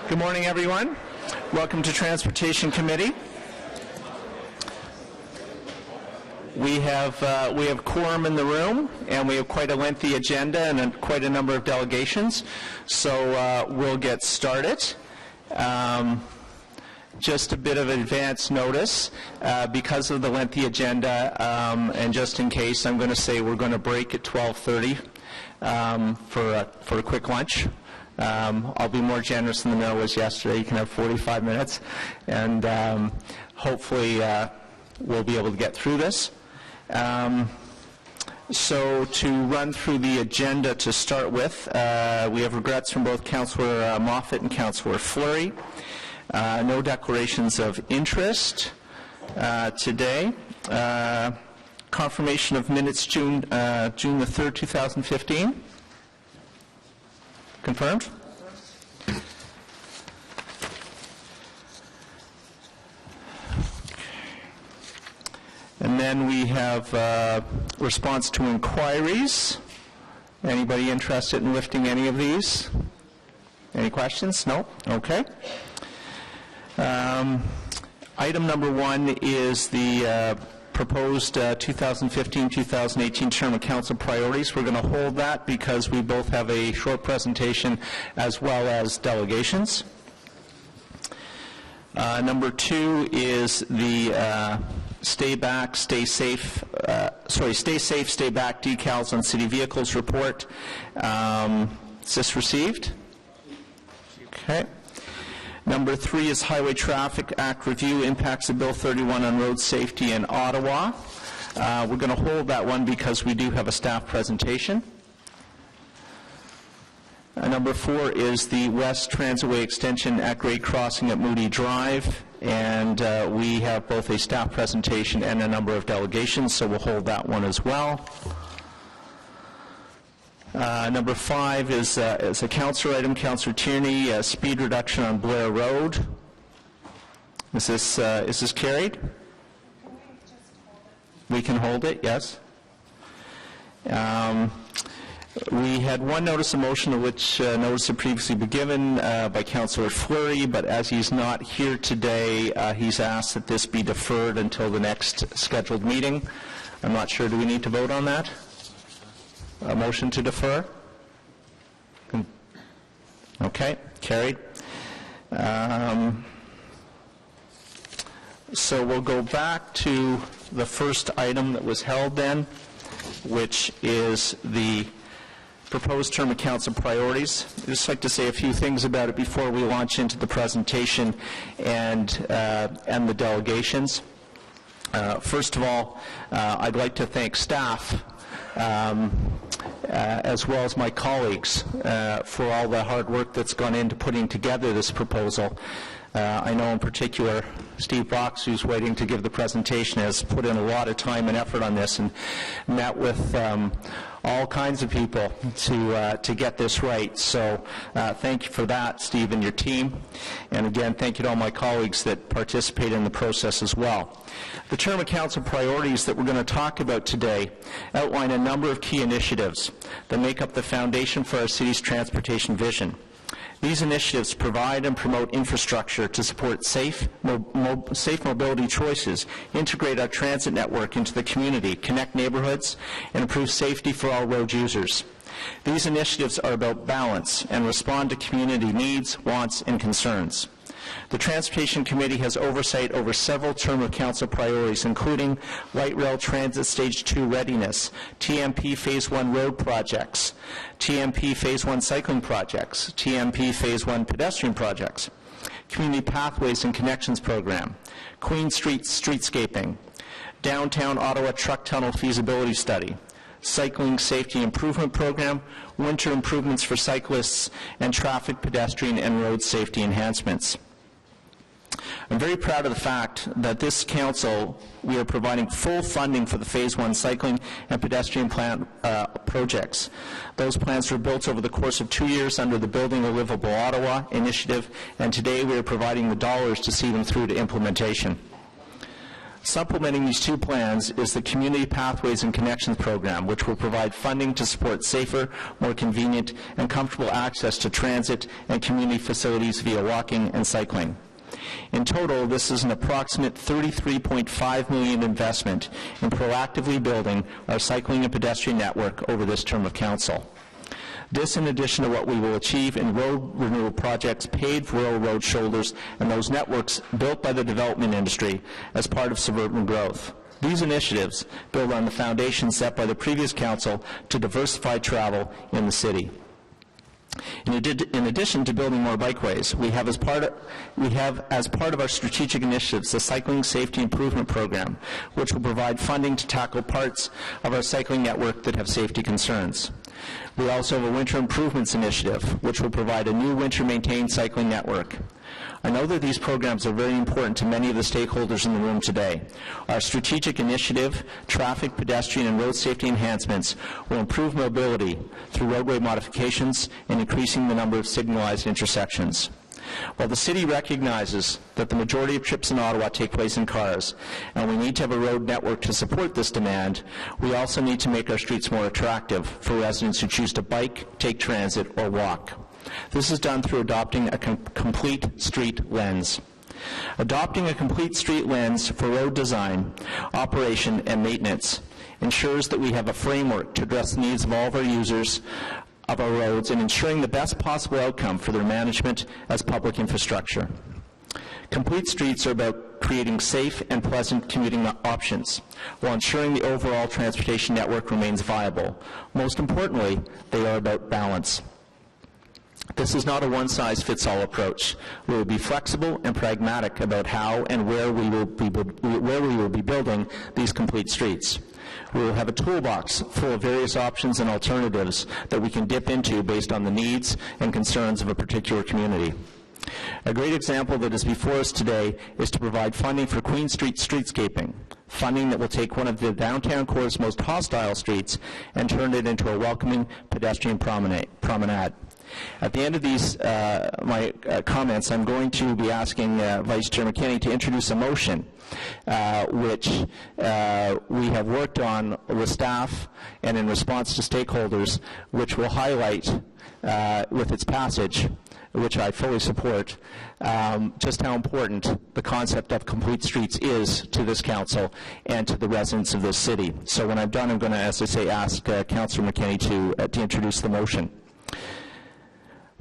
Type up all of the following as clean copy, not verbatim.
Good morning, everyone. Welcome to Transportation Committee. We have quorum in the room, and we have quite a lengthy agenda and quite a number of delegations. So we'll get started. Just a bit of advance notice because of the lengthy agenda, and just in case, I'm going to say we're going to break at 12:30 for a quick lunch. I'll be more generous than the mayor was yesterday. You can have 45 minutes, and hopefully we'll be able to get through this. So to run through the agenda to start with, we have regrets from both Councillor Moffat and Councillor Fleury. No declarations of interest today. Confirmation of minutes June the 3rd, 2015. Confirmed? And then we have response to inquiries. Anybody interested in lifting any of these? Any questions? No? Okay. Item number 1 is the proposed 2015-2018 term of council priorities. We're going to hold that because we both have a short presentation as well as delegations. Number 2 is the stay safe, stay back decals on city vehicles report. Is this received? Okay. Number 3 is Highway Traffic Act review, impacts of Bill 31 on road safety in Ottawa. We're going to hold that one because we do have a staff presentation. Number 4 is the West Transitway extension at Great Crossing at Moody Drive, and we have both a staff presentation and a number of delegations, so we'll hold that one as well. Number 5 is a councillor item, Councillor Tierney, speed reduction on Blair Road. Is this carried? We can hold it, yes. We had one notice of motion of which notice had previously been given by Councillor Fleury, but as he's not here today, he's asked that this be deferred until the next scheduled meeting. I'm not sure, do we need to vote on that? A motion to defer? Okay, carried. So we'll go back to the first item that was held then, which is the proposed term of council priorities. I'd just like to say a few things about it before we launch into the presentation and the delegations. First of all, I'd like to thank staff as well as my colleagues for all the hard work that's gone into putting together this proposal. I know in particular Steve Box, who's waiting to give the presentation, has put in a lot of time and effort on this and met with all kinds of people to get this right. So thank you for that, Steve, and your team. And again, thank you to all my colleagues that participate in the process as well. The term of council priorities that we're going to talk about today outline a number of key initiatives that make up the foundation for our city's transportation vision. These initiatives provide and promote infrastructure to support safe mobility choices, integrate our transit network into the community, connect neighborhoods, and improve safety for all road users. These initiatives are about balance and respond to community needs, wants, and concerns. The Transportation Committee has oversight over several term of council priorities, including light rail transit stage 2 readiness, TMP phase 1 road projects, TMP phase 1 cycling projects, TMP phase 1 pedestrian projects, community pathways and connections program, Queen Street streetscaping, downtown Ottawa truck tunnel feasibility study, cycling safety improvement program, winter improvements for cyclists, and traffic, pedestrian, and road safety enhancements. I'm very proud of the fact that this council, we are providing full funding for the phase 1 cycling and pedestrian plan projects. Those plans were built over the course of 2 years under the Building a Livable Ottawa initiative, and today we are providing the dollars to see them through to implementation. Supplementing these two plans is the Community Pathways and Connections Program, which will provide funding to support safer, more convenient, and comfortable access to transit and community facilities via walking and cycling. In total, this is an approximate $33.5 million investment in proactively building our cycling and pedestrian network over this term of council. This in addition to what we will achieve in road renewal projects, paved rural road shoulders, and those networks built by the development industry as part of suburban growth. These initiatives build on the foundation set by the previous council to diversify travel in the city. In addition to building more bikeways, we have as part of our strategic initiatives the Cycling Safety Improvement Program, which will provide funding to tackle parts of our cycling network that have safety concerns. We also have a Winter Improvements Initiative, which will provide a new winter-maintained cycling network. I know that these programs are very important to many of the stakeholders in the room today. Our strategic initiative, traffic, pedestrian, and road safety enhancements will improve mobility through roadway modifications and increasing the number of signalized intersections. While the city recognizes that the majority of trips in Ottawa take place in cars, and we need to have a road network to support this demand, we also need to make our streets more attractive for residents who choose to bike, take transit, or walk. This is done through adopting a complete street lens. Adopting a complete street lens for road design, operation, and maintenance ensures that we have a framework to address the needs of all of our users of our roads and ensuring the best possible outcome for their management as public infrastructure. Complete streets are about creating safe and pleasant commuting options while ensuring the overall transportation network remains viable. Most importantly, they are about balance. This is not a one-size-fits-all approach. We will be flexible and pragmatic about how and where we will be building these complete streets. We will have a toolbox full of various options and alternatives that we can dip into based on the needs and concerns of a particular community. A great example that is before us today is to provide funding for Queen Street streetscaping, funding that will take one of the downtown core's most hostile streets and turn it into a welcoming pedestrian promenade. At the end of these my comments, I'm going to be asking Vice Chair McKinney to introduce a motion which we have worked on with staff and in response to stakeholders, which will highlight with its passage, which I fully support, just how important the concept of complete streets is to this council and to the residents of this city. So when I'm done, I'm going to, as I say, ask Councillor McKinney to introduce the motion.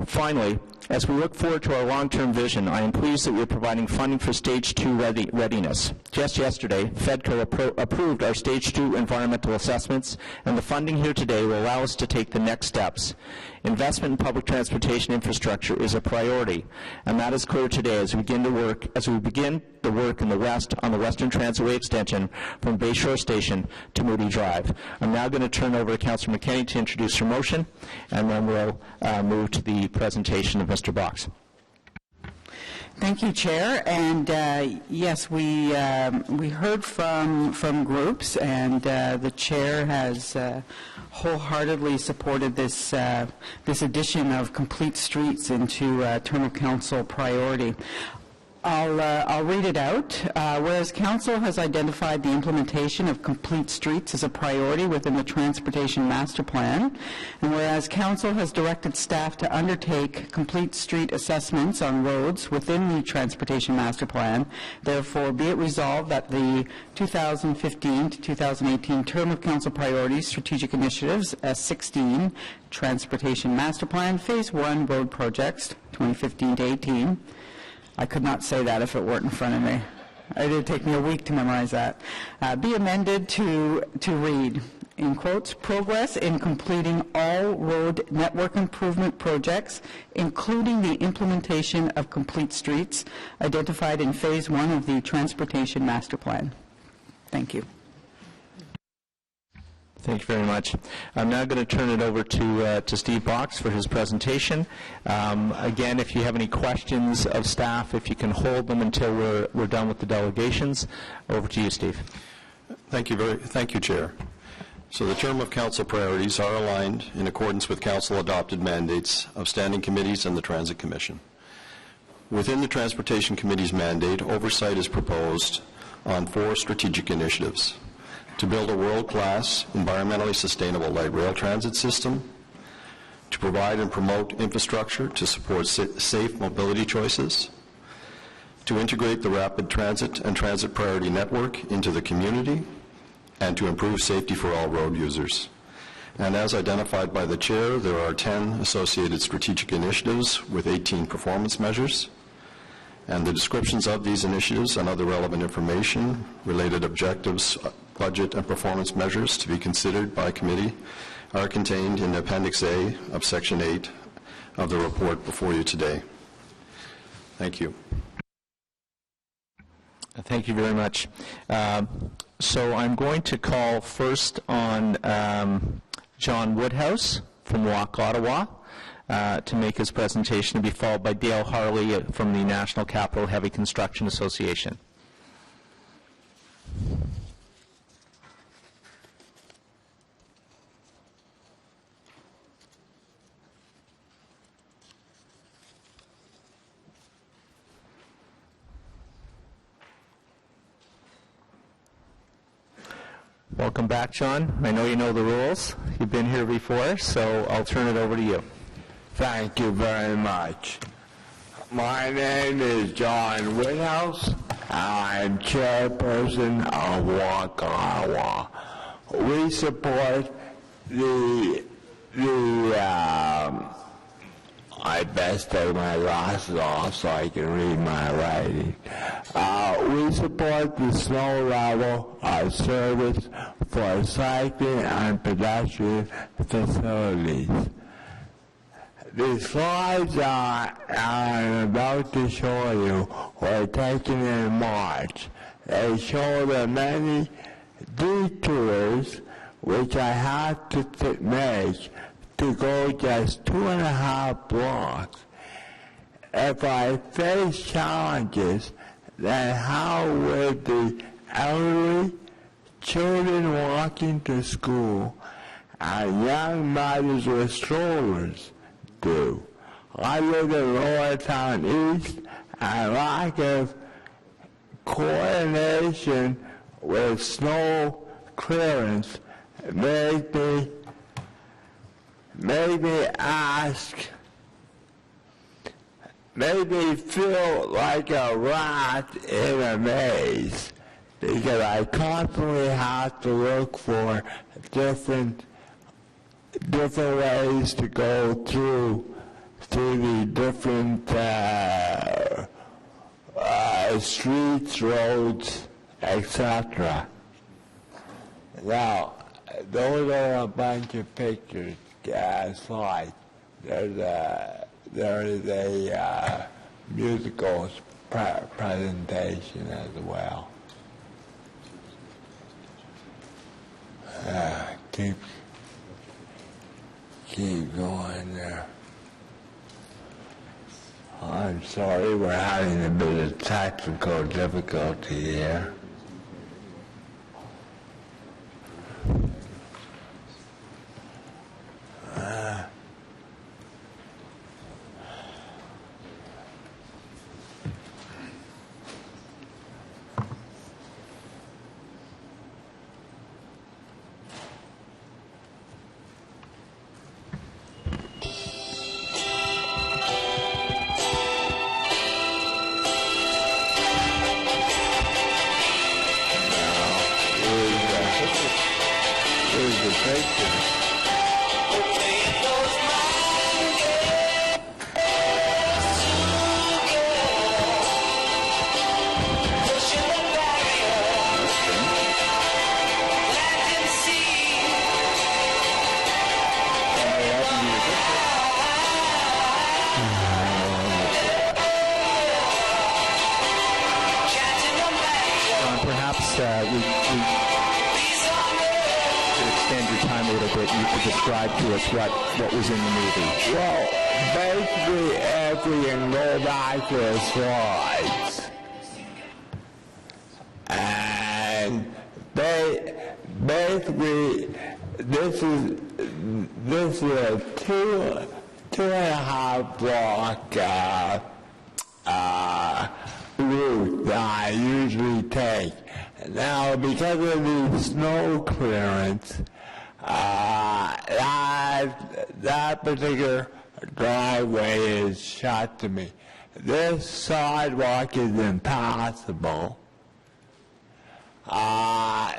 Finally, as we look forward to our long-term vision, I am pleased that we are providing funding for Stage 2 readiness. Just yesterday, FEDCO approved our Stage 2 environmental assessments, and the funding here today will allow us to take the next steps. Investment in public transportation infrastructure is a priority, and that is clear today as we begin the work in the west on the Western Transitway extension from Bayshore Station to Moody Drive. I'm now going to turn over to Councillor McKinney to introduce her motion, and then we'll move to the presentation of Mr. Box. Thank you, Chair. And yes, we heard from groups, and the Chair has wholeheartedly supported this this addition of complete streets into term of council priority. I'll read it out. Whereas Council has identified the implementation of complete streets as a priority within the Transportation Master Plan, and whereas Council has directed staff to undertake complete street assessments on roads within the Transportation Master Plan, therefore be it resolved that the 2015 to 2018 term of Council priorities, strategic initiatives, S16, Transportation Master Plan, Phase 1 road projects, 2015 to 18, I could not say that if it weren't in front of me. It would take me a week to memorize that. Be amended to read, in quotes, progress in completing all road network improvement projects, including the implementation of complete streets identified in Phase 1 of the Transportation Master Plan. Thank you. Thank you very much. I'm now going to turn it over to Steve Box for his presentation. Again, if you have any questions of staff, if you can hold them until we're done with the delegations. Over to you, Steve. Thank you, Chair. So the term of council priorities are aligned in accordance with council adopted mandates of standing committees and the Transit Commission. Within the Transportation Committee's mandate, oversight is proposed on 4 strategic initiatives: to build a world-class, environmentally sustainable light rail transit system, to provide and promote infrastructure to support safe mobility choices, to integrate the rapid transit and transit priority network into the community, and to improve safety for all road users. And as identified by the Chair, there are 10 associated strategic initiatives with 18 performance measures. And the descriptions of these initiatives and other relevant information, related objectives, budget, and performance measures to be considered by committee are contained in Appendix A of Section 8 of the report before you today. Thank you. Thank you very much. So I'm going to call first on John Woodhouse from WAC Ottawa to make his presentation, to be followed by Dale Harley from the National Capital Heavy Construction Association. Welcome back, John. I know you know the rules. You've been here before, so I'll turn it over to you. Thank you very much. My name is John Woodhouse. I'm chairperson of WAC Ottawa. We support I best take my glasses off so I can read my writing. We support the snow level service for cycling and pedestrian facilities. The slides I'm about to show you were taken in March. They show the many detours which I had to make to go just 2.5 blocks. If I face challenges, then how would the elderly, children walking to school, and young mothers with strollers do? I live in Lower Town East, and lack of coordination with snow clearance made me feel like a rat in a maze, because I constantly have to look for different ways to go through the different streets, roads, etc. Now, those are a bunch of pictures, slides. There is a musical presentation as well. Keep going there. I'm sorry, we're having a bit of technical difficulty here. Describe to us what was in the movie. Well, basically, if we can go back to the slides, and basically, this is a 2.5 block route that I usually take. Now, because of the snow clearance, that particular driveway is shut to me. This sidewalk is impassable.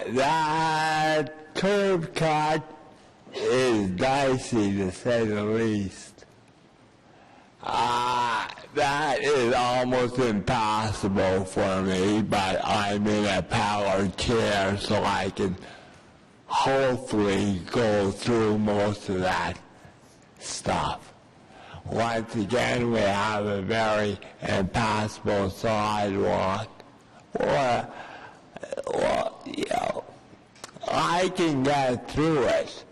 That curb cut is dicey, to say the least. That is almost impossible for me, but I'm in a power chair, so I can hopefully go through most of that stuff. Once again, we have a very impassable sidewalk. Or you know, I can get through it,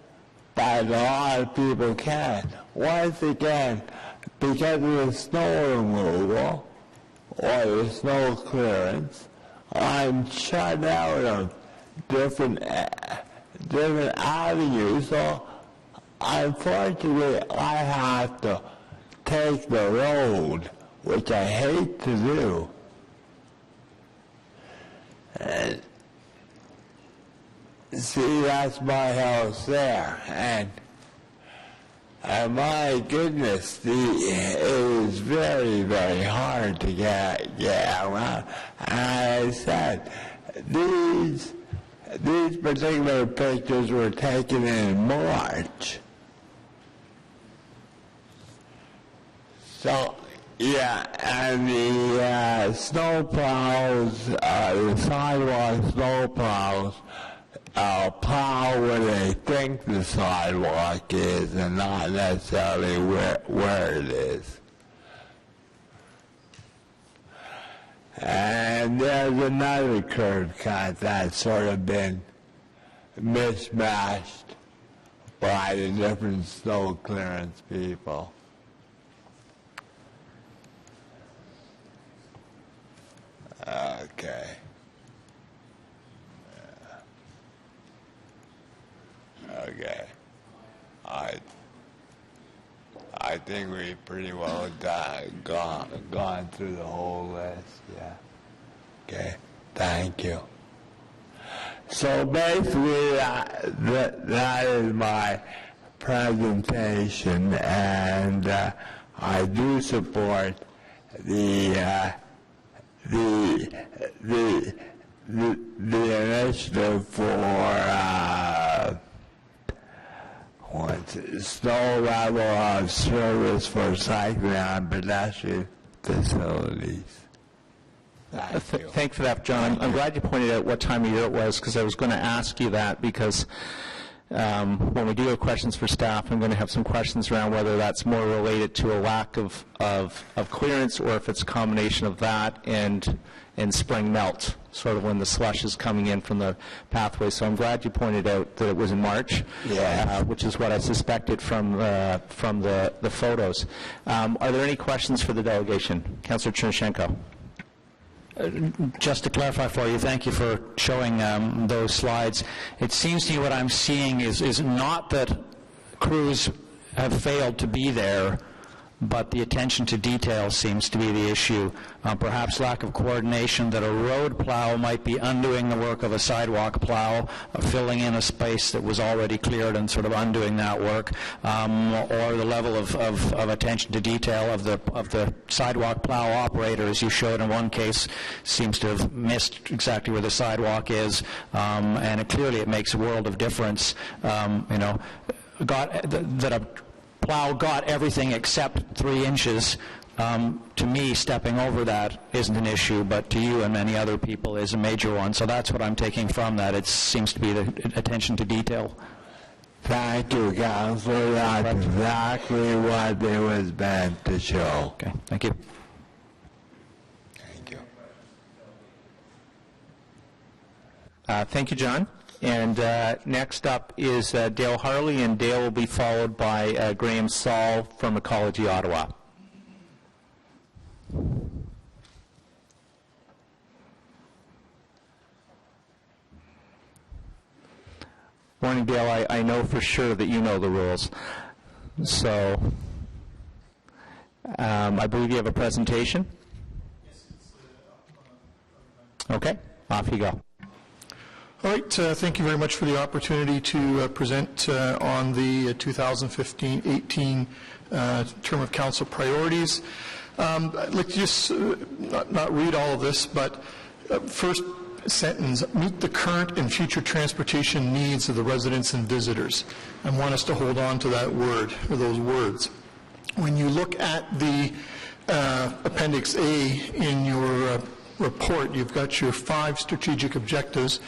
but a lot of people can't. Once again, because of the snow removal or the snow clearance, I'm shut out of different avenues. So unfortunately, I have to take the road, which I hate to do. And see, that's my house there, and my goodness, it is very, very hard to get around. And I said, these particular pictures were taken in March. So, yeah, and the snow plows, the sidewalk snow plows, plow where they think the sidewalk is and not necessarily where it is. And there's another curb cut that's sort of been mismatched by the different snow clearance people. Okay. Okay. I think we pretty well gone through the whole list, yeah. Okay, thank you. So basically, that is my presentation, and I do support the initiative for snow level of service for cycling on pedestrian facilities. Thank you. Thanks for that, John. I'm glad you pointed out what time of year it was, because I was going to ask you that, because when we do have questions for staff, I'm going to have some questions around whether that's more related to a lack of clearance, or if it's a combination of that and spring melt, sort of when the slush is coming in from the pathway. So I'm glad you pointed out that it was in March, which is what I suspected from the photos. Are there any questions for the delegation? Councillor Chernushenko. Just to clarify for you, thank you for showing those slides. It seems to me what I'm seeing is not that crews have failed to be there, but the attention to detail seems to be the issue. Perhaps lack of coordination, that a road plow might be undoing the work of a sidewalk plow, filling in a space that was already cleared and sort of undoing that work, or the level of attention to detail of the sidewalk plow operator, as you showed in one case, seems to have missed exactly where the sidewalk is, and clearly it makes a world of difference. That a plow got everything except 3 inches. To me, stepping over that isn't an issue, but to you and many other people is a major one. So that's what I'm taking from that. It seems to be the attention to detail. Thank you, Councillor. That's exactly what it was meant to show. Okay, thank you. Thank you. Thank you, John. And next up is Dale Harley, and Dale will be followed by Graham Saul from Ecology Ottawa. Morning, Dale. I know for sure that you know the rules. So I believe you have a presentation? Okay, off you go. All right, thank you very much for the opportunity to present on the 2015-18 term of council priorities. Let's just not read all of this, but first sentence, meet the current and future transportation needs of the residents and visitors. I want us to hold on to that word, or those words. When you look at the Appendix A in your report, you've got your 5 strategic objectives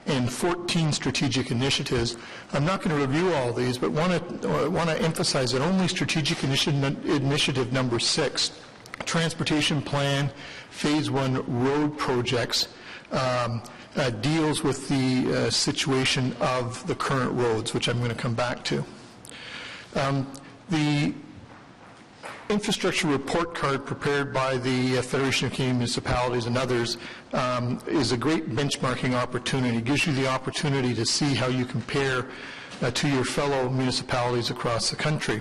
and 14 strategic initiatives. I'm not going to review all of these, but want to emphasize that only strategic initiative number 6, Transportation Plan, Phase 1 road projects, deals with the situation of the current roads, which I'm going to come back to. The infrastructure report card prepared by the Federation of Canadian Municipalities and others is a great benchmarking opportunity. It gives you the opportunity to see how you compare to your fellow municipalities across the country.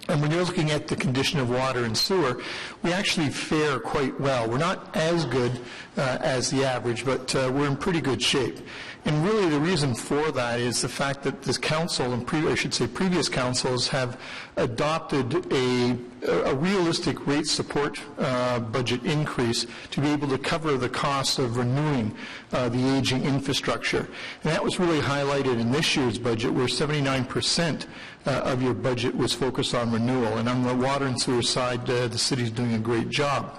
And when you're looking at the condition of water and sewer, we actually fare quite well. We're not as good as the average, but we're in pretty good shape. And really the reason for that is the fact that this council, and previous councils, have adopted a realistic rate support budget increase to be able to cover the cost of renewing the aging infrastructure. And that was really highlighted in this year's budget, where 79% of your budget was focused on renewal. And on the water and sewer side, the city's doing a great job.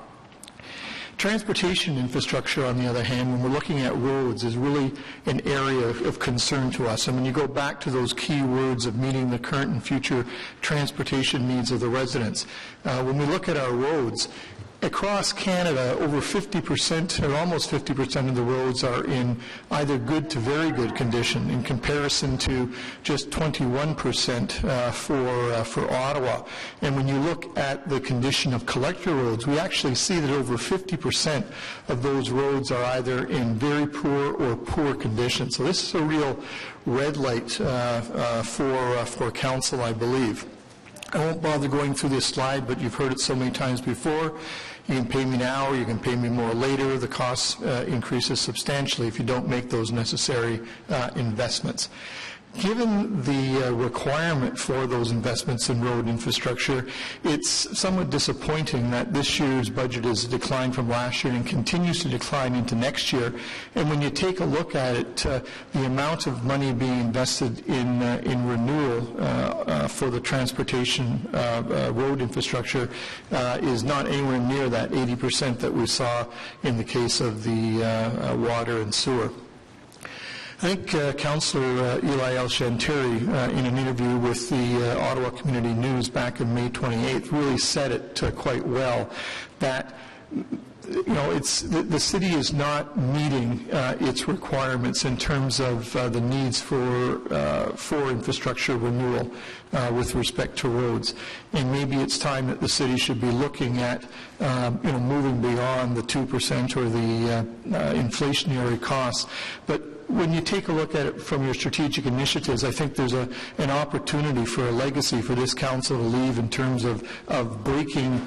Transportation infrastructure, on the other hand, when we're looking at roads, is really an area of concern to us. And when you go back to those key words of meeting the current and future transportation needs of the residents, when we look at our roads, across Canada, over 50% or almost 50% of the roads are in either good to very good condition, in comparison to just 21% for Ottawa. And when you look at the condition of collector roads, we actually see that over 50% of those roads are either in very poor or poor condition. So this is a real red light for council, I believe. I won't bother going through this slide, but you've heard it so many times before. You can pay me now, or you can pay me more later. The cost increases substantially if you don't make those necessary investments. Given the requirement for those investments in road infrastructure, it's somewhat disappointing that this year's budget has declined from last year and continues to decline into next year. And when you take a look at it, the amount of money being invested in renewal for the transportation road infrastructure is not anywhere near that 80% that we saw in the case of the water and sewer. I think Councillor Eli El-Shantiri, in an interview with the Ottawa Community News back in May 28th, really said it quite well, that the city is not meeting its requirements in terms of the needs for infrastructure renewal with respect to roads. And maybe it's time that the city should be looking at moving beyond the 2% or the inflationary costs. But when you take a look at it from your strategic initiatives, I think there's an opportunity for a legacy for this council to leave in terms of breaking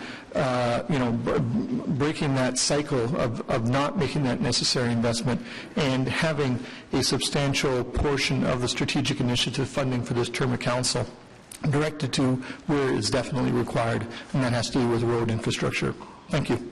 breaking that cycle of not making that necessary investment and having a substantial portion of the strategic initiative funding for this term of council directed to where it is definitely required, and that has to do with road infrastructure. Thank you.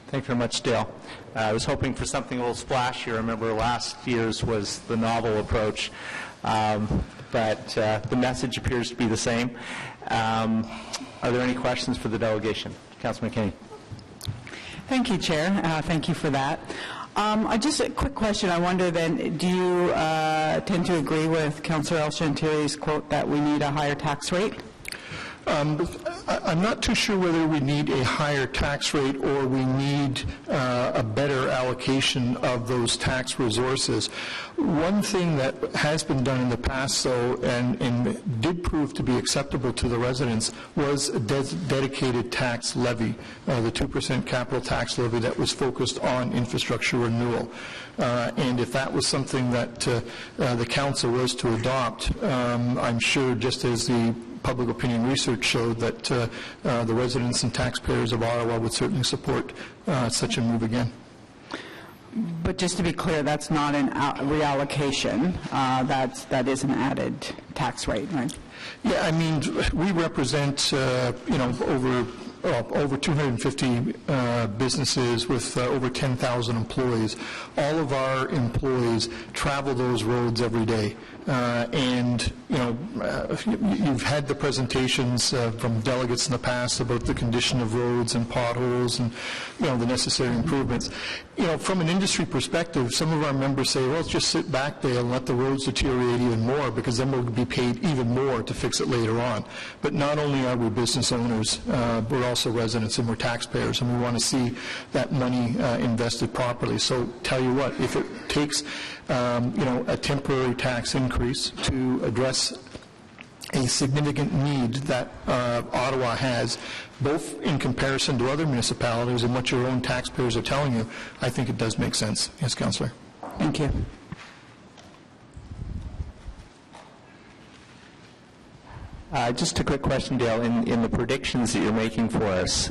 Thank you very much, Dale. I was hoping for something a little splashier. Remember, last year's was the novel approach, but the message appears to be the same. Are there any questions for the delegation? Councillor McKinney. Thank you, Chair. Thank you for that. Just a quick question. I wonder then, do you tend to agree with Councillor El-Shantiri's quote that we need a higher tax rate? I'm not too sure whether we need a higher tax rate or we need a better allocation of those tax resources. One thing that has been done in the past, though, and did prove to be acceptable to the residents, was a dedicated tax levy, the 2% capital tax levy that was focused on infrastructure renewal. And if that was something that the council was to adopt, I'm sure, just as the public opinion research showed that the residents and taxpayers of Ottawa would certainly support such a move again. But just to be clear, that's not an reallocation. That is an added tax rate, right? Yeah, I mean, we represent, over 250 businesses with over 10,000 employees. All of our employees travel those roads every day. And, you've had the presentations from delegates in the past about the condition of roads and potholes and, the necessary improvements. From an industry perspective, some of our members say, well, let's just sit back there and let the roads deteriorate even more, because then we'll be paid even more to fix it later on. But not only are we business owners, we're also residents and we're taxpayers, and we want to see that money invested properly. So tell you what, if it takes a temporary tax increase to address a significant need that Ottawa has, both in comparison to other municipalities and what your own taxpayers are telling you, I think it does make sense. Yes, Councillor. Thank you. Just a quick question, Dale. In the predictions that you're making for us,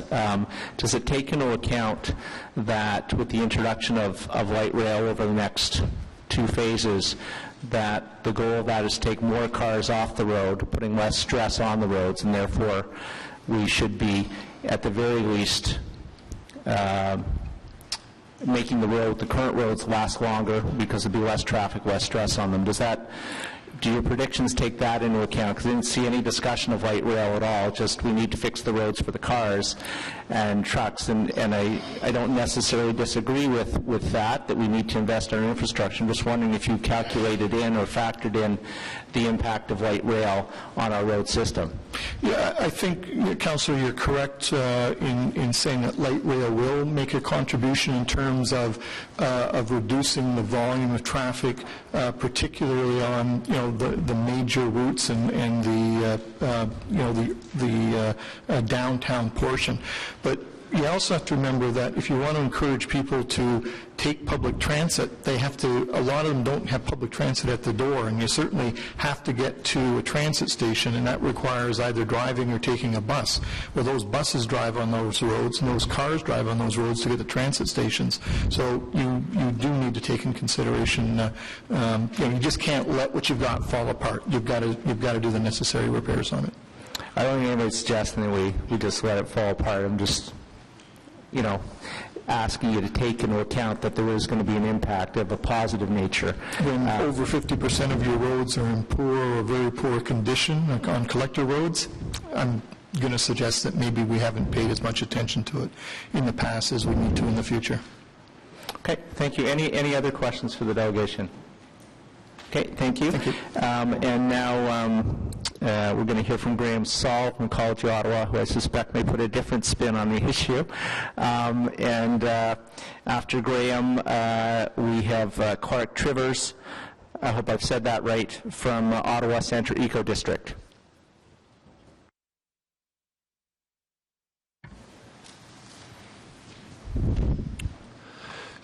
does it take into account that with the introduction of light rail over the next 2 phases, that the goal of that is to take more cars off the road, putting less stress on the roads, and therefore we should be, at the very least, making the current roads last longer because there'll be less traffic, less stress on them? Do your predictions take that into account? Because I didn't see any discussion of light rail at all, just we need to fix the roads for the cars and trucks, and I don't necessarily disagree with that we need to invest in our infrastructure. I'm just wondering if you calculated in or factored in the impact of light rail on our road system. Yeah, I think, Councillor, you're correct in saying that light rail will make a contribution in terms of reducing the volume of traffic, particularly on the major routes and the downtown portion. But you also have to remember that if you want to encourage people to take public transit, a lot of them don't have public transit at the door, and you certainly have to get to a transit station, and that requires either driving or taking a bus. Well, those buses drive on those roads, and those cars drive on those roads to get to transit stations. So you do need to take in consideration, you just can't let what you've got fall apart. You've got to do the necessary repairs on it. I don't think anybody's suggesting that we just let it fall apart. I'm just asking you to take into account that there is going to be an impact of a positive nature. When over 50% of your roads are in poor or very poor condition, like on collector roads, I'm going to suggest that maybe we haven't paid as much attention to it in the past as we need to in the future. Okay, thank you. Any other questions for the delegation? Okay, thank you. Thank you. And now we're going to hear from Graham Saul from College of Ottawa, who I suspect may put a different spin on the issue. And after Graham, we have Clark Trivers, I hope I've said that right, from Ottawa Centre Eco District.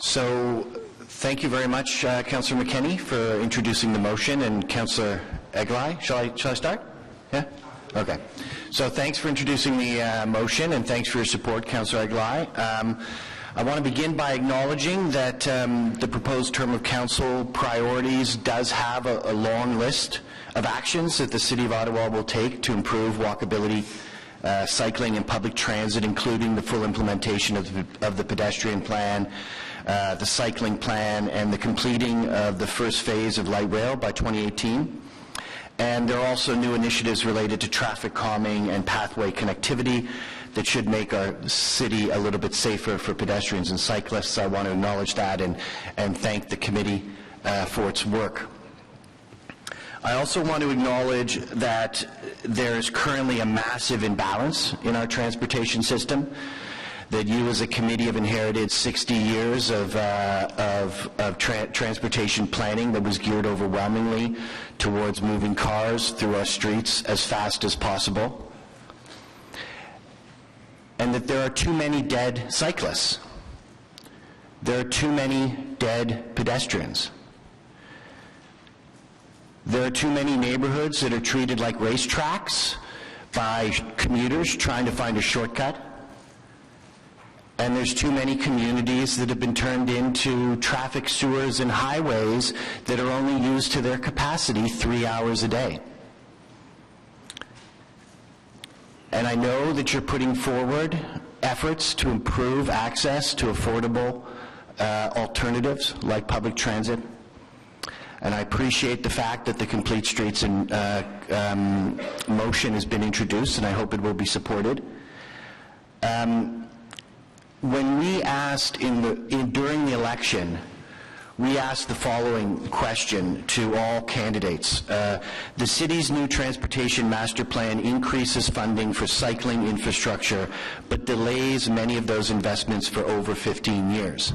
So, thank you very much, Councillor McKenney, for introducing the motion, and Councillor Eglai. Shall I start? Yeah? Okay. So thanks for introducing the motion, and thanks for your support, Councillor Eglai. I want to begin by acknowledging that the proposed term of council priorities does have a long list of actions that the City of Ottawa will take to improve walkability, cycling, and public transit, including the full implementation of the pedestrian plan, the cycling plan, and the completing of the first phase of light rail by 2018. And there are also new initiatives related to traffic calming and pathway connectivity that should make our city a little bit safer for pedestrians and cyclists. I want to acknowledge that and thank the committee for its work. I also want to acknowledge that there is currently a massive imbalance in our transportation system, that you as a committee have inherited 60 years of transportation planning that was geared overwhelmingly towards moving cars through our streets as fast as possible, and that there are too many dead cyclists. There are too many dead pedestrians. There are too many neighborhoods that are treated like racetracks by commuters trying to find a shortcut. And there's too many communities that have been turned into traffic sewers and highways that are only used to their capacity 3 hours a day. And I know that you're putting forward efforts to improve access to affordable alternatives like public transit. And I appreciate the fact that the Complete Streets motion has been introduced, and I hope it will be supported. When we asked during the election, we asked the following question to all candidates. The city's new transportation master plan increases funding for cycling infrastructure, but delays many of those investments for over 15 years.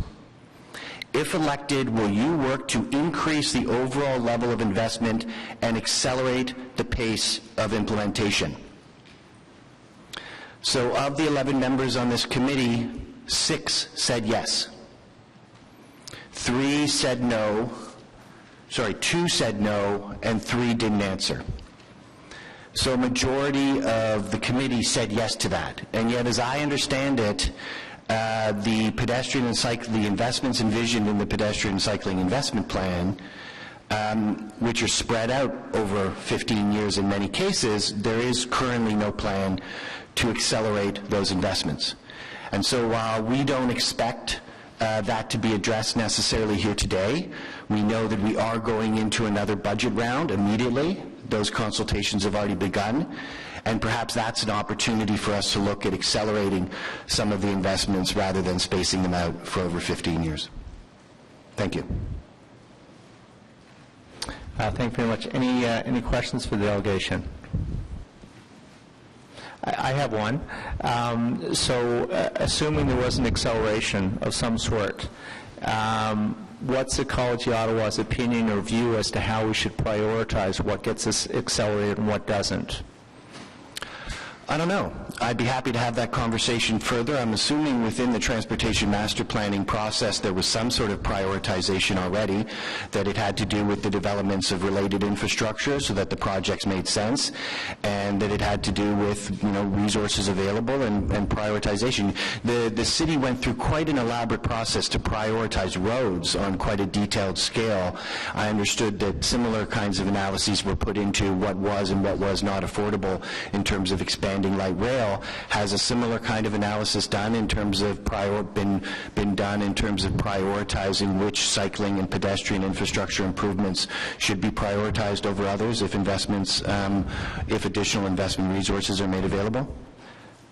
If elected, will you work to increase the overall level of investment and accelerate the pace of implementation? So of the 11 members on this committee, 6 said yes. 2 said no, and 3 didn't answer. So a majority of the committee said yes to that. And yet, as I understand it, the pedestrian and the investments envisioned in the pedestrian cycling investment plan, which are spread out over 15 years in many cases, there is currently no plan to accelerate those investments. And so while we don't expect that to be addressed necessarily here today, we know that we are going into another budget round immediately. Those consultations have already begun, and perhaps that's an opportunity for us to look at accelerating some of the investments rather than spacing them out for over 15 years. Thank you. Thank you very much. Any questions for the delegation? I have one. Assuming there was an acceleration of some sort, what's Ecology Ottawa's opinion or view as to how we should prioritize what gets us accelerated and what doesn't? I don't know. I'd be happy to have that conversation further. I'm assuming within the transportation master planning process there was some sort of prioritization already, that it had to do with the developments of related infrastructure so that the projects made sense, and that it had to do with resources available and prioritization. The city went through quite an elaborate process to prioritize roads on quite a detailed scale. I understood that similar kinds of analyses were put into what was and what was not affordable in terms of expanding light rail. Has a similar kind of analysis done in terms of been done in terms of prioritizing which cycling and pedestrian infrastructure improvements should be prioritized over others if if additional investment resources are made available?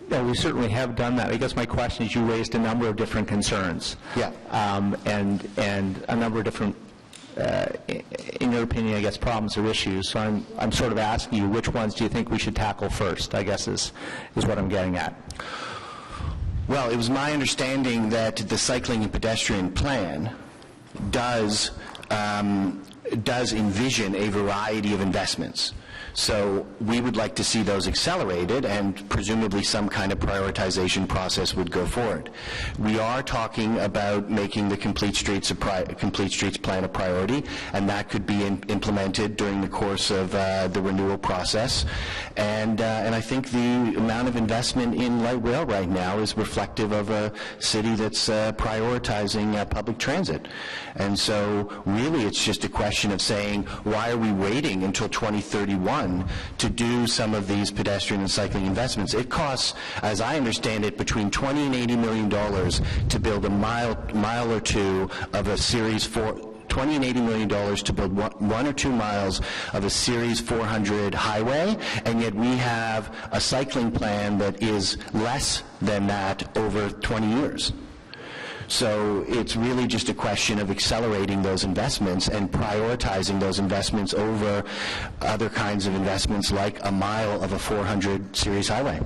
Yeah, we certainly have done that. I guess my question is, you raised a number of different concerns. Yeah. And a number of different in your opinion, I guess, problems or issues. So I'm sort of asking you, which ones do you think we should tackle first, I guess is what I'm getting at. Well, it was my understanding that the cycling and pedestrian plan does envision a variety of investments. So we would like to see those accelerated, and presumably some kind of prioritization process would go forward. We are talking about making the Complete Streets plan a priority, and that could be implemented during the course of the renewal process. And I think the amount of investment in light rail right now is reflective of a city that's prioritizing public transit. And so really it's just a question of saying, why are we waiting until 2031 to do some of these pedestrian and cycling investments? It costs, as I understand it, between $20 and $80 million to build a mile or two of a Series 4, $20 and $80 million to build 1 or 2 miles of a Series 400 highway, and yet we have a cycling plan that is less than that over 20 years. So it's really just a question of accelerating those investments and prioritizing those investments over other kinds of investments like a mile of a 400 series highway.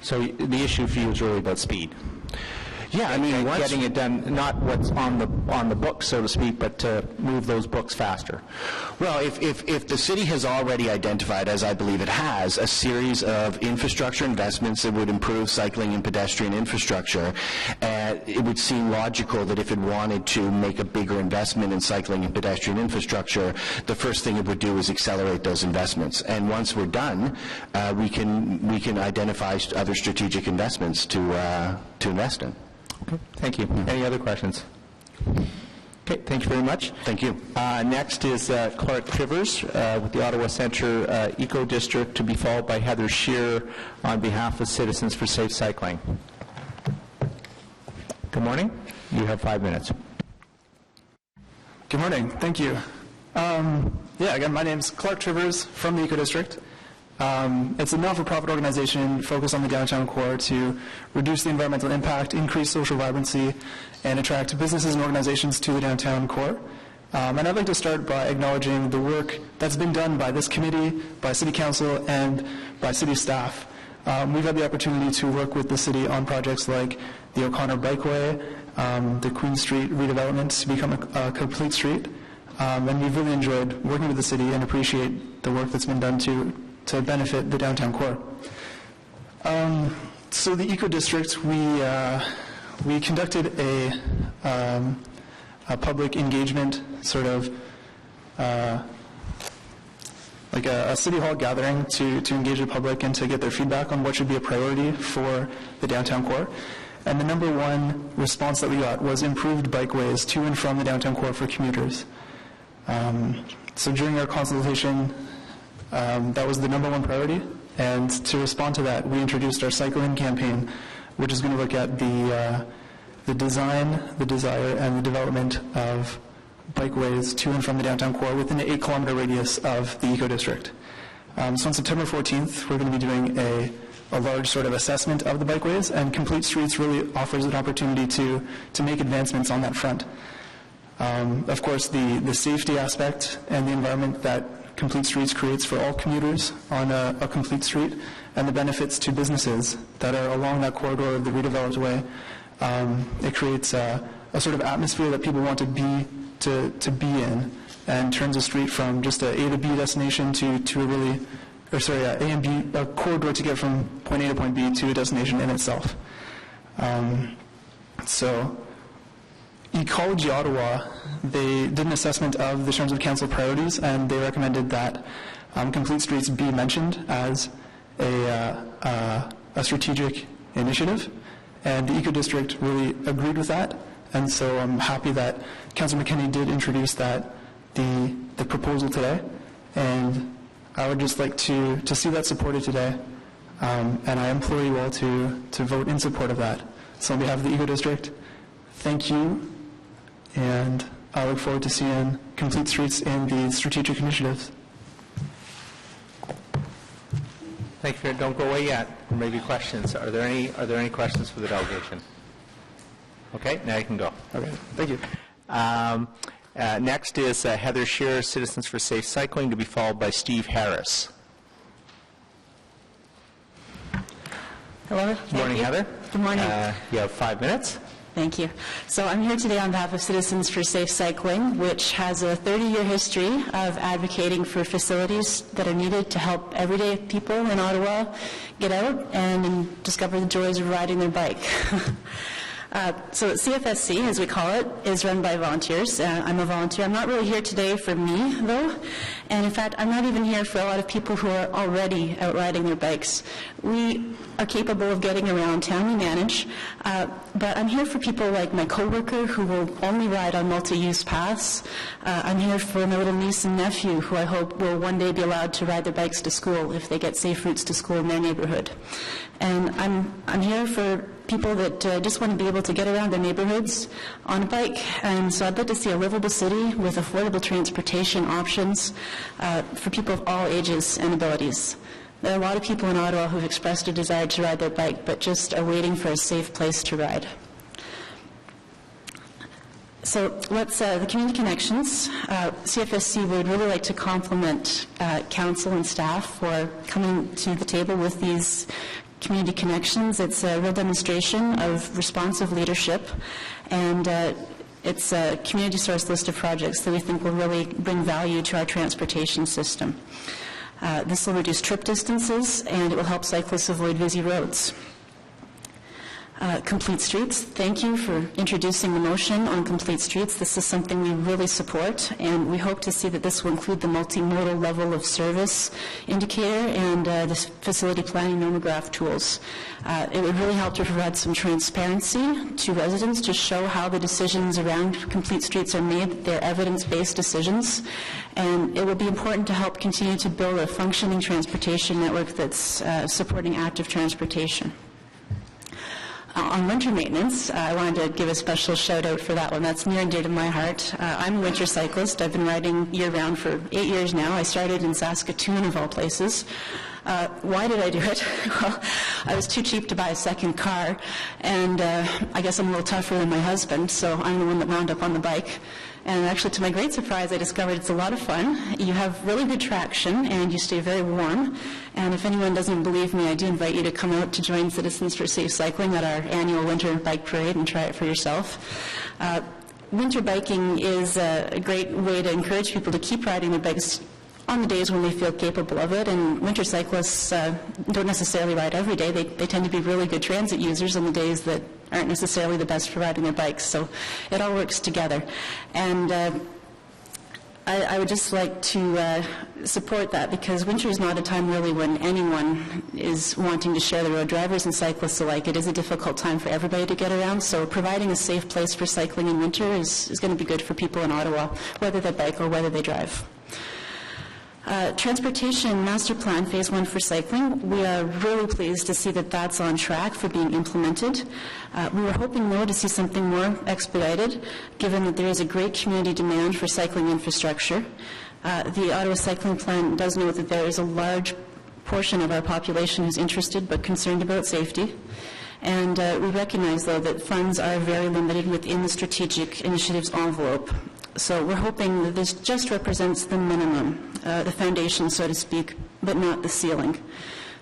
So the issue for you is really about speed. Yeah, I mean, getting it done, not what's on the books, so to speak, but to move those books faster. Well, if the city has already identified, as I believe it has, a series of infrastructure investments that would improve cycling and pedestrian infrastructure, that it would seem logical that if it wanted to make a bigger investment in cycling and pedestrian infrastructure, the first thing it would do is accelerate those investments. And once we're done, we can identify other strategic investments to invest in. Okay, thank you. Any other questions? Okay, thank you very much. Thank you. Next is Clark Trivers with the Ottawa Centre Eco District, to be followed by Heather Shearer on behalf of Citizens for Safe Cycling. Good morning. You have 5 minutes. Good morning. Thank you. Again, my name's Clark Trivers from the Eco District. It's a not-for-profit organization focused on the downtown core to reduce the environmental impact, increase social vibrancy, and attract businesses and organizations to the downtown core. And I'd like to start by acknowledging the work that's been done by this committee, by City Council, and by City staff. We've had the opportunity to work with the City on projects like the O'Connor Bikeway, the Queen Street redevelopment to become a complete street, and we've really enjoyed working with the City and appreciate the work that's been done to benefit the downtown core. So the Eco District, we conducted a public engagement sort of like a City Hall gathering to engage the public and to get their feedback on what should be a priority for the downtown core. And the number one response that we got was improved bikeways to and from the downtown core for commuters. So during our consultation, that was the number one priority, and to respond to that, we introduced our Cycle In campaign, which is going to look at the design, the desire, and the development of bikeways to and from the downtown core within an 8-kilometer radius of the Eco District. So on September 14th, we're going to be doing a large sort of assessment of the bikeways, and Complete Streets really offers an opportunity to make advancements on that front. Of course, the safety aspect and the environment that Complete Streets creates for all commuters on a complete street, and the benefits to businesses that are along that corridor of the redeveloped way. It creates a sort of atmosphere that people want to be in, and turns the street from just a A to B destination to a really, A and B, a corridor to get from point A to point B to a destination in itself. So Ecology Ottawa, they did an assessment of the terms of council priorities, and they recommended that Complete Streets be mentioned as a strategic initiative, and the Eco District really agreed with that. And so I'm happy that Councillor McKinney did introduce the proposal today, and I would just like to see that supported today, and I implore you all to vote in support of that. So on behalf of the Eco District, thank you, and I look forward to seeing Complete Streets in the strategic initiatives. Thank you. Don't go away yet. There may be questions. Are there any questions for the delegation? Okay, now you can go. Okay, thank you. Next is Heather Shearer, Citizens for Safe Cycling, to be followed by Steve Harris. Hello. Good morning, Heather. Good morning. You have 5 minutes. Thank you. So I'm here today on behalf of Citizens for Safe Cycling, which has a 30-year history of advocating for facilities that are needed to help everyday people in Ottawa get out and discover the joys of riding their bike. So CFSC, as we call it, is run by volunteers. I'm a volunteer. I'm not really here today for me, though. And in fact, I'm not even here for a lot of people who are already out riding their bikes. We are capable of getting around town, we manage. But I'm here for people like my coworker who will only ride on multi-use paths. I'm here for my little niece and nephew who I hope will one day be allowed to ride their bikes to school if they get safe routes to school in their neighborhood. And I'm here for people that just want to be able to get around their neighborhoods on a bike. And so I'd like to see a livable city with affordable transportation options for people of all ages and abilities. There are a lot of people in Ottawa who've expressed a desire to ride their bike, but just are waiting for a safe place to ride. So the Community Connections, CFSC would really like to compliment council and staff for coming to the table with these Community Connections. It's a real demonstration of responsive leadership, and it's a community source list of projects that we think will really bring value to our transportation system. This will reduce trip distances, and it will help cyclists avoid busy roads. Complete Streets, thank you for introducing the motion on Complete Streets. This is something we really support, and we hope to see that this will include the multimodal level of service indicator and the facility planning nomograph tools. It would really help to provide some transparency to residents to show how the decisions around Complete Streets are made. They're evidence-based decisions, and it will be important to help continue to build a functioning transportation network that's supporting active transportation. On winter maintenance, I wanted to give a special shout out for that one. That's near and dear to my heart. I'm a winter cyclist. I've been riding year-round for 8 years now. I started in Saskatoon, of all places. Why did I do it? Well, I was too cheap to buy a second car, and I guess I'm a little tougher than my husband, so I'm the one that wound up on the bike. And actually, to my great surprise, I discovered it's a lot of fun. You have really good traction, and you stay very warm. And if anyone doesn't believe me, I do invite you to come out to join Citizens for Safe Cycling at our annual winter bike parade and try it for yourself. Winter biking is a great way to encourage people to keep riding their bikes on the days when they feel capable of it, and winter cyclists don't necessarily ride every day. They tend to be really good transit users on the days that aren't necessarily the best for riding their bikes, so it all works together. And I would just like to support that, because winter is not a time really when anyone is wanting to share the road, drivers and cyclists alike. It is a difficult time for everybody to get around, so providing a safe place for cycling in winter is going to be good for people in Ottawa, whether they bike or whether they drive. Transportation Master Plan Phase 1 for cycling, we are really pleased to see that that's on track for being implemented. We were hoping, though, to see something more expedited, given that there is a great community demand for cycling infrastructure. The Ottawa Cycling Plan does note that there is a large portion of our population who's interested but concerned about safety. And we recognize, though, that funds are very limited within the strategic initiatives envelope. So we're hoping that this just represents the minimum, the foundation, so to speak, but not the ceiling.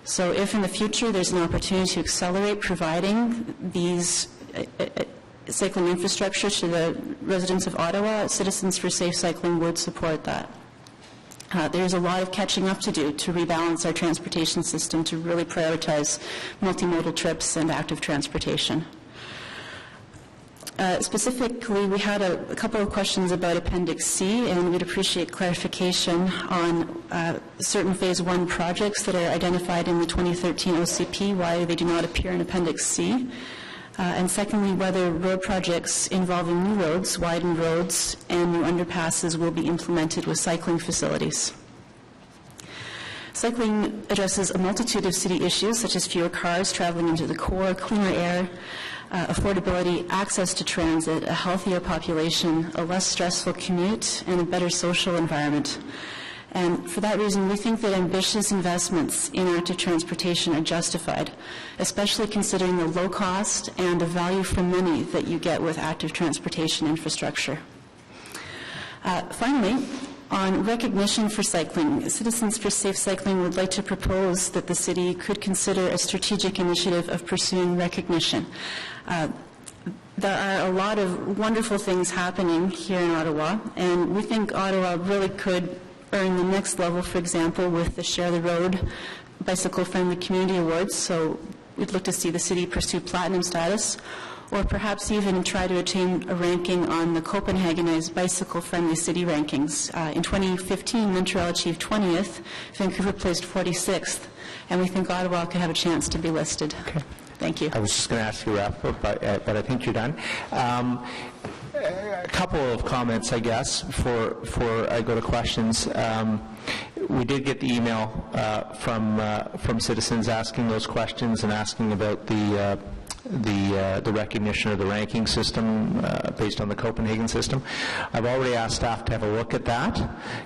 So if in the future there's an opportunity to accelerate providing these cycling infrastructure to the residents of Ottawa, Citizens for Safe Cycling would support that. There's a lot of catching up to do to rebalance our transportation system to really prioritize multimodal trips and active transportation. Specifically, we had a couple of questions about Appendix C, and we'd appreciate clarification on certain Phase 1 projects that are identified in the 2013 OCP, why they do not appear in Appendix C. And secondly, whether road projects involving new roads, widened roads, and new underpasses will be implemented with cycling facilities. Cycling addresses a multitude of city issues, such as fewer cars traveling into the core, cleaner air, affordability, access to transit, a healthier population, a less stressful commute, and a better social environment. And for that reason, we think that ambitious investments in active transportation are justified, especially considering the low cost and the value for money that you get with active transportation infrastructure. Finally, on recognition for cycling, Citizens for Safe Cycling would like to propose that the city could consider a strategic initiative of pursuing recognition. There are a lot of wonderful things happening here in Ottawa, and we think Ottawa really could earn the next level, for example, with the Share the Road Bicycle-Friendly Community Awards. So we'd look to see the city pursue platinum status, or perhaps even try to attain a ranking on the Copenhagenized bicycle-friendly city rankings. In 2015, Montreal achieved 20th, Vancouver placed 46th, and we think Ottawa could have a chance to be listed. Okay. Thank you. I was just going to ask you to wrap up, but I think you're done. A couple of comments, I guess, before I go to questions. We did get the email from citizens asking those questions and asking about the recognition of the ranking system based on the Copenhagen system. I've already asked staff to have a look at that,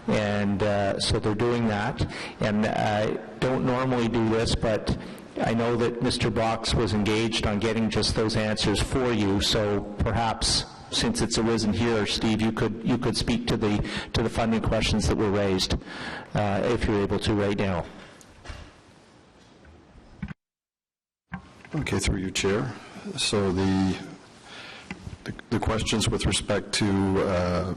and so they're doing that. And I don't normally do this, but I know that Mr. Box was engaged on getting just those answers for you, so perhaps since it's arisen here, Steve, you could speak to the funding questions that were raised, if you're able to right now. Okay, through you, Chair. So the questions with respect to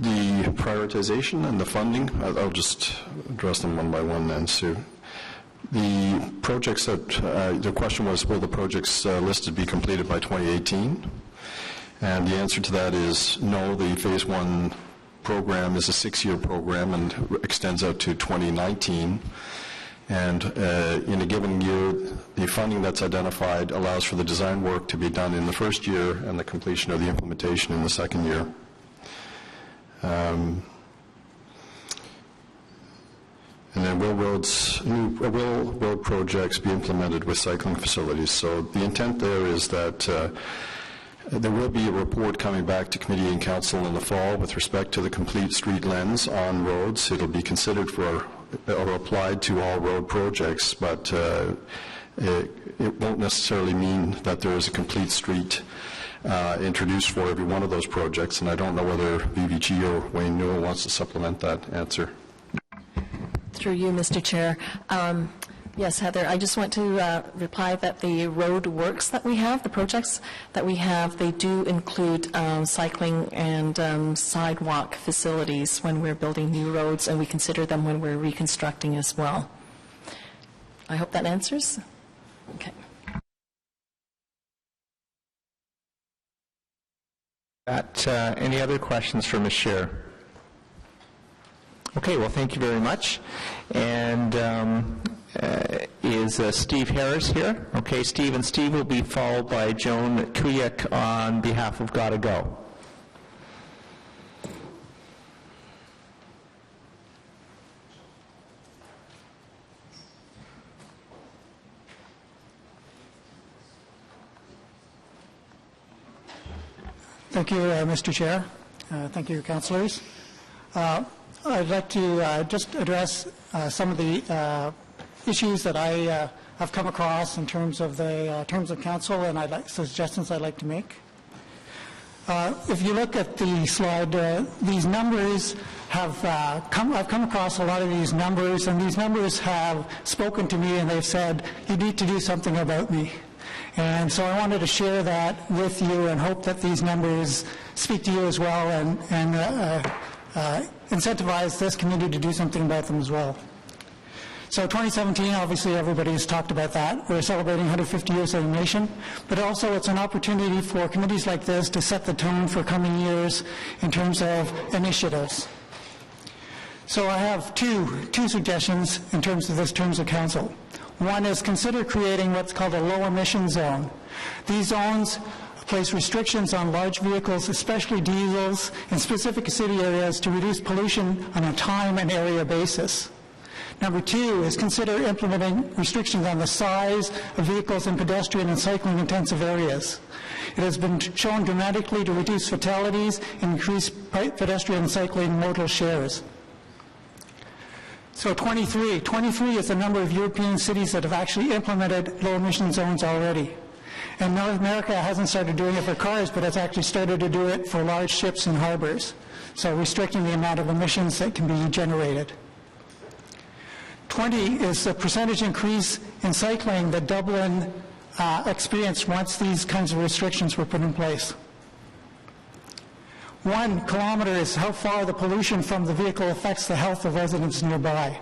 the prioritization and the funding, I'll just address them one by one then, Sue. The projects that, the question was, will the projects listed be completed by 2018? And the answer to that is no. The Phase 1 program is a 6-year program and extends out to 2019. And in a given year, the funding that's identified allows for the design work to be done in the first year and the completion of the implementation in the second year. And then will road projects be implemented with cycling facilities? So the intent there is that there will be a report coming back to committee and council in the fall with respect to the complete street lens on roads. It'll be considered for or applied to all road projects, but it won't necessarily mean that there is a complete street introduced for every one of those projects, and I don't know whether VVG or Wayne Newell wants to supplement that answer. Through you, Mr. Chair. Yes, Heather, I just want to reply that the road works that we have, the projects that we have, they do include cycling and sidewalk facilities when we're building new roads, and we consider them when we're reconstructing as well. I hope that answers. Okay. Any other questions for Ms. Scheer? Okay, well, thank you very much. And is Steve Harris here? Okay, Steve, and Steve will be followed by Joan Kuyak on behalf of Gotta Go. Thank you, Mr. Chair. Thank you, councillors. I'd like to just address some of the issues that I have come across in terms of the terms of council and suggestions I'd like to make. If you look at the slide, these numbers have I've come across a lot of these numbers, and these numbers have spoken to me, and they've said, you need to do something about me. And so I wanted to share that with you and hope that these numbers speak to you as well and incentivize this community to do something about them as well. So 2017, obviously everybody's talked about that. We're celebrating 150 years of the nation, but also it's an opportunity for committees like this to set the tone for coming years in terms of initiatives. So I have two suggestions in terms of this terms of council. One is consider creating what's called a low emission zone. These zones place restrictions on large vehicles, especially diesels, in specific city areas to reduce pollution on a time and area basis. Number two is consider implementing restrictions on the size of vehicles in pedestrian and cycling intensive areas. It has been shown dramatically to reduce fatalities and increase pedestrian and cycling modal shares. So 23 is the number of European cities that have actually implemented low emission zones already. And North America hasn't started doing it for cars, but it's actually started to do it for large ships and harbors. So restricting the amount of emissions that can be generated. 20 is the percentage increase in cycling that Dublin experienced once these kinds of restrictions were put in place. 1 kilometer is how far the pollution from the vehicle affects the health of residents nearby.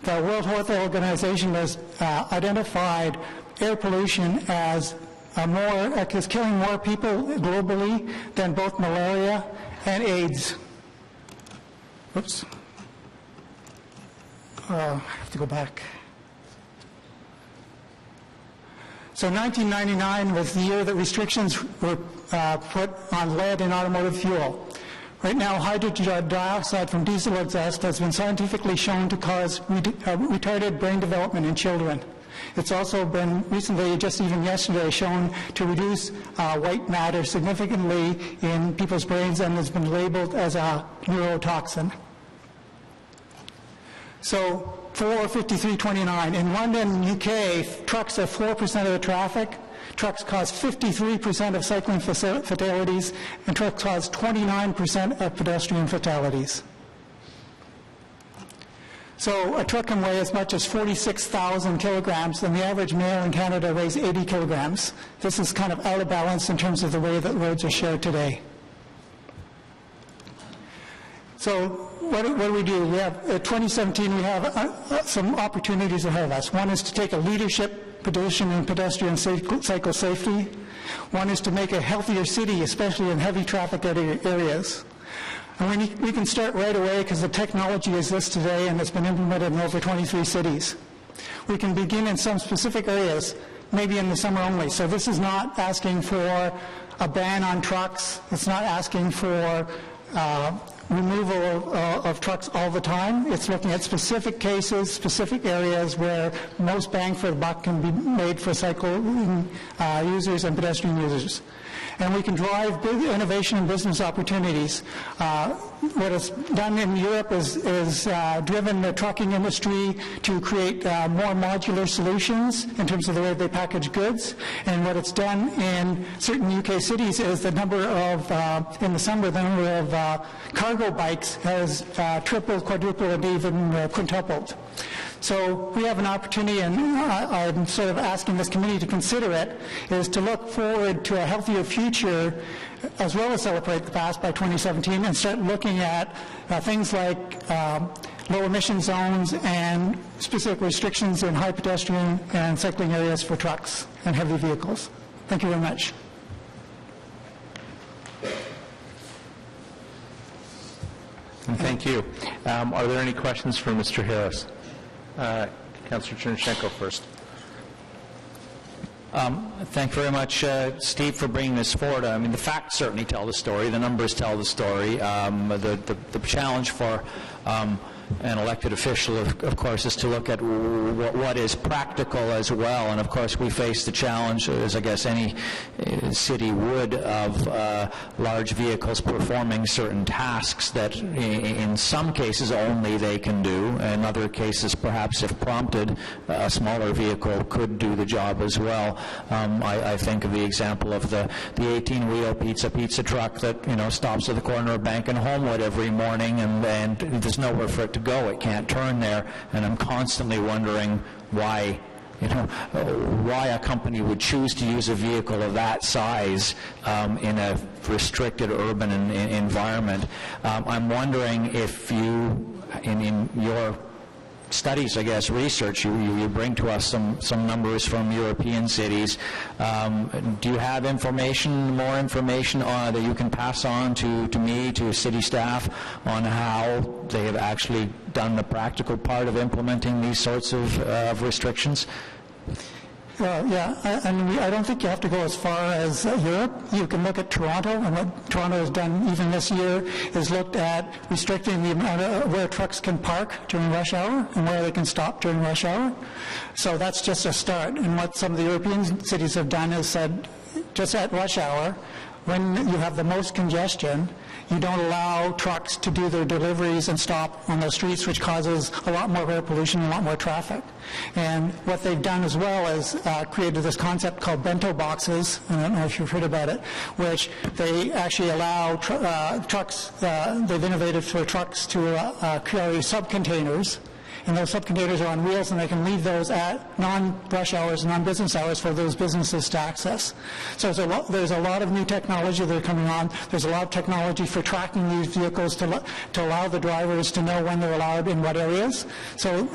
The World Health Organization has identified air pollution as killing more people globally than both malaria and AIDS. Oops. I have to go back. So 1999 was the year that restrictions were put on lead in automotive fuel. Right now, hydrogen dioxide from diesel exhaust has been scientifically shown to cause retarded brain development in children. It's also been recently, just even yesterday, shown to reduce white matter significantly in people's brains and has been labeled as a neurotoxin. So 45329. In London, UK, trucks are 4% of the traffic. Trucks cause 53% of cycling fatalities, and trucks cause 29% of pedestrian fatalities. So a truck can weigh as much as 46,000 kilograms, and the average male in Canada weighs 80 kilograms. This is kind of out of balance in terms of the way that roads are shared today. So what do we do? We have, 2017, we have some opportunities ahead of us. One is to take a leadership position in pedestrian cycle safety. One is to make a healthier city, especially in heavy traffic areas. And we can start right away because the technology exists today and it's been implemented in over 23 cities. We can begin in some specific areas, maybe in the summer only. So this is not asking for a ban on trucks. It's not asking for removal of trucks all the time. It's looking at specific cases, specific areas where most bang for the buck can be made for cycle users and pedestrian users. And we can drive big innovation and business opportunities. What is done in Europe is driven the trucking industry to create more modular solutions in terms of the way they package goods. And what it's done in certain UK cities is the number of, in the summer, the number of cargo bikes has tripled, quadrupled, and even quintupled. So we have an opportunity, and I'm sort of asking this committee to consider it, is to look forward to a healthier future as well as celebrate the past by 2017 and start looking at things like low emission zones and specific restrictions in high pedestrian and cycling areas for trucks and heavy vehicles. Thank you very much. Thank you. Are there any questions for Mr. Harris? Councillor Chernushenko first. Thank you very much, Steve, for bringing this forward. I mean, the facts certainly tell the story. The numbers tell the story. The challenge for an elected official, of course, is to look at what is practical as well. And, of course, we face the challenge, as I guess any city would, of large vehicles performing certain tasks that in some cases only they can do. In other cases, perhaps if prompted, a smaller vehicle could do the job as well. I think of the example of the 18-wheel pizza truck that, stops at the corner of Bank and Homewood every morning, and there's nowhere for it to go. It can't turn there, and I'm constantly wondering why a company would choose to use a vehicle of that size in a restricted urban environment. I'm wondering if you, in your studies, I guess, research, you bring to us some numbers from European cities. Do you have more information that you can pass on to me, to city staff, on how they have actually done the practical part of implementing these sorts of restrictions? I don't think you have to go as far as Europe. You can look at Toronto, and what Toronto has done even this year is looked at restricting the amount of where trucks can park during rush hour and where they can stop during rush hour. So that's just a start. And what some of the European cities have done is said, just at rush hour, when you have the most congestion, you don't allow trucks to do their deliveries and stop on those streets, which causes a lot more air pollution and a lot more traffic. And what they've done as well is created this concept called bento boxes, I don't know if you've heard about it, which they actually allow trucks, they've innovated for trucks to carry subcontainers. And those subcontainers are on wheels, and they can leave those at non-rush hours, non-business hours for those businesses to access. So there's a lot of new technology that are coming on. There's a lot of technology for tracking these vehicles to allow the drivers to know when they're allowed in what areas. So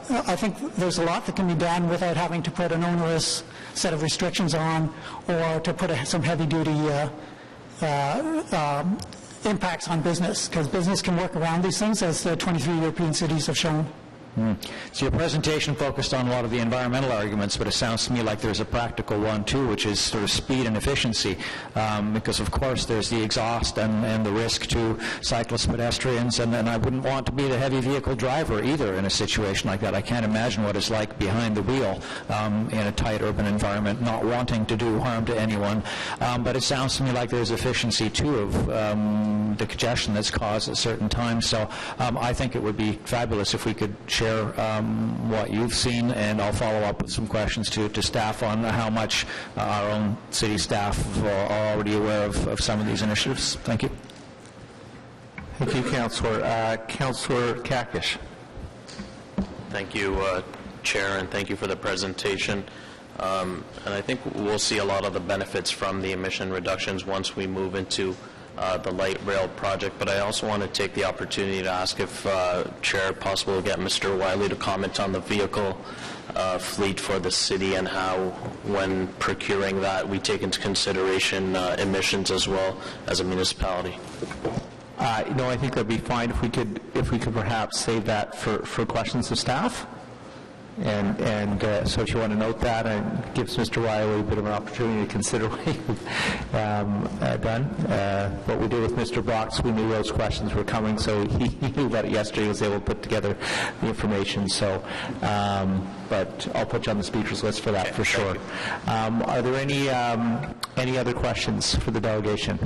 I think there's a lot that can be done without having to put an onerous set of restrictions on or to put some heavy-duty impacts on business, because business can work around these things, as the 23 European cities have shown. So your presentation focused on a lot of the environmental arguments, but it sounds to me like there's a practical one too, which is sort of speed and efficiency, because of course there's the exhaust and the risk to cyclists, pedestrians, and I wouldn't want to be the heavy vehicle driver either in a situation like that. I can't imagine what it's like behind the wheel in a tight urban environment, not wanting to do harm to anyone, but it sounds to me like there's efficiency too of the congestion that's caused at certain times. So I think it would be fabulous if we could share what you've seen, and I'll follow up with some questions to staff on how much our own city staff are already aware of some of these initiatives. Thank you. Thank you, Councillor. Councillor Kakish. Thank you, Chair, and thank you for the presentation. And I think we'll see a lot of the benefits from the emission reductions once we move into the light rail project, but I also want to take the opportunity to ask if Chair possible to get Mr. Wiley to comment on the vehicle fleet for the city and how, when procuring that, we take into consideration emissions as well as a municipality. No, I think that'd be fine if we could perhaps save that for questions of staff. And so if you want to note that, and gives Mr. Wiley a bit of an opportunity to consider what you've done. What we did with Mr. Brox, we knew those questions were coming, so he knew about it yesterday. He was able to put together the information. So, but I'll put you on the speakers list for that, for sure. Are there any other questions for the delegation?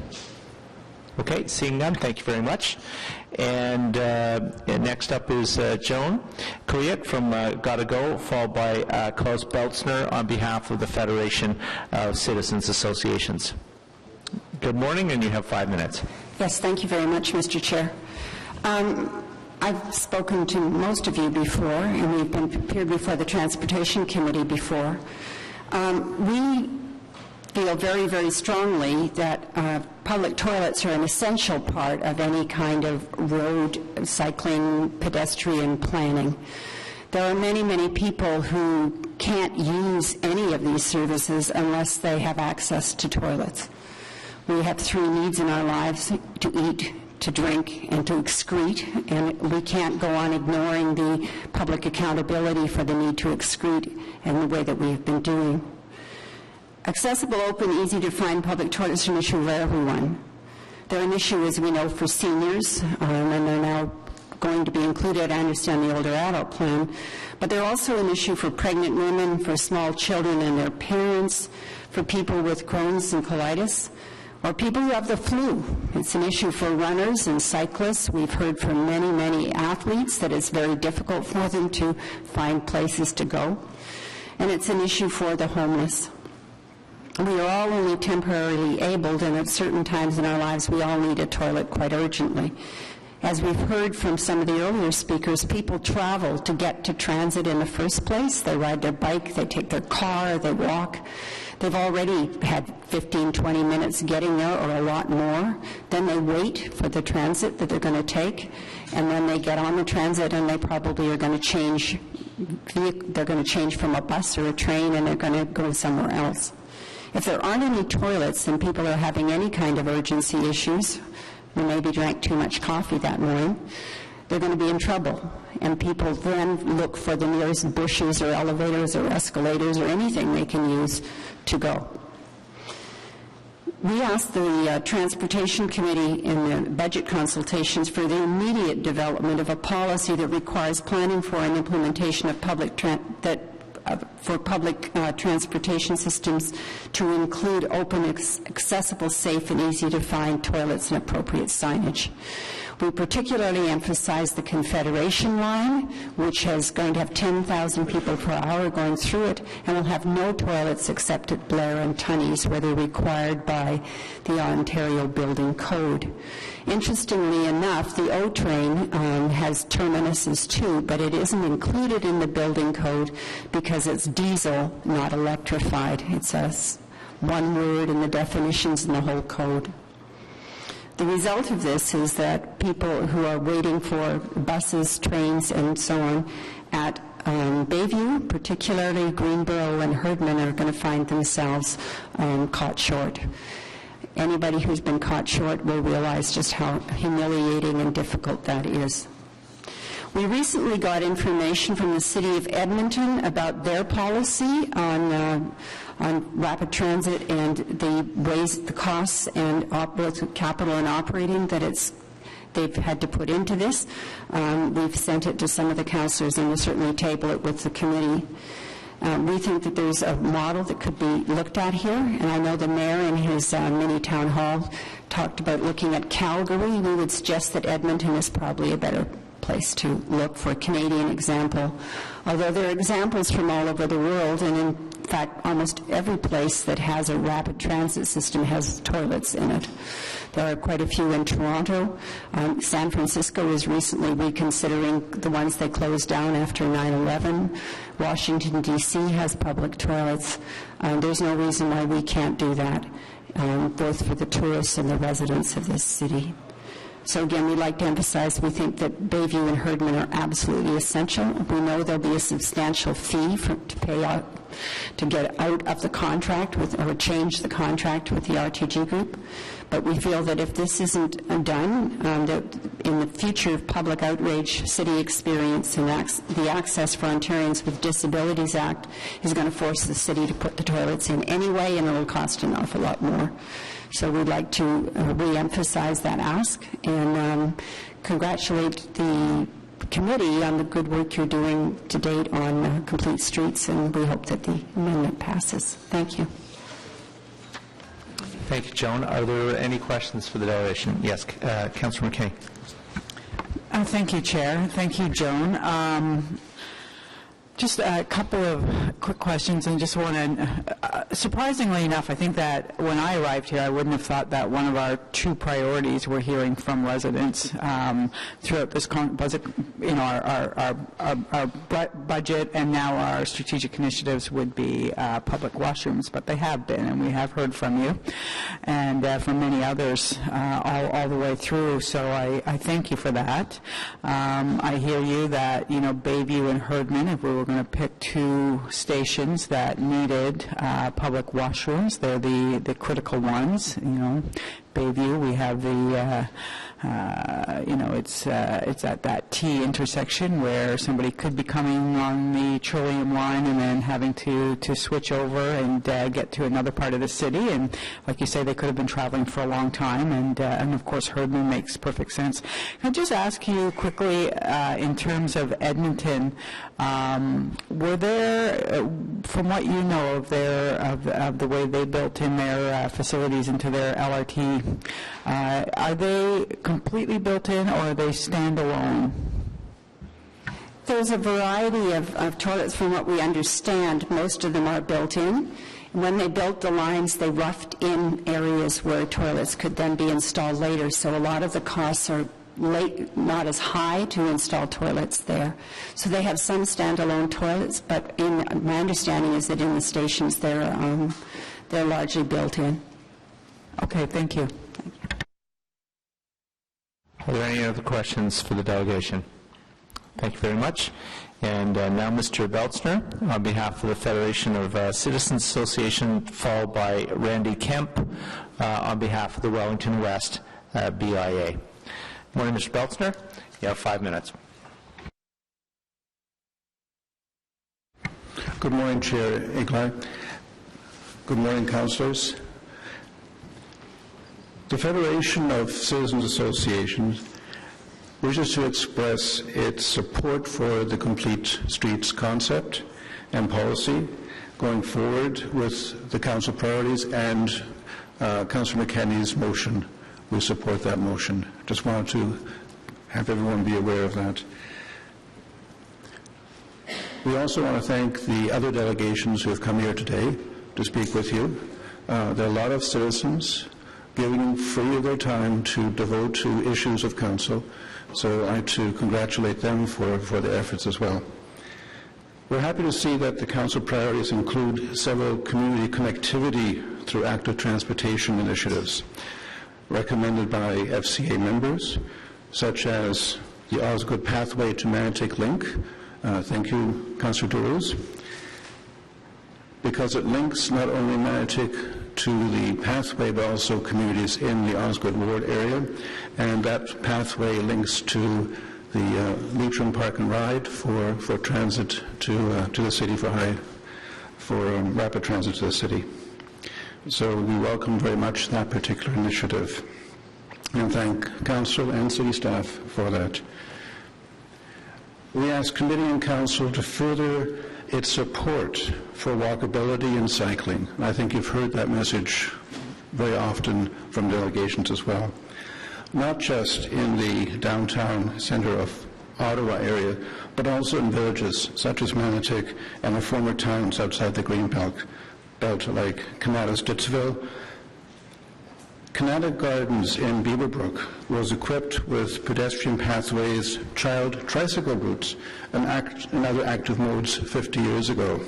Okay, seeing none, thank you very much. And next up is Joan Kuyat from Gotta Go, followed by Klaus Beltzner on behalf of the Federation of Citizens Associations. Good morning, and you have 5 minutes. Yes, thank you very much, Mr. Chair. I've spoken to most of you before, and we've been appeared before the Transportation Committee before. We feel very, very strongly that public toilets are an essential part of any kind of road, cycling, pedestrian planning. There are many, many people who can't use any of these services unless they have access to toilets. We have 3 needs in our lives: to eat, to drink, and to excrete, and we can't go on ignoring the public accountability for the need to excrete in the way that we've been doing. Accessible, open, easy-to-find public toilets are an issue for everyone. They're an issue, as we know, for seniors, and they're now going to be included, I understand, the older adult plan. But they're also an issue for pregnant women, for small children and their parents, for people with Crohn's and colitis, or people who have the flu. It's an issue for runners and cyclists. We've heard from many, many athletes that it's very difficult for them to find places to go. And it's an issue for the homeless. We are all only temporarily abled, and at certain times in our lives we all need a toilet quite urgently. As we've heard from some of the earlier speakers, people travel to get to transit in the first place. They ride their bike, they take their car, they walk. They've already had 15, 20 minutes getting there, or a lot more. Then they wait for the transit that they're going to take, and then they get on the transit, and they probably are going to change. They're going to change from a bus or a train, and they're going to go somewhere else. If there aren't any toilets, then people are having any kind of urgency issues. They maybe drank too much coffee that morning. They're going to be in trouble. And people then look for the nearest bushes or elevators or escalators or anything they can use to go. We asked the Transportation Committee in the budget consultations for the immediate development of a policy that requires planning for and implementation of public transportation systems to include open, accessible, safe, and easy-to-find toilets and appropriate signage. We particularly emphasize the Confederation line, which is going to have 10,000 people per hour going through it, and will have no toilets except at Blair and Tunney's, where they're required by the Ontario Building Code. Interestingly enough, the O-Train has terminuses too, but it isn't included in the building code because it's diesel, not electrified. It's one word in the definitions in the whole code. The result of this is that people who are waiting for buses, trains, and so on at Bayview, particularly Greenboro and Herdman, are going to find themselves caught short. Anybody who's been caught short will realize just how humiliating and difficult that is. We recently got information from the City of Edmonton about their policy on rapid transit and the ways, the costs, and both capital and operating that they've had to put into this. We've sent it to some of the councillors, and we'll certainly table it with the committee. We think that there's a model that could be looked at here, and I know the mayor in his mini town hall talked about looking at Calgary. We would suggest that Edmonton is probably a better place to look for a Canadian example, although there are examples from all over the world, and in fact almost every place that has a rapid transit system has toilets in it. There are quite a few in Toronto. San Francisco is recently reconsidering the ones they closed down after 9/11. Washington, D.C. has public toilets. There's no reason why we can't do that. both for the tourists and the residents of this city. So again, we'd like to emphasize we think that Bayview and Herdman are absolutely essential. We know there'll be a substantial fee to pay out to get out of the contract with, or change the contract with the RTG group. But we feel that if this isn't done, that in the future public outreach, city experience, and the Access for Ontarians with Disabilities Act is going to force the city to put the toilets in anyway, and it'll cost an awful lot more. So we'd like to re-emphasize that ask and congratulate the committee on the good work you're doing to date on complete streets, and we hope that the amendment passes. Thank you. Thank you, Joan. Are there any questions for the delegation? Yes, Councillor McKay. Thank you, Chair. Thank you, Joan. Just a couple of quick questions, and just want to, surprisingly enough, I think that when I arrived here, I wouldn't have thought that one of our two priorities were hearing from residents throughout this budget, our budget and now our strategic initiatives would be public washrooms, but they have been, and we have heard from you and from many others all the way through, so I thank you for that. I hear you that, Bayview and Herdman, if we were going to pick two stations that needed public washrooms. They're the critical ones. Bayview, we have the it's at that T intersection where somebody could be coming on the Trillium line and then having to switch over and get to another part of the city. And like you say, they could have been traveling for a long time. And of course, Herdman makes perfect sense. Can I just ask you quickly, in terms of Edmonton, were there, from what you know of the way they built in their facilities into their LRT, are they completely built in, or are they standalone? There's a variety of toilets from what we understand. Most of them are built in. When they built the lines, they roughed in areas where toilets could then be installed later, so a lot of the costs are not as high to install toilets there. So they have some standalone toilets, but my understanding is that in the stations they're largely built in. Okay, thank you. Are there any other questions for the delegation? Thank you very much. And now Mr. Beltzner, on behalf of the Federation of Citizens Association, followed by Randy Kemp, on behalf of the Wellington West BIA. Morning, Mr. Beltzner. You have 5 minutes. Good morning, Chair Eglai. Good morning, councillors. The Federation of Citizens Associations wishes to express its support for the Complete Streets concept and policy going forward with the council priorities and Councillor McKenney's motion. We support that motion. Just wanted to have everyone be aware of that. We also want to thank the other delegations who have come here today to speak with you. There are a lot of citizens giving free of their time to devote to issues of council, so I'd like to congratulate them for their efforts as well. We're happy to see that the council priorities include several community connectivity through active transportation initiatives recommended by FCA members, such as the Osgood Pathway to Manotick Link. Thank you, Councillor Dores, because it links not only Manotick to the pathway, but also communities in the Osgood Ward area, and that pathway links to the Leitrim Park and Ride for transit to the city, for rapid transit to the city. So we welcome very much that particular initiative, and thank Council and City staff for that. We ask Committee and Council to further its support for walkability and cycling. I think you've heard that message very often from delegations as well. Not just in the downtown centre of Ottawa area, but also in villages such as Manotick and the former towns outside the Greenbelt, like Canada Stittsville. Canada Gardens in Beaverbrook was equipped with pedestrian pathways, child tricycle routes, and other active modes 50 years ago.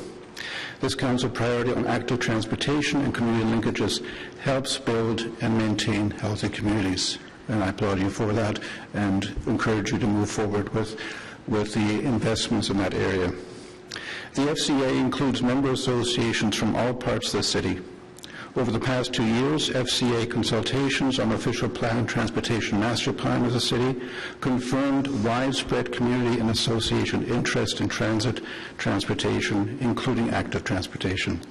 This council priority on active transportation and community linkages helps build and maintain healthy communities. And I applaud you for that and encourage you to move forward with the investments in that area. The FCA includes member associations from all parts of the city. Over the past 2 years, FCA consultations on official planned transportation master plan of the city confirmed widespread community and association interest in transit transportation, including active transportation.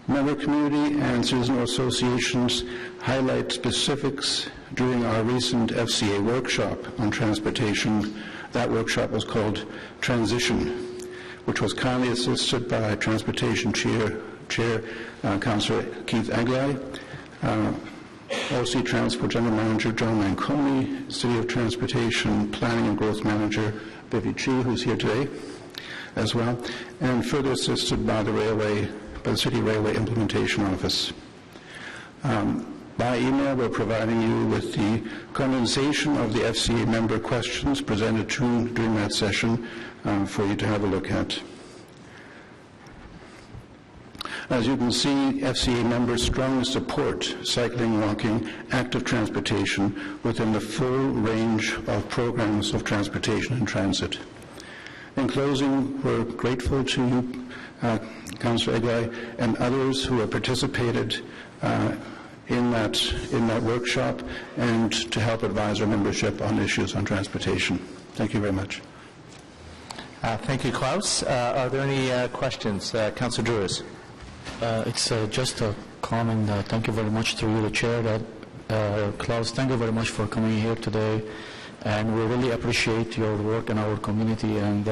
Member community and seasonal associations highlight specifics during our recent FCA workshop on transportation. That workshop was called Transition, which was kindly assisted by Transportation Chair Councillor Keith Aglai, OC Transport General Manager John Manconi, City of Transportation Planning and Growth Manager Vivi Chi, who's here today as well, and further assisted by the City Railway Implementation Office. By email, we're providing you with the condensation of the FCA member questions presented during that session for you to have a look at. As you can see, FCA members strongly support cycling, walking, active transportation within the full range of programs of transportation and transit. In closing, we're grateful to you, Councillor Aglai, and others who have participated in that workshop and to help advise our membership on issues on transportation. Thank you very much. Thank you, Klaus. Are there any questions? Councillor Druis. It's just a comment. Thank you very much to you, the Chair. Klaus, thank you very much for coming here today, and we really appreciate your work in our community, and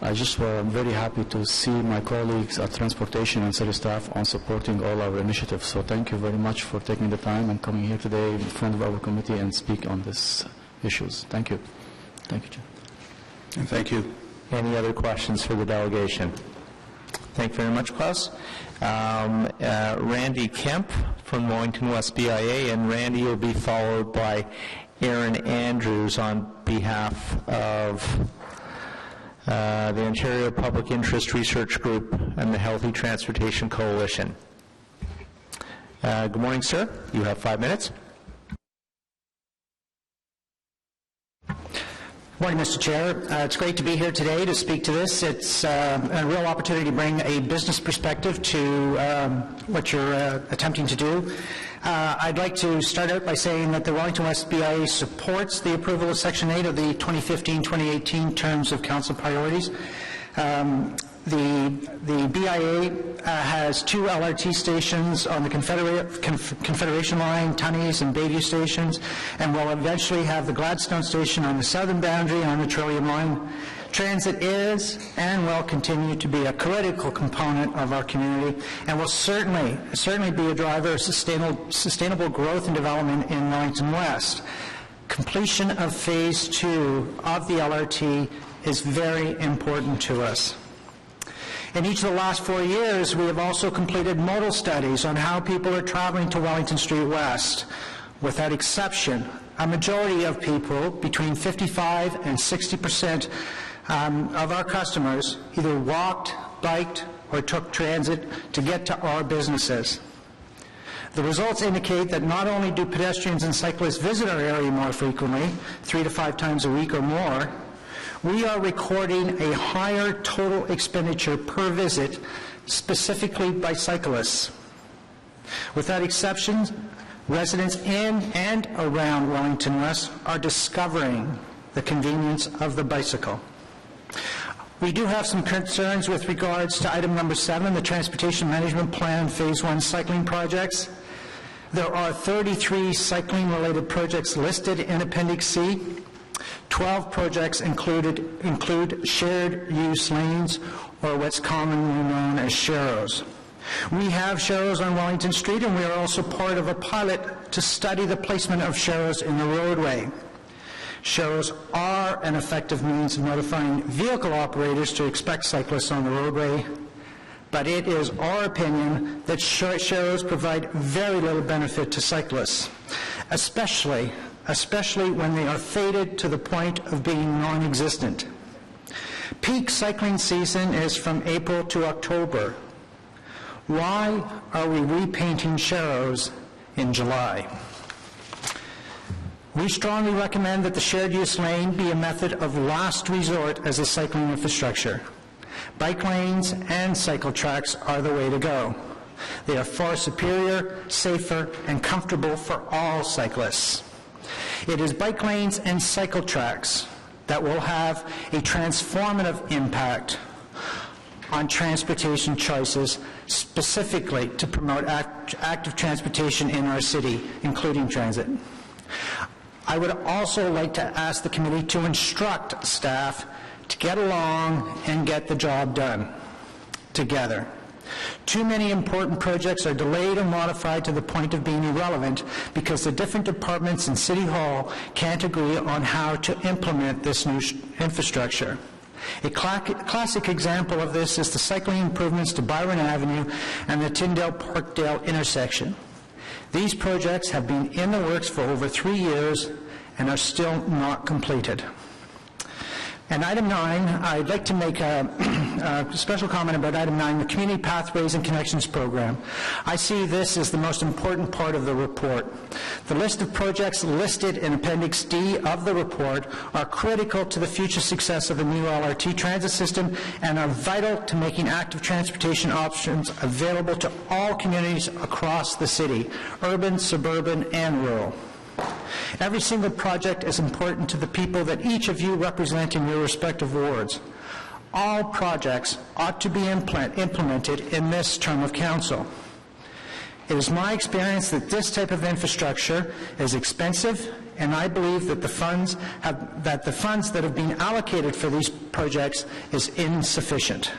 I just am very happy to see my colleagues at Transportation and City staff on supporting all our initiatives. So thank you very much for taking the time and coming here today in front of our committee and speak on these issues. Thank you. Thank you, Chair. And thank you. Any other questions for the delegation? Thank you very much, Klaus. Randy Kemp from Wellington West BIA, and Randy will be followed by Aaron Andrews on behalf of the Ontario Public Interest Research Group and the Healthy Transportation Coalition. Good morning, sir. You have 5 minutes. Good morning, Mr. Chair. It's great to be here today to speak to this. It's a real opportunity to bring a business perspective to what you're attempting to do. I'd like to start out by saying that the Wellington West BIA supports the approval of Section 8 of the 2015-2018 Terms of Council Priorities. The BIA has 2 LRT stations on the Confederation Line, Tunney's and Bayview stations, and will eventually have the Gladstone station on the southern boundary on the Trillium Line. Transit is and will continue to be a critical component of our community, and will certainly be a driver of sustainable growth and development in Wellington West. Completion of Phase 2 of the LRT is very important to us. In each of the last 4 years, we have also completed modal studies on how people are traveling to Wellington Street West. Without exception, a majority of people, between 55 and 60% of our customers, either walked, biked, or took transit to get to our businesses. The results indicate that not only do pedestrians and cyclists visit our area more frequently, 3 to 5 times a week or more, we are recording a higher total expenditure per visit, specifically by cyclists. Without exception, residents in and around Wellington West are discovering the convenience of the bicycle. We do have some concerns with regards to item number 7, the Transportation Management Plan Phase 1 cycling projects. There are 33 cycling-related projects listed in Appendix C. 12 projects include shared use lanes, or what's commonly known as sharrows. We have sharrows on Wellington Street, and we are also part of a pilot to study the placement of sharrows in the roadway. Sharrows are an effective means of notifying vehicle operators to expect cyclists on the roadway, but it is our opinion that sharrows provide very little benefit to cyclists, especially when they are faded to the point of being non-existent. Peak cycling season is from April to October. Why are we repainting Sharrows in July? We strongly recommend that the shared use lane be a method of last resort as a cycling infrastructure. Bike lanes and cycle tracks are the way to go. They are far superior, safer, and comfortable for all cyclists. It is bike lanes and cycle tracks that will have a transformative impact on transportation choices, specifically to promote active transportation in our city, including transit. I would also like to ask the committee to instruct staff to get along and get the job done together. Too many important projects are delayed or modified to the point of being irrelevant because the different departments in City Hall can't agree on how to implement this new infrastructure. A classic example of this is the cycling improvements to Byron Avenue and the Tyndale-Parkdale intersection. These projects have been in the works for over 3 years and are still not completed. And item 9, I'd like to make a special comment about item 9, the Community Pathways and Connections Program. I see this as the most important part of the report. The list of projects listed in Appendix D of the report are critical to the future success of a new LRT transit system and are vital to making active transportation options available to all communities across the city, urban, suburban, and rural. Every single project is important to the people that each of you represent in your respective wards. All projects ought to be implemented in this term of council. It is my experience that this type of infrastructure is expensive, and I believe that the funds that have been allocated for these projects is insufficient.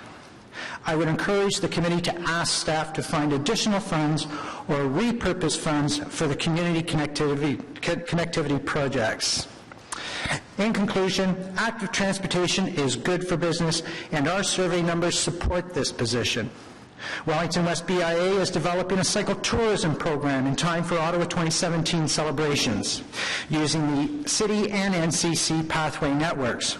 I would encourage the committee to ask staff to find additional funds or repurpose funds for the community connectivity projects. In conclusion, active transportation is good for business, and our survey numbers support this position. Wellington West BIA is developing a cycle tourism program in time for Ottawa 2017 celebrations, using the city and NCC pathway networks.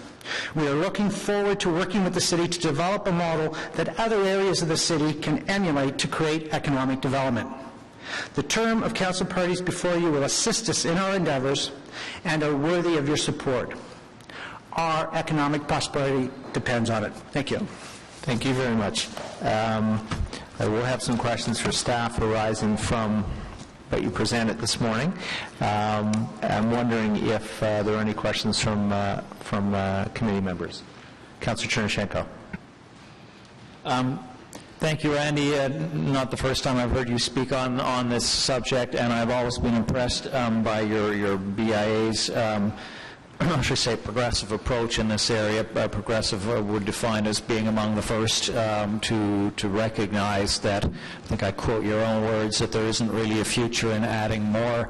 We are looking forward to working with the city to develop a model that other areas of the city can emulate to create economic development. The term of council parties before you will assist us in our endeavors and are worthy of your support. Our economic prosperity depends on it. Thank you. Thank you very much. I will have some questions for staff arising from what you presented this morning. I'm wondering if there are any questions from committee members. Councillor Chernyshenko. Thank you, Randy. Not the first time I've heard you speak on this subject, and I've always been impressed by your BIA's I should say progressive approach in this area. Progressive would define as being among the first to recognize that, I think I quote your own words, that there isn't really a future in adding more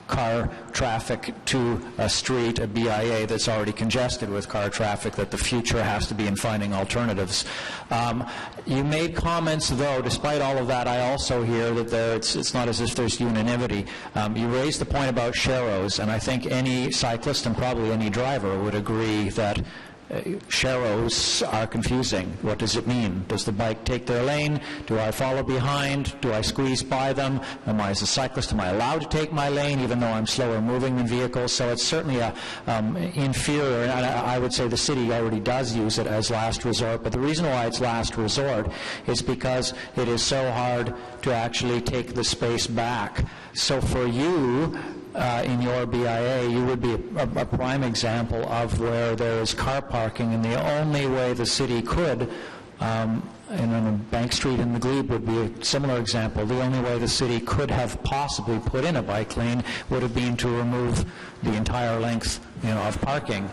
car traffic to a street, a BIA that's already congested with car traffic, that the future has to be in finding alternatives. You made comments, though, despite all of that, I also hear that it's not as if there's unanimity. You raised the point about Sharrows, and I think any cyclist and probably any driver would agree that Sharrows are confusing. What does it mean? Does the bike take their lane? Do I follow behind? Do I squeeze by them? Am I, as a cyclist, am I allowed to take my lane even though I'm slower moving than vehicles? So it's certainly inferior, and I would say the city already does use it as last resort, but the reason why it's last resort is because it is so hard to actually take the space back. So for you, in your BIA, you would be a prime example of where there is car parking, and the only way the city could, and on Bank Street in the Glebe would be a similar example, the only way the city could have possibly put in a bike lane would have been to remove the entire length, of parking.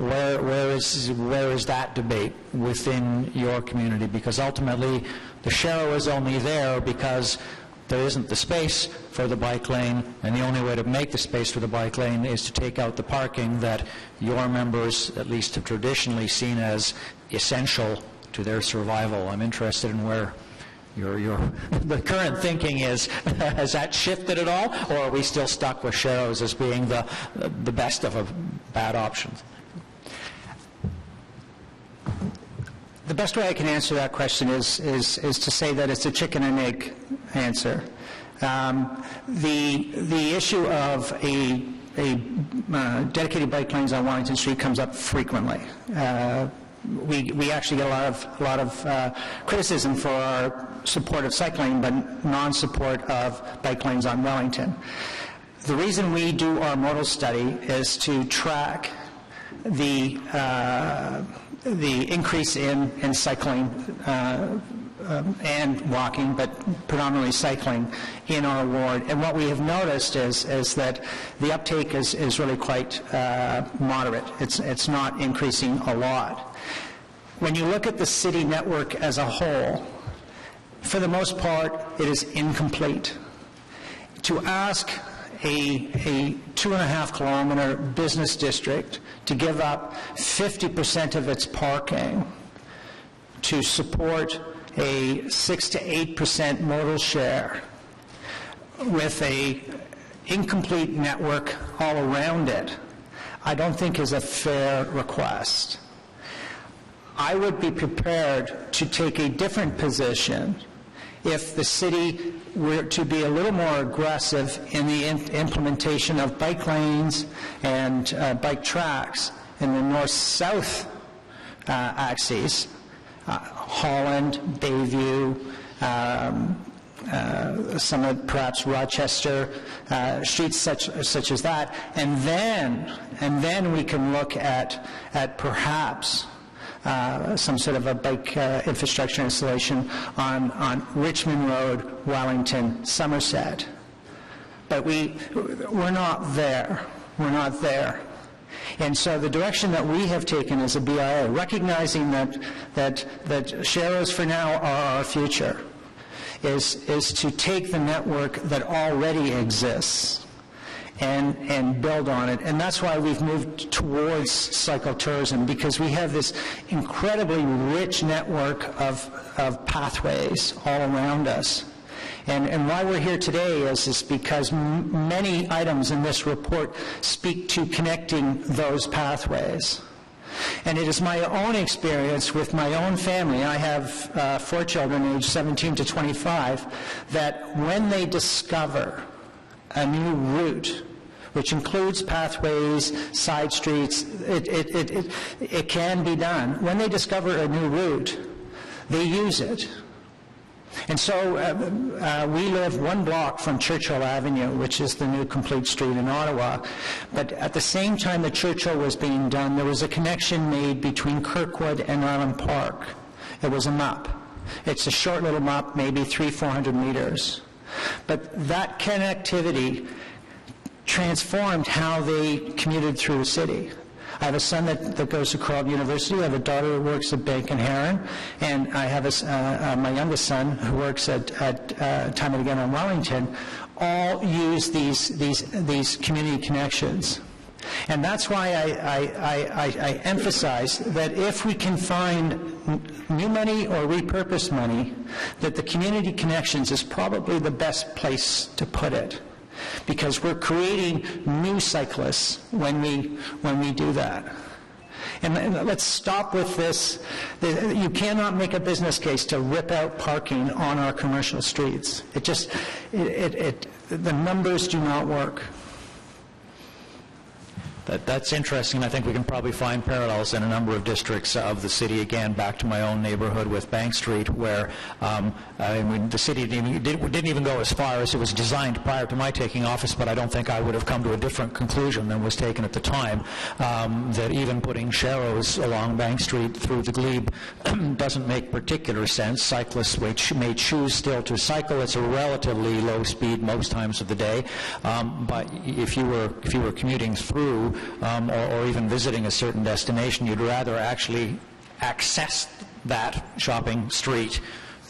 Where is that debate within your community? Because ultimately, the Sharrow is only there because there isn't the space for the bike lane, and the only way to make the space for the bike lane is to take out the parking that your members at least have traditionally seen as essential to their survival. I'm interested in where the current thinking is. Has that shifted at all, or are we still stuck with Sharrows as being the best of bad options? The best way I can answer that question is to say that it's a chicken and egg answer. The issue of a dedicated bike lanes on Wellington Street comes up frequently. We actually get a lot of criticism for our support of cycling, but non-support of bike lanes on Wellington. The reason we do our modal study is to track the increase in cycling and walking, but predominantly cycling in our ward. And what we have noticed is that the uptake is really quite moderate. It's not increasing a lot. When you look at the city network as a whole, for the most part, it is incomplete. To ask a 2.5-kilometer business district to give up 50% of its parking to support a 6 to 8% modal share with a incomplete network all around it, I don't think is a fair request. I would be prepared to take a different position if the city were to be a little more aggressive in the implementation of bike lanes and bike tracks in the north-south axes, Holland, Bayview, some of perhaps Rochester, streets such as that, and then we can look at perhaps some sort of a bike infrastructure installation on Richmond Road, Wellington, Somerset. But we're not there. We're not there. And so the direction that we have taken as a BIA, recognizing that sharrows for now are our future, is to take the network that already exists and build on it. And that's why we've moved towards cycle tourism, because we have this incredibly rich network of pathways all around us. And why we're here today is because many items in this report speak to connecting those pathways. And it is my own experience with my own family, I have 4 children aged 17 to 25, that when they discover a new route, which includes pathways, side streets, it can be done. When they discover a new route, they use it. And so we live 1 block from Churchill Avenue, which is the new complete street in Ottawa. But at the same time that Churchill was being done, there was a connection made between Kirkwood and Island Park. It was a MUP. It's a short little MUP, maybe 300-400 meters. But that connectivity transformed how they commuted through the city. I have a son that goes to Carleton University. I have a daughter who works at Bank and Heron, and I have my youngest son who works at Time and Again on Wellington. All use these community connections, and that's why I emphasize that if we can find new money or repurposed money, that the community connections is probably the best place to put it, because we're creating new cyclists when we do that. And let's stop with this. You cannot make a business case to rip out parking on our commercial streets. The numbers do not work. That's interesting. I think we can probably find parallels in a number of districts of the city. Again, back to my own neighborhood with Bank Street, where the city didn't even go as far as it was designed prior to my taking office, but I don't think I would have come to a different conclusion than was taken at the time, that even putting sharrows along Bank Street through the glebe doesn't make particular sense. Cyclists may choose still to cycle. It's a relatively low speed most times of the day, but if you were commuting through or even visiting a certain destination, you'd rather actually access that shopping street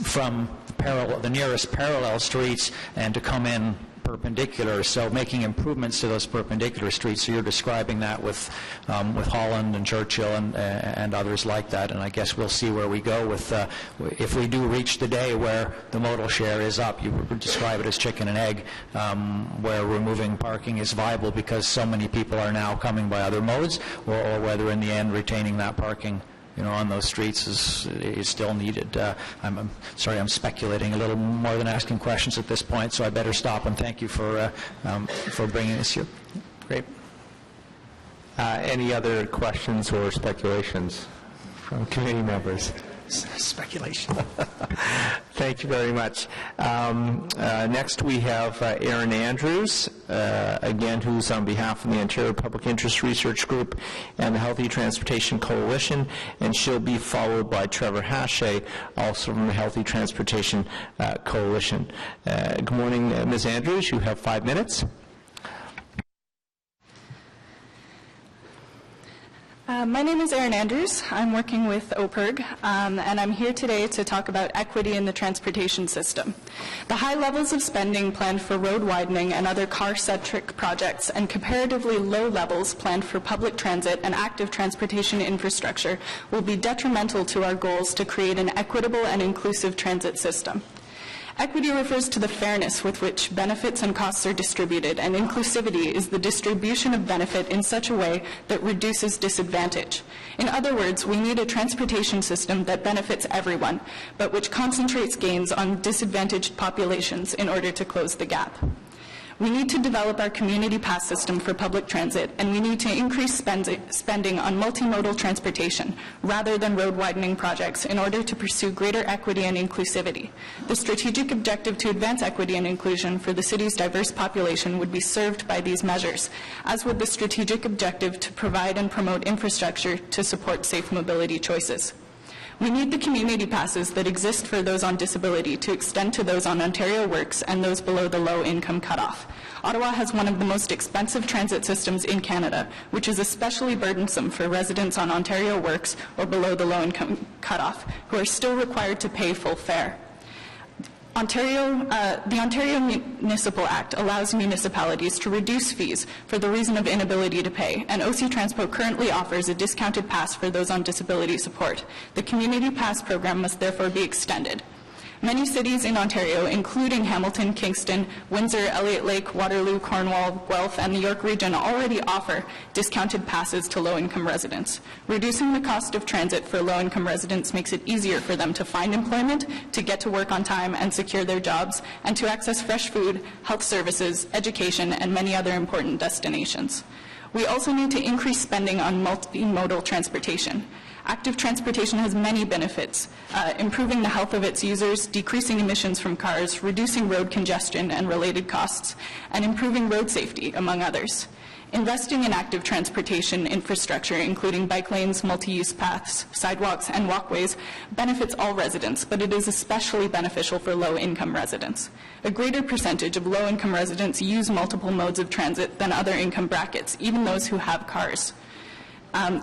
from the nearest parallel streets and to come in perpendicular, so making improvements to those perpendicular streets. So you're describing that with Holland and Churchill and others like that, and I guess we'll see where we go with if we do reach the day where the modal share is up. You would describe it as chicken and egg, where removing parking is viable because so many people are now coming by other modes, or whether in the end retaining that parking on those streets is still needed. I'm sorry, I'm speculating a little more than asking questions at this point, so I better stop, and thank you for bringing this here. Great. Any other questions or speculations from committee members? Speculation. Thank you very much. Next we have Erin Andrews, again, who's on behalf of the Ontario Public Interest Research Group and the Healthy Transportation Coalition, and she'll be followed by Trevor Hache, also from the Healthy Transportation Coalition. Good morning, Ms. Andrews. You have 5 minutes. My name is Erin Andrews. I'm working with OPIRG, and I'm here today to talk about equity in the transportation system. The high levels of spending planned for road widening and other car-centric projects, and comparatively low levels planned for public transit and active transportation infrastructure will be detrimental to our goals to create an equitable and inclusive transit system. Equity refers to the fairness with which benefits and costs are distributed, and inclusivity is the distribution of benefit in such a way that reduces disadvantage. In other words, we need a transportation system that benefits everyone, but which concentrates gains on disadvantaged populations in order to close the gap. We need to develop our community pass system for public transit, and we need to increase spending on multimodal transportation rather than road widening projects in order to pursue greater equity and inclusivity. The strategic objective to advance equity and inclusion for the city's diverse population would be served by these measures, as would the strategic objective to provide and promote infrastructure to support safe mobility choices. We need the community passes that exist for those on disability to extend to those on Ontario Works and those below the low-income cutoff. Ottawa has one of the most expensive transit systems in Canada, which is especially burdensome for residents on Ontario Works or below the low-income cutoff, who are still required to pay full fare. The Ontario Municipal Act allows municipalities to reduce fees for the reason of inability to pay, and OC Transpo currently offers a discounted pass for those on disability support. The Community Pass program must therefore be extended. Many cities in Ontario, including Hamilton, Kingston, Windsor, Elliott Lake, Waterloo, Cornwall, Guelph, and the York Region, already offer discounted passes to low-income residents. Reducing the cost of transit for low-income residents makes it easier for them to find employment, to get to work on time and secure their jobs, and to access fresh food, health services, education, and many other important destinations. We also need to increase spending on multimodal transportation. Active transportation has many benefits, improving the health of its users, decreasing emissions from cars, reducing road congestion and related costs, and improving road safety, among others. Investing in active transportation infrastructure, including bike lanes, multi-use paths, sidewalks, and walkways, benefits all residents, but it is especially beneficial for low-income residents. A greater percentage of low-income residents use multiple modes of transit than other income brackets, even those who have cars.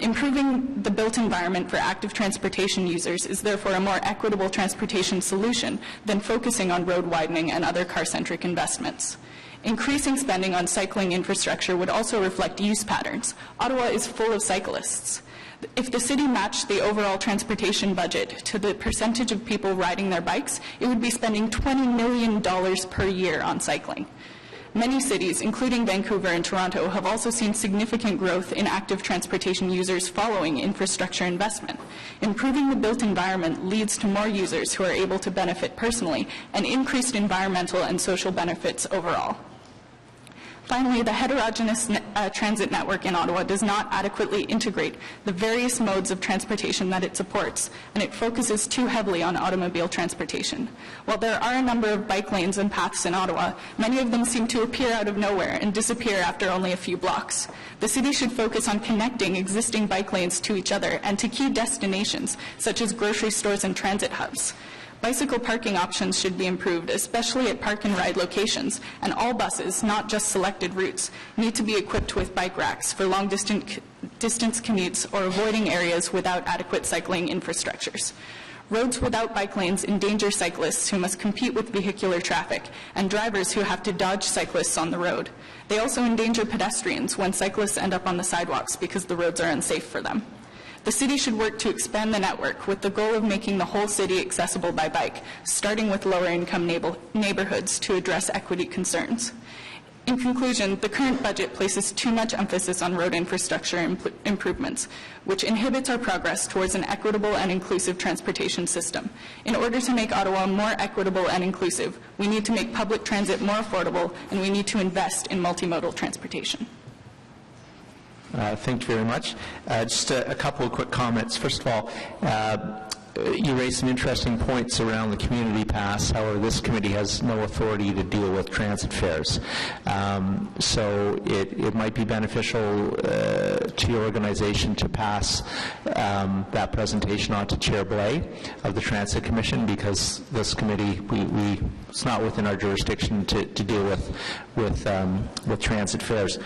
Improving the built environment for active transportation users is therefore a more equitable transportation solution than focusing on road widening and other car-centric investments. Increasing spending on cycling infrastructure would also reflect use patterns. Ottawa is full of cyclists. If the city matched the overall transportation budget to the percentage of people riding their bikes, it would be spending $20 million per year on cycling. Many cities, including Vancouver and Toronto, have also seen significant growth in active transportation users following infrastructure investment. Improving the built environment leads to more users who are able to benefit personally and increased environmental and social benefits overall. Finally, the heterogeneous transit network in Ottawa does not adequately integrate the various modes of transportation that it supports, and it focuses too heavily on automobile transportation. While there are a number of bike lanes and paths in Ottawa, many of them seem to appear out of nowhere and disappear after only a few blocks. The city should focus on connecting existing bike lanes to each other and to key destinations, such as grocery stores and transit hubs. Bicycle parking options should be improved, especially at park and ride locations, and all buses, not just selected routes, need to be equipped with bike racks for long-distance commutes or avoiding areas without adequate cycling infrastructures. Roads without bike lanes endanger cyclists who must compete with vehicular traffic and drivers who have to dodge cyclists on the road. They also endanger pedestrians when cyclists end up on the sidewalks because the roads are unsafe for them. The city should work to expand the network with the goal of making the whole city accessible by bike, starting with lower-income neighborhoods to address equity concerns. In conclusion, the current budget places too much emphasis on road infrastructure improvements, which inhibits our progress towards an equitable and inclusive transportation system. In order to make Ottawa more equitable and inclusive, we need to make public transit more affordable, and we need to invest in multimodal transportation. Thank you very much. Just a couple of quick comments. First of all, you raised some interesting points around the community pass. However, this committee has no authority to deal with transit fares. So it might be beneficial to your organization to pass that presentation on to Chair Blais of the Transit Commission, because this committee, it's not within our jurisdiction to deal with transit fares.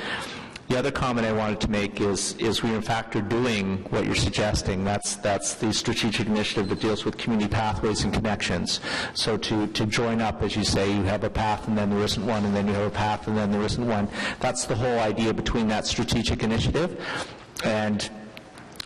The other comment I wanted to make is we in fact are doing what you're suggesting. That's the strategic initiative that deals with community pathways and connections. So to join up, as you say, you have a path and then there isn't one, and then you have a path and then there isn't one. That's the whole idea between that strategic initiative. And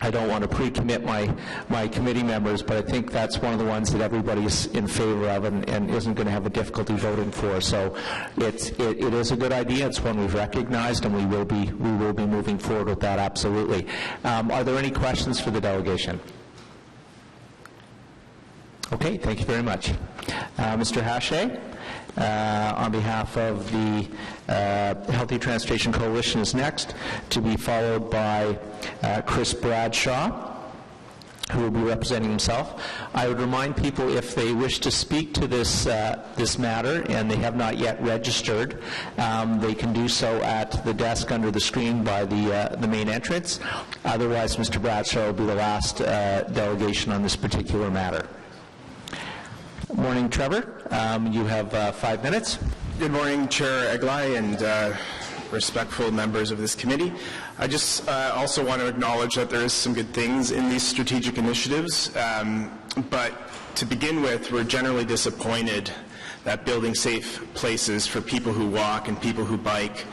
I don't want to pre-commit my committee members, but I think that's one of the ones that everybody's in favor of and isn't going to have a difficulty voting for. So it is a good idea. It's one we've recognized, and we will be moving forward with that, absolutely. Are there any questions for the delegation? Okay, thank you very much. Mr. Hache, on behalf of the Healthy Transportation Coalition is next, to be followed by Chris Bradshaw, who will be representing himself. I would remind people, if they wish to speak to this matter and they have not yet registered, they can do so at the desk under the screen by the main entrance. Otherwise, Mr. Bradshaw will be the last delegation on this particular matter. Morning, Trevor. You have 5 minutes. Good morning, Chair Eglai and respectful members of this committee. I just also want to acknowledge that there is some good things in these strategic initiatives, but to begin with, we're generally disappointed that building safe places for people who walk and people who bike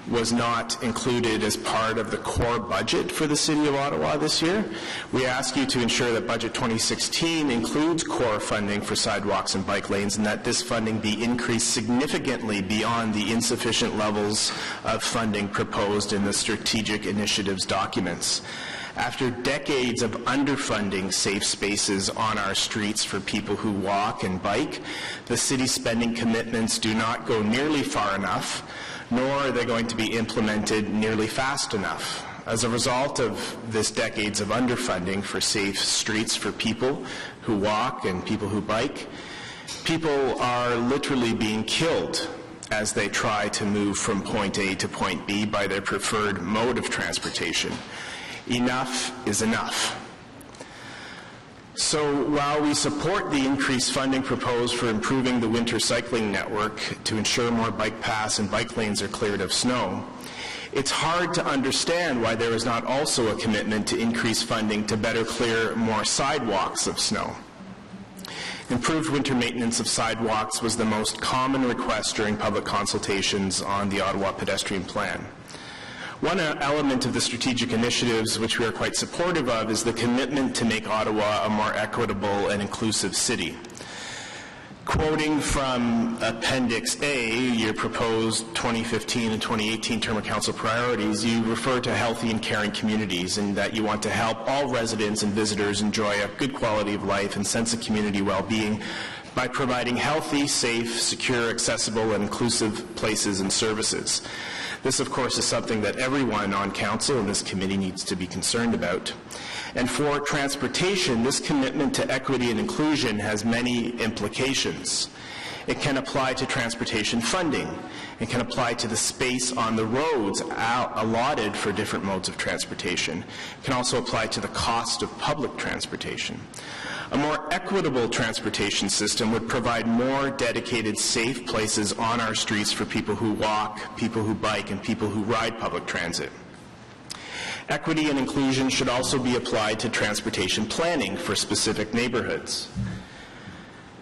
was not included as part of the core budget for the City of Ottawa this year. We ask you to ensure that Budget 2016 includes core funding for sidewalks and bike lanes, and that this funding be increased significantly beyond the insufficient levels of funding proposed in the strategic initiatives documents. After decades of underfunding safe spaces on our streets for people who walk and bike, the city's spending commitments do not go nearly far enough, nor are they going to be implemented nearly fast enough. As a result of this decades of underfunding for safe streets for people who walk and people who bike, people are literally being killed as they try to move from point A to point B by their preferred mode of transportation. Enough is enough. So while we support the increased funding proposed for improving the winter cycling network to ensure more bike paths and bike lanes are cleared of snow, it's hard to understand why there is not also a commitment to increase funding to better clear more sidewalks of snow. Improved winter maintenance of sidewalks was the most common request during public consultations on the Ottawa pedestrian plan. One element of the strategic initiatives which we are quite supportive of is the commitment to make Ottawa a more equitable and inclusive city. Quoting from Appendix A, your proposed 2015 and 2018 term of council priorities, you refer to healthy and caring communities, and that you want to help all residents and visitors enjoy a good quality of life and sense of community well-being by providing healthy, safe, secure, accessible, and inclusive places and services. This, of course, is something that everyone on council and this committee needs to be concerned about. And for transportation, this commitment to equity and inclusion has many implications. It can apply to transportation funding. It can apply to the space on the roads allotted for different modes of transportation. It can also apply to the cost of public transportation. A more equitable transportation system would provide more dedicated, safe places on our streets for people who walk, people who bike, and people who ride public transit. Equity and inclusion should also be applied to transportation planning for specific neighborhoods,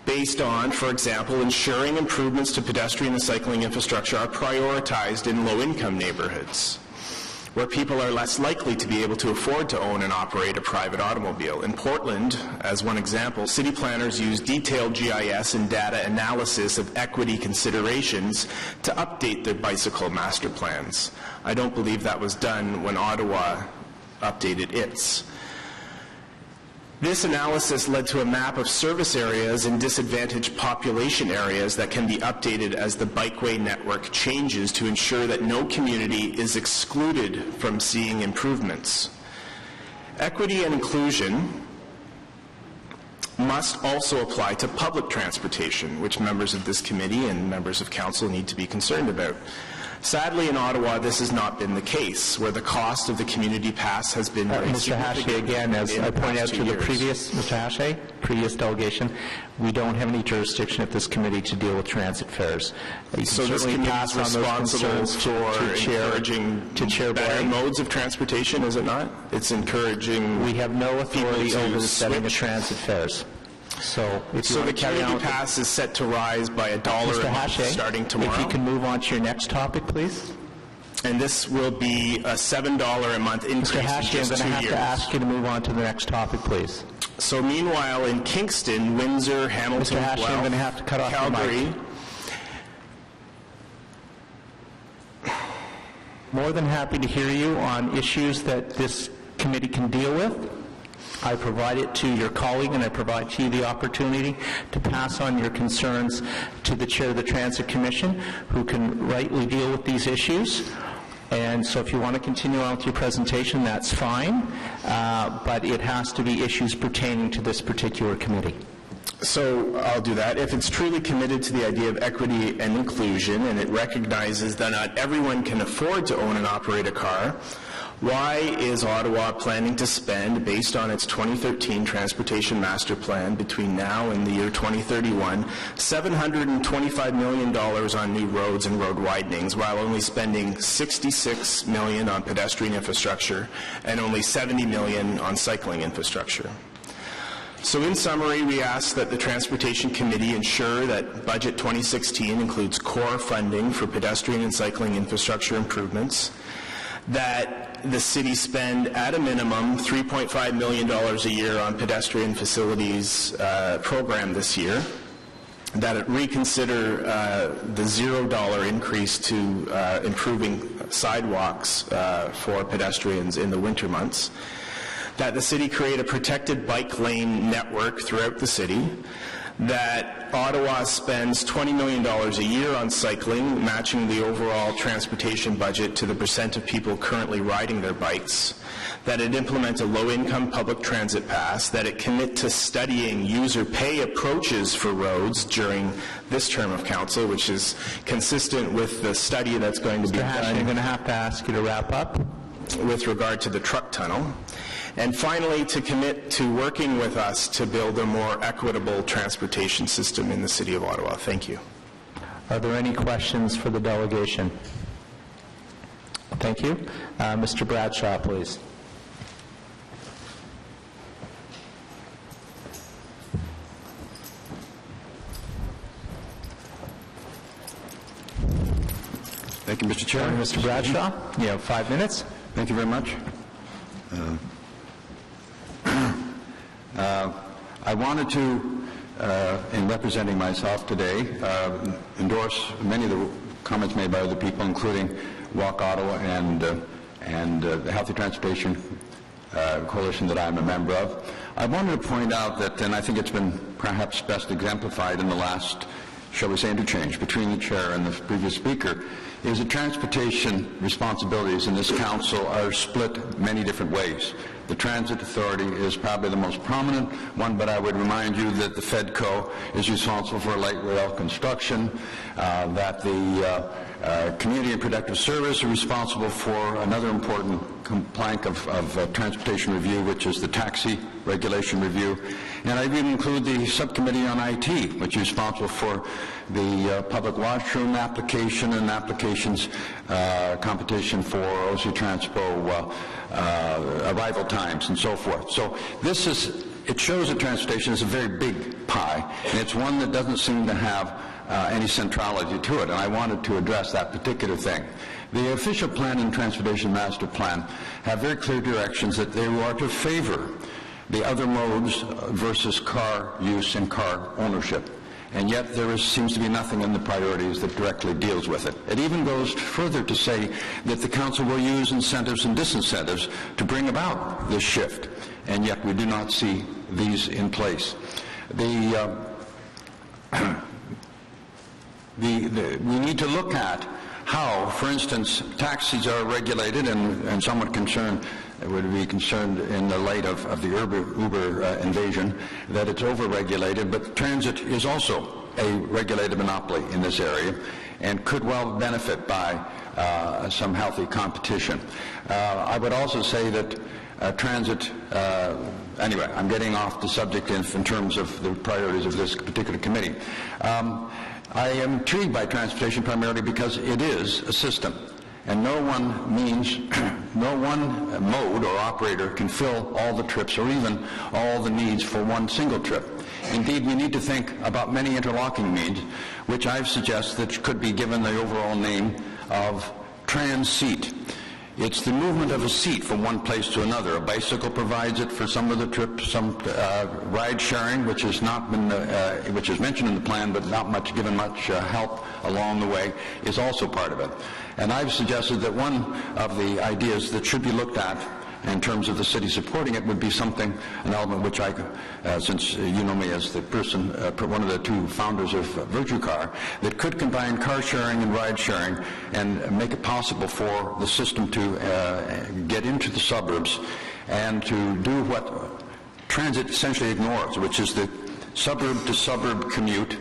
based on, for example, ensuring improvements to pedestrian and cycling infrastructure are prioritized in low-income neighborhoods, where people are less likely to be able to afford to own and operate a private automobile. In Portland, as one example, city planners use detailed GIS and data analysis of equity considerations to update their bicycle master plans. I don't believe that was done when Ottawa updated its. This analysis led to a map of service areas and disadvantaged population areas that can be updated as the bikeway network changes to ensure that no community is excluded from seeing improvements. Equity and inclusion must also apply to public transportation, which members of this committee and members of council need to be concerned about. Sadly, in Ottawa, this has not been the case, where the cost of the community pass has been very Mr. Hache, again, as I pointed out to the previous, Mr. Hache, previous delegation, we don't have any jurisdiction at this committee to deal with transit fares. You so this committee is responsible for encouraging better modes of transportation, is it not? It's encouraging. We have no authority over the setting of transit fares. So the community pass is set to rise by $1 a month starting tomorrow. If you can move on to your next topic, please. And this will be a $7 a month increase in just 2 years. I'm going to have to ask you to move on to the next topic, please. So meanwhile, in Kingston, Windsor, Hamilton, Mr. Hache, I'm going to have to cut off Calgary. More than happy to hear you on issues that this committee can deal with. I provide it to your colleague, and I provide to you the opportunity to pass on your concerns to the chair of the Transit Commission, who can rightly deal with these issues. And so if you want to continue on with your presentation, that's fine, but it has to be issues pertaining to this particular committee. So I'll do that. If it's truly committed to the idea of equity and inclusion, and it recognizes that not everyone can afford to own and operate a car, why is Ottawa planning to spend, based on its 2013 Transportation Master Plan between now and the year 2031, $725 million on new roads and road widenings, while only spending $66 million on pedestrian infrastructure and only $70 million on cycling infrastructure? So in summary, we ask that the Transportation Committee ensure that Budget 2016 includes core funding for pedestrian and cycling infrastructure improvements, that the city spend at a minimum $3.5 million a year on pedestrian facilities program this year, that it reconsider the $0 increase to improving sidewalks for pedestrians in the winter months, that the city create a protected bike lane network throughout the city, that Ottawa spends $20 million a year on cycling, matching the overall transportation budget to the percent of people currently riding their bikes, that it implement a low-income public transit pass, that it commit to studying user pay approaches for roads during this term of council, which is consistent with the study that's going to be done. I'm going to have to ask you to wrap up. With regard to the truck tunnel. And finally, to commit to working with us to build a more equitable transportation system in the City of Ottawa. Thank you. Are there any questions for the delegation? Thank you. Mr. Bradshaw, please. Thank you, Mr. Chair. Mr. Bradshaw, you have 5 minutes. Thank you very much. I wanted to, in representing myself today, endorse many of the comments made by other people, including Walk Ottawa and the Healthy Transportation Coalition that I'm a member of. I wanted to point out that, and I think it's been perhaps best exemplified in the last, shall we say, interchange between the chair and the previous speaker, is that transportation responsibilities in this council are split many different ways. The Transit Authority is probably the most prominent one, but I would remind you that the FEDCO is responsible for light rail construction, that the Community and Protective Service are responsible for another important plank of transportation review, which is the taxi regulation review. And I even include the subcommittee on IT, which is responsible for the public washroom application and applications competition for OC Transpo arrival times and so forth. So this is it shows that transportation is a very big pie, and it's one that doesn't seem to have any centrality to it, and I wanted to address that particular thing. The official plan and transportation master plan have very clear directions that they are to favor the other modes versus car use and car ownership. And yet there seems to be nothing in the priorities that directly deals with it. It even goes further to say that the council will use incentives and disincentives to bring about this shift, and yet we do not see these in place. We need to look at how, for instance, taxis are regulated, and somewhat concerned, would be concerned in the light of the Uber invasion, that it's over-regulated, but transit is also a regulated monopoly in this area and could well benefit by some healthy competition. I would also say that transit, anyway, I'm getting off the subject in terms of the priorities of this particular committee. I am intrigued by transportation primarily because it is a system, and no one mode or operator can fill all the trips or even all the needs for one single trip. Indeed, we need to think about many interlocking needs, which I've suggested that could be given the overall name of trans-seat. It's the movement of a seat from one place to another. A bicycle provides it for some of the trips. Some ride sharing, which has not been, which is mentioned in the plan, but not given much help along the way, is also part of it. And I've suggested that one of the ideas that should be looked at in terms of the city supporting it would be something, an element which I, since you know me as the person, one of the two founders of Virtue Car, that could combine car sharing and ride sharing and make it possible for the system to get into the suburbs and to do what transit essentially ignores, which is the suburb-to-suburb commute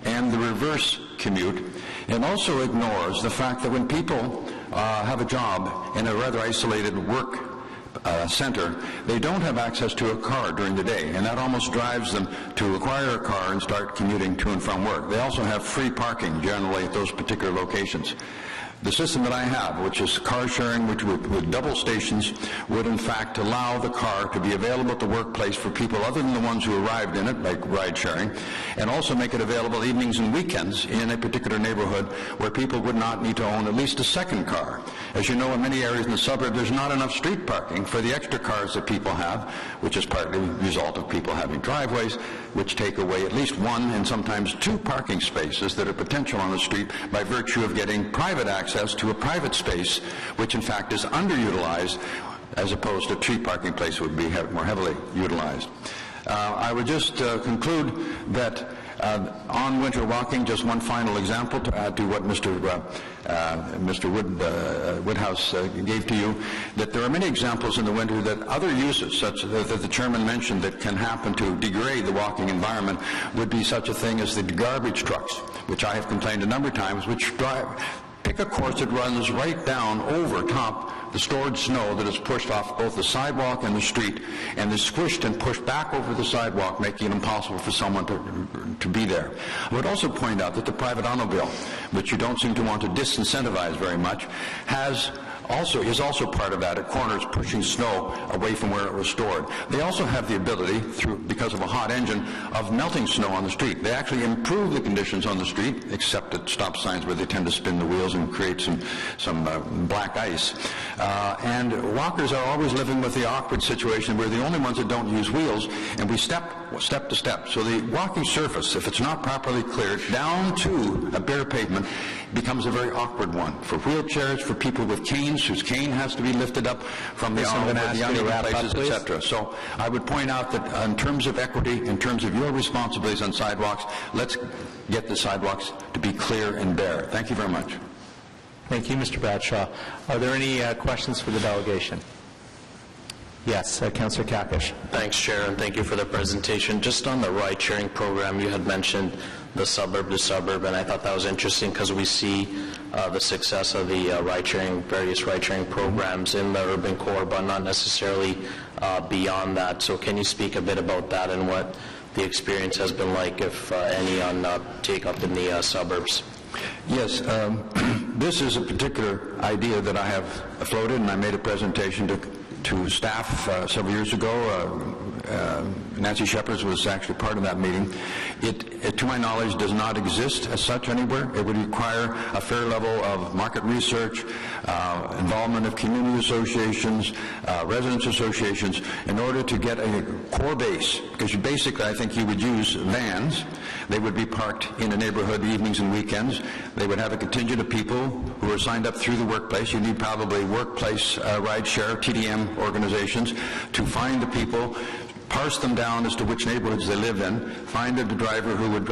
and the reverse commute, and also ignores the fact that when people have a job in a rather isolated work center, they don't have access to a car during the day, and that almost drives them to acquire a car and start commuting to and from work. They also have free parking generally at those particular locations. The system that I have, which is car sharing, which with double stations, would in fact allow the car to be available at the workplace for people other than the ones who arrived in it, like ride sharing, and also make it available evenings and weekends in a particular neighborhood where people would not need to own at least a second car. As you know, in many areas in the suburb, there's not enough street parking for the extra cars that people have, which is partly the result of people having driveways, which take away at least one and sometimes two parking spaces that are potential on the street by virtue of getting private access to a private space, which in fact is underutilized, as opposed to a street parking place would be more heavily utilized. I would just conclude that on winter walking, just one final example to add to what Mr. Woodhouse gave to you, that there are many examples in the winter that other uses, such that the chairman mentioned, that can happen to degrade the walking environment, would be such a thing as the garbage trucks, which I have complained a number of times, which pick a course that runs right down over top the stored snow that is pushed off both the sidewalk and the street, and is squished and pushed back over the sidewalk, making it impossible for someone to be there. I would also point out that the private automobile, which you don't seem to want to disincentivize very much, is also part of that at corners, pushing snow away from where it was stored. They also have the ability, because of a hot engine, of melting snow on the street. They actually improve the conditions on the street, except at stop signs where they tend to spin the wheels and create some black ice. And walkers are always living with the awkward situation where the only ones that don't use wheels, and we step to step. So the walking surface, if it's not properly cleared, down to a bare pavement, becomes a very awkward one for wheelchairs, for people with canes, whose cane has to be lifted up from the uneven places, etc. So I would point out that in terms of equity, in terms of your responsibilities on sidewalks, let's get the sidewalks to be clear and bare. Thank you very much. Thank you, Mr. Bradshaw. Are there any questions for the delegation? Yes, Councillor Kapish. Thanks, Chair, and thank you for the presentation. Just on the ride-sharing program, you had mentioned the suburb-to-suburb, and I thought that was interesting because we see the success of the various ride-sharing programs in the urban core, but not necessarily beyond that. So can you speak a bit about that and what the experience has been like, if any, on take-up in the suburbs? Yes, this is a particular idea that I have floated, and I made a presentation to staff several years ago Nancy Shepard was actually part of that meeting. It, to my knowledge, does not exist as such anywhere. It would require a fair level of market research, involvement of community associations, residents associations, in order to get a core base. Because basically, I think you would use vans. They would be parked in a neighborhood evenings and weekends. They would have a contingent of people who are signed up through the workplace. You need probably workplace rideshare, TDM organizations, to find the people, parse them down as to which neighborhoods they live in, find a driver who would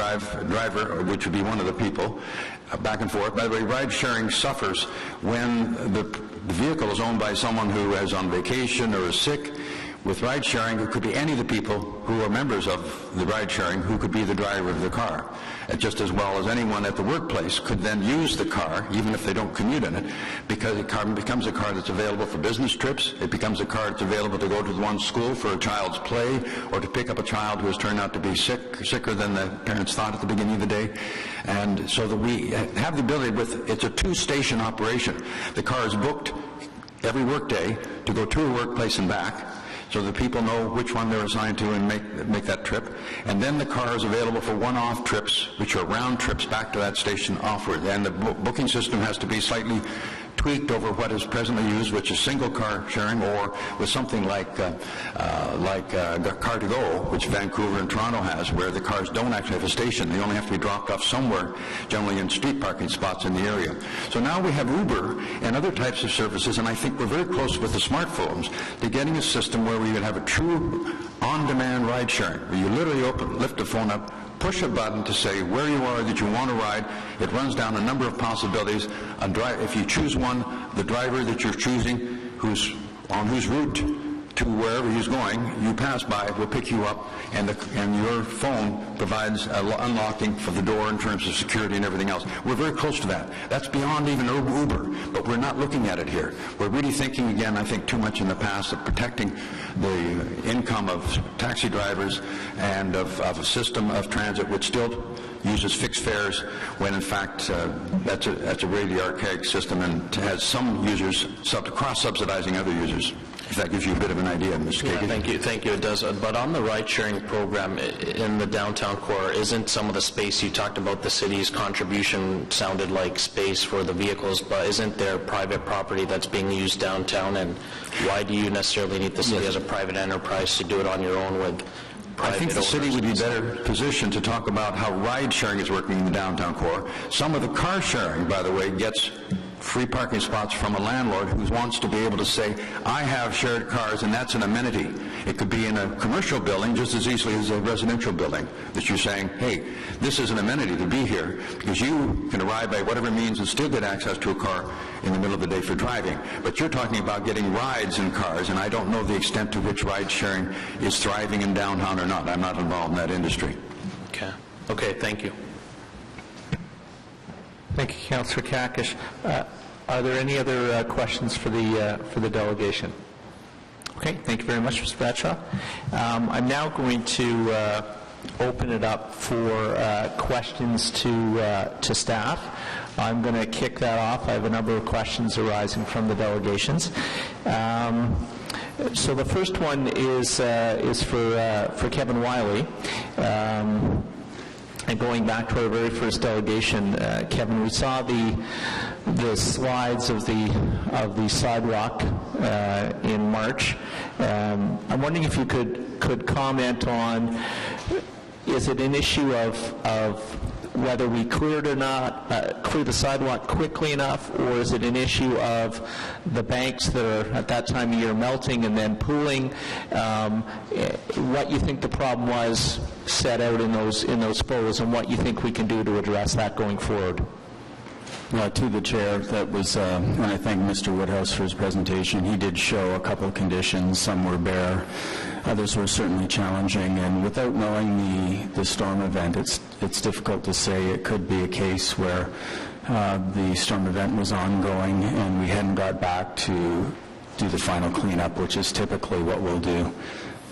which would be one of the people, back and forth. By the way, ride sharing suffers when the vehicle is owned by someone who is on vacation or is sick. With ride sharing, it could be any of the people who are members of the ride sharing who could be the driver of the car, just as well as anyone at the workplace could then use the car, even if they don't commute in it, because it becomes a car that's available for business trips. It becomes a car that's available to go to one school for a child's play, or to pick up a child who has turned out to be sicker than the parents thought at the beginning of the day. And so that we have the ability it's a two-station operation. The car is booked every workday to go to a workplace and back, so that people know which one they're assigned to and make that trip. And then the car is available for one-off trips, which are round trips back to that station offward. And the booking system has to be slightly tweaked over what is presently used, which is single car sharing, or with something like Car2Go, which Vancouver and Toronto has, where the cars don't actually have a station. They only have to be dropped off somewhere, generally in street parking spots in the area. So now we have Uber and other types of services, and I think we're very close with the smartphones to getting a system where we would have a true on-demand ride sharing, where you literally lift the phone up, push a button to say where you are that you want to ride. It runs down a number of possibilities. If you choose one, the driver that you're choosing, on whose route to wherever he's going, you pass by, will pick you up, and your phone provides unlocking for the door in terms of security and everything else. We're very close to that. That's beyond even Uber, but we're not looking at it here. We're really thinking, again, I think too much in the past of protecting the income of taxi drivers and of a system of transit which still uses fixed fares, when in fact that's a really archaic system and has some users cross-subsidizing other users. If that gives you a bit of an idea, Mr. Kagan. Yeah, thank you, it does. But on the ride-sharing program in the downtown core, isn't some of the space you talked about, the city's contribution sounded like space for the vehicles, but isn't there private property that's being used downtown, and why do you necessarily need the city as a private enterprise to do it on your own with private I think the city would be better positioned to talk about how ride-sharing is working in the downtown core. Some of the car sharing, by the way, gets free parking spots from a landlord who wants to be able to say, I have shared cars, and that's an amenity. It could be in a commercial building just as easily as a residential building, that you're saying, hey, this is an amenity to be here, because you can arrive by whatever means and still get access to a car in the middle of the day for driving. But you're talking about getting rides in cars, and I don't know the extent to which ride sharing is thriving in downtown or not. I'm not involved in that industry. Okay, thank you. Thank you, Councillor Kakish. Are there any other questions for the delegation? Okay, thank you very much, Mr. Bradshaw. I'm now going to open it up for questions to staff. I'm going to kick that off. I have a number of questions arising from the delegations. So the first one is for Kevin Wiley. And going back to our very first delegation, Kevin, we saw the slides of the sidewalk in March. I'm wondering if you could comment on, is it an issue of whether we cleared or not, clear the sidewalk quickly enough, or is it an issue of the banks that are at that time of year melting and then pooling? What you think the problem was set out in those photos, and what you think we can do to address that going forward? To the chair, that was, and I thank Mr. Woodhouse for his presentation. He did show a couple of conditions. Some were bare, others were certainly challenging, and without knowing the storm event, it's difficult to say. It could be a case where the storm event was ongoing and we hadn't got back to do the final cleanup, which is typically what we'll do.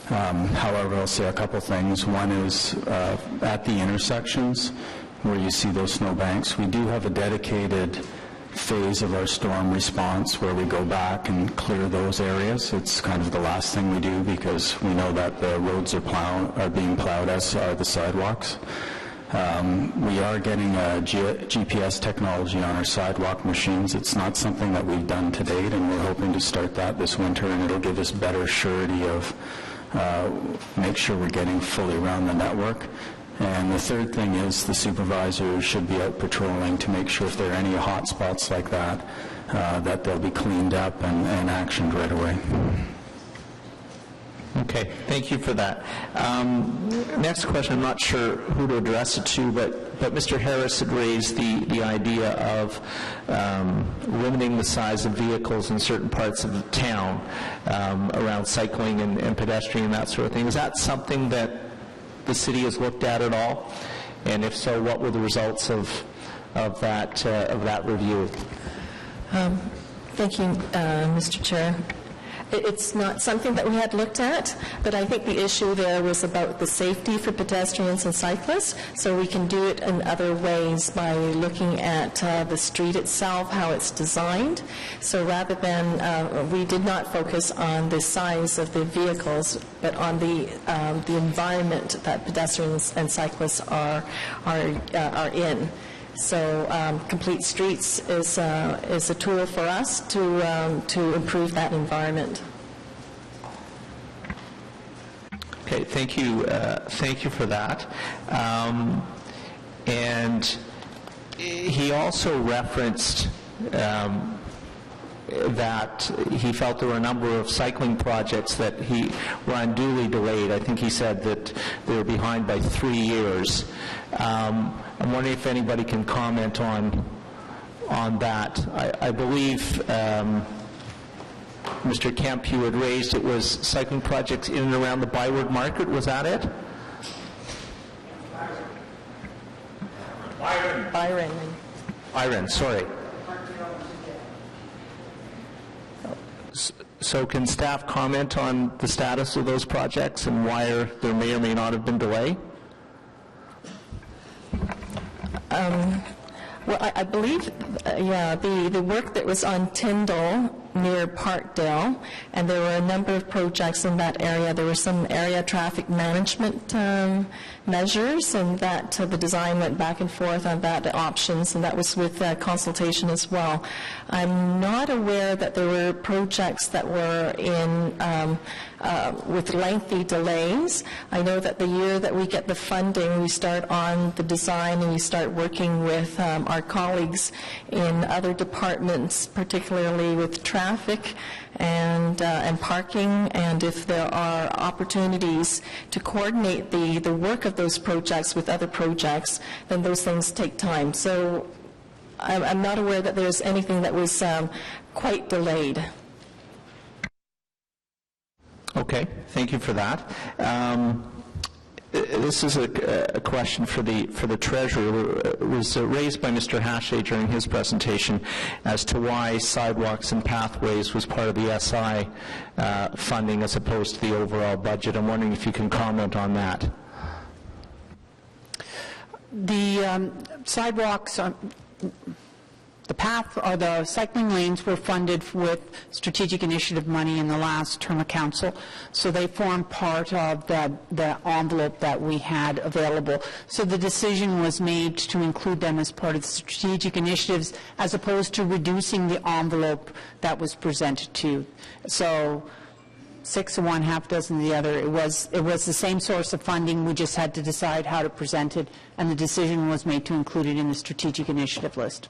However, I'll say a couple things. One is at the intersections where you see those snowbanks, we do have a dedicated phase of our storm response where we go back and clear those areas. It's kind of the last thing we do because we know that the roads are being plowed, as are the sidewalks. We are getting GPS technology on our sidewalk machines. It's not something that we've done to date, and we're hoping to start that this winter, and it'll give us better surety of make sure we're getting fully around the network. And the third thing is the supervisors should be out patrolling to make sure if there are any hot spots like that, that they'll be cleaned up and actioned right away. Okay, thank you for that. Next question, I'm not sure who to address it to, but Mr. Harris had raised the idea of limiting the size of vehicles in certain parts of the town around cycling and pedestrian, that sort of thing. Is that something that the city has looked at all? And if so, what were the results of that review? Thank you, Mr. Chair. It's not something that we had looked at, but I think the issue there was about the safety for pedestrians and cyclists, so we can do it in other ways by looking at the street itself, how it's designed. So rather than, we did not focus on the size of the vehicles, but on the environment that pedestrians and cyclists are in. So Complete Streets is a tool for us to improve that environment. Okay, thank you for that. And he also referenced that he felt there were a number of cycling projects that were unduly delayed. I think he said that they were behind by 3 years. I'm wondering if anybody can comment on that. I believe, Mr. Kemp, you had raised it was cycling projects in and around the Byward Market. Was that it? Byron, sorry. So can staff comment on the status of those projects and why there may or may not have been delay? Well, I believe, the work that was on Tyndall near Parkdale, and there were a number of projects in that area. There were some area traffic management measures, and that the design went back and forth on that, the options, and that was with consultation as well. I'm not aware that there were projects that were in with lengthy delays. I know that the year that we get the funding, we start on the design and we start working with our colleagues in other departments, particularly with traffic and parking, and if there are opportunities to coordinate the work of those projects with other projects, then those things take time. So I'm not aware that there's anything that was quite delayed. Okay, thank you for that. This is a question for the treasurer. It was raised by Mr. Hache during his presentation as to why sidewalks and pathways was part of the SI funding as opposed to the overall budget. I'm wondering if you can comment on that. The sidewalks, the path or the cycling lanes were funded with strategic initiative money in the last term of council, so they formed part of the envelope that we had available. So the decision was made to include them as part of the strategic initiatives as opposed to reducing the envelope that was presented to. So 6 of one, half dozen of the other. It was the same source of funding. We just had to decide how to present it, and the decision was made to include it in the strategic initiative list.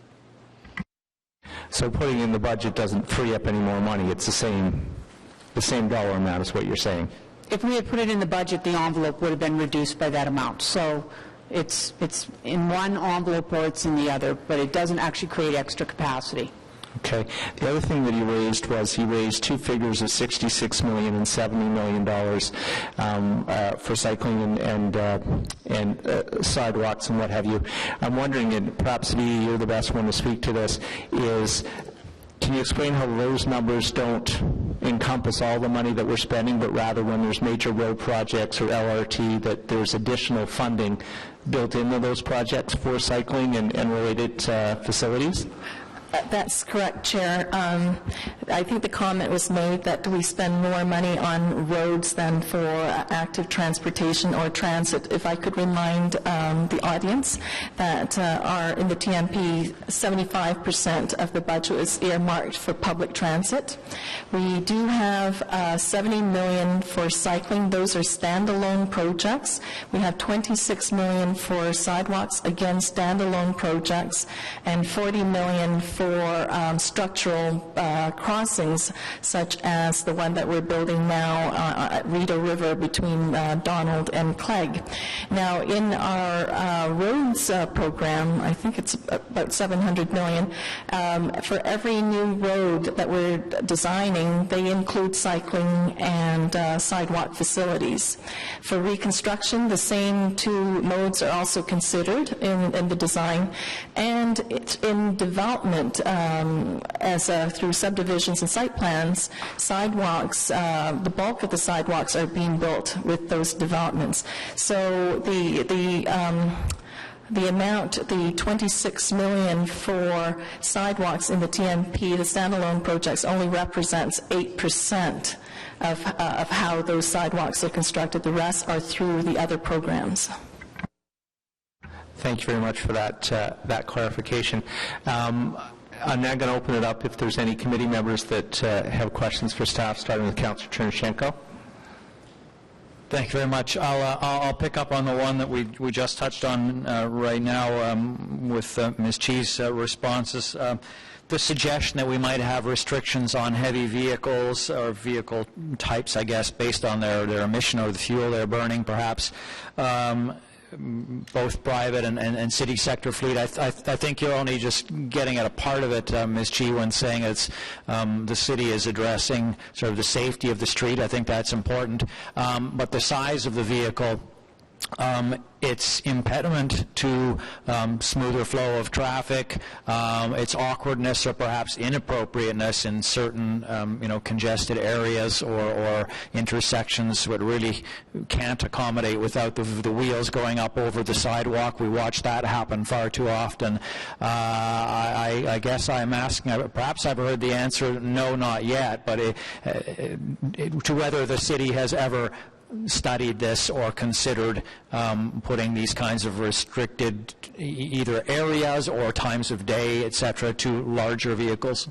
So putting in the budget doesn't free up any more money. It's the same dollar amount is what you're saying. If we had put it in the budget, the envelope would have been reduced by that amount. So it's in one envelope or it's in the other, but it doesn't actually create extra capacity. Okay. The other thing that he raised was he raised two figures of $66 million and $70 million for cycling and sidewalks and what have you. I'm wondering, and perhaps you're the best one to speak to this, is can you explain how those numbers don't encompass all the money that we're spending, but rather when there's major road projects or LRT, that there's additional funding built into those projects for cycling and related facilities? That's correct, Chair. I think the comment was made that we spend more money on roads than for active transportation or transit. If I could remind the audience that are in the TMP, 75% of the budget is earmarked for public transit. We do have $70 million for cycling. Those are standalone projects. We have $26 million for sidewalks, again standalone projects, and $40 million for structural crossings, such as the one that we're building now at Rideau River between Donald and Clegg. Now, in our roads program, I think it's about $700 million. For every new road that we're designing, they include cycling and sidewalk facilities. For reconstruction, the same two modes are also considered in the design, and it's in development through subdivisions and site plans. Sidewalks, the bulk of the sidewalks are being built with those developments. So the amount, the $26 million for sidewalks in the TMP, the standalone projects, only represents 8% of how those sidewalks are constructed. The rest are through the other programs. Thank you very much for that clarification. I'm now going to open it up if there's any committee members that have questions for staff, starting with Councillor Chernyshenko. Thank you very much. I'll pick up on the one that we just touched on right now with Ms. Chee's responses. The suggestion that we might have restrictions on heavy vehicles or vehicle types, I guess, based on their emission or the fuel they're burning, perhaps. Both private and city sector fleet. I think you're only just getting at a part of it, Ms. Chee, when saying it's the city is addressing sort of the safety of the street. I think that's important. But the size of the vehicle, its impediment to smoother flow of traffic, its awkwardness or perhaps inappropriateness in certain congested areas or intersections what really can't accommodate without the wheels going up over the sidewalk. We watch that happen far too often. I guess I'm asking, perhaps I've heard the answer, no, not yet, but to whether the city has ever studied this or considered putting these kinds of restricted either areas or times of day, etc., to larger vehicles?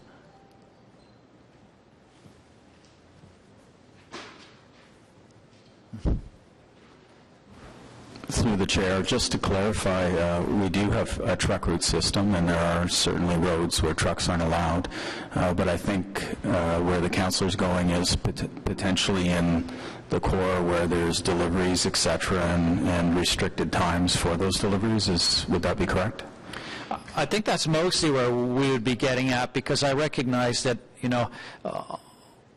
Through the chair, just to clarify, we do have a truck route system, and there are certainly roads where trucks aren't allowed. But I think where the councillor's going is potentially in the core where there's deliveries, etc., and restricted times for those deliveries. Would that be correct? I think that's mostly where we would be getting at, because I recognize that,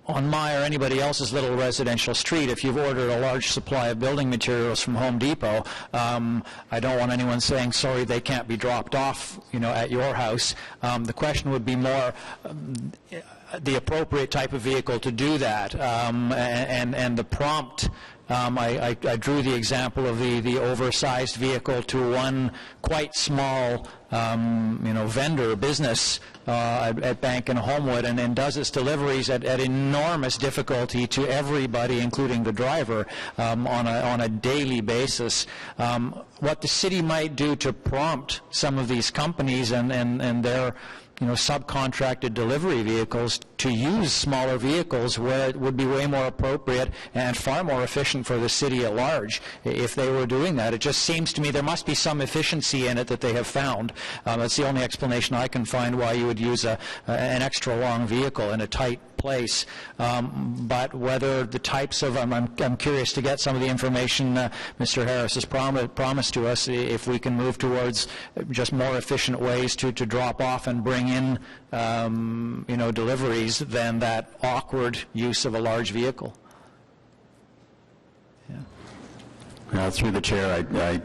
on my or anybody else's little residential street, if you've ordered a large supply of building materials from Home Depot, I don't want anyone saying, sorry, they can't be dropped off, at your house. The question would be more the appropriate type of vehicle to do that, and the prompt. I drew the example of the oversized vehicle to one quite small, vendor business at Bank and Homewood, and does its deliveries at enormous difficulty to everybody, including the driver, on a daily basis. What the city might do to prompt some of these companies and their subcontracted delivery vehicles to use smaller vehicles where it would be way more appropriate and far more efficient for the city at large if they were doing that. It just seems to me there must be some efficiency in it that they have found. That's the only explanation I can find why you would use an extra long vehicle in a tight place. But whether the types of, I'm curious to get some of the information Mr. Harris has promised to us, if we can move towards just more efficient ways to drop off and bring in deliveries than that awkward use of a large vehicle. Through the chair, I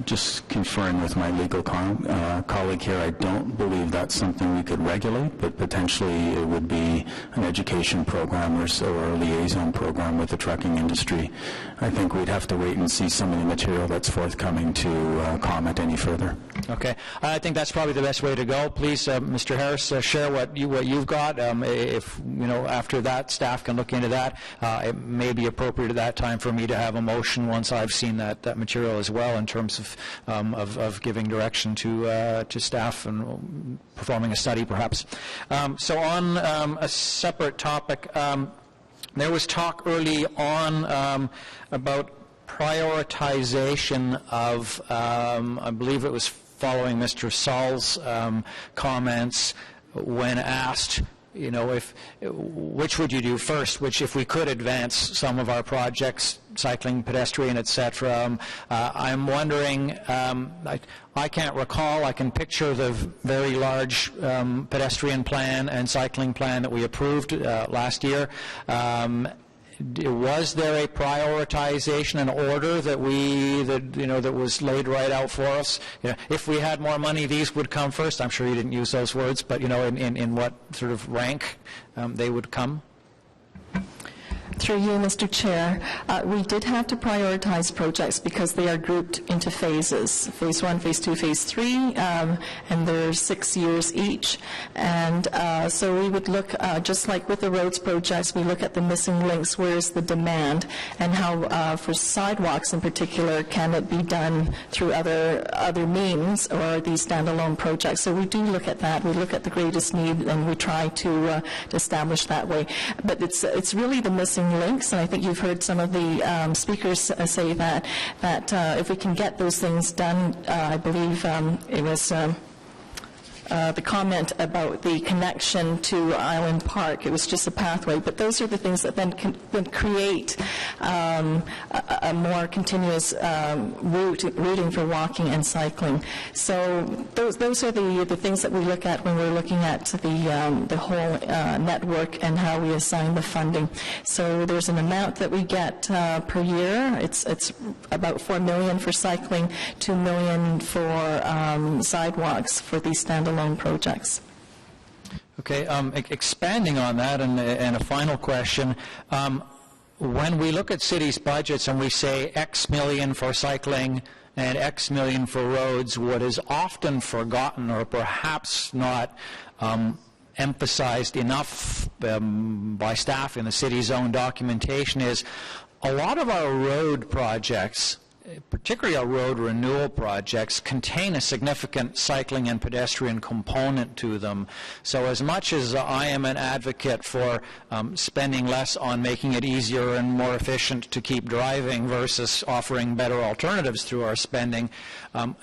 just conferring with my legal colleague here, I don't believe that's something we could regulate, but potentially it would be an education program or a liaison program with the trucking industry. I think we'd have to wait and see some of the material that's forthcoming to comment any further. Okay. I think that's probably the best way to go. Please, Mr. Harris, share what you've got. If, after that, staff can look into that. It may be appropriate at that time for me to have a motion once I've seen that material as well, in terms of giving direction to staff and performing a study, perhaps. So on a separate topic, there was talk early on about prioritization of, I believe it was following Mr. Saul's comments when asked, which would you do first, which if we could advance some of our projects, cycling, pedestrian, etc. I'm wondering, I can't recall, I can picture the very large pedestrian plan and cycling plan that we approved last year. Was there a prioritization and order that that was laid right out for us? If we had more money, these would come first. I'm sure you didn't use those words, but in what sort of rank they would come? Through you, Mr. Chair, we did have to prioritize projects because they are grouped into phases, phase 1, phase 2, phase 3, and they're 6 years each. And so we would look, just like with the roads projects, we look at the missing links, where is the demand, and how for sidewalks in particular, can it be done through other means, or are these standalone projects? So we do look at that. We look at the greatest need, and we try to establish that way. But it's really the missing links, and I think you've heard some of the speakers say that if we can get those things done, I believe it was the comment about the connection to Island Park. It was just a pathway, but those are the things that then create a more continuous routing for walking and cycling. So those are the things that we look at when we're looking at the whole network and how we assign the funding. So there's an amount that we get per year. It's about $4 million for cycling, $2 million for sidewalks for these standalone projects. Okay, expanding on that, and a final question. When we look at cities' budgets and we say X million for cycling and X million for roads, what is often forgotten or perhaps not emphasized enough by staff in the city's own documentation is a lot of our road projects, particularly our road renewal projects, contain a significant cycling and pedestrian component to them. So as much as I am an advocate for spending less on making it easier and more efficient to keep driving versus offering better alternatives through our spending,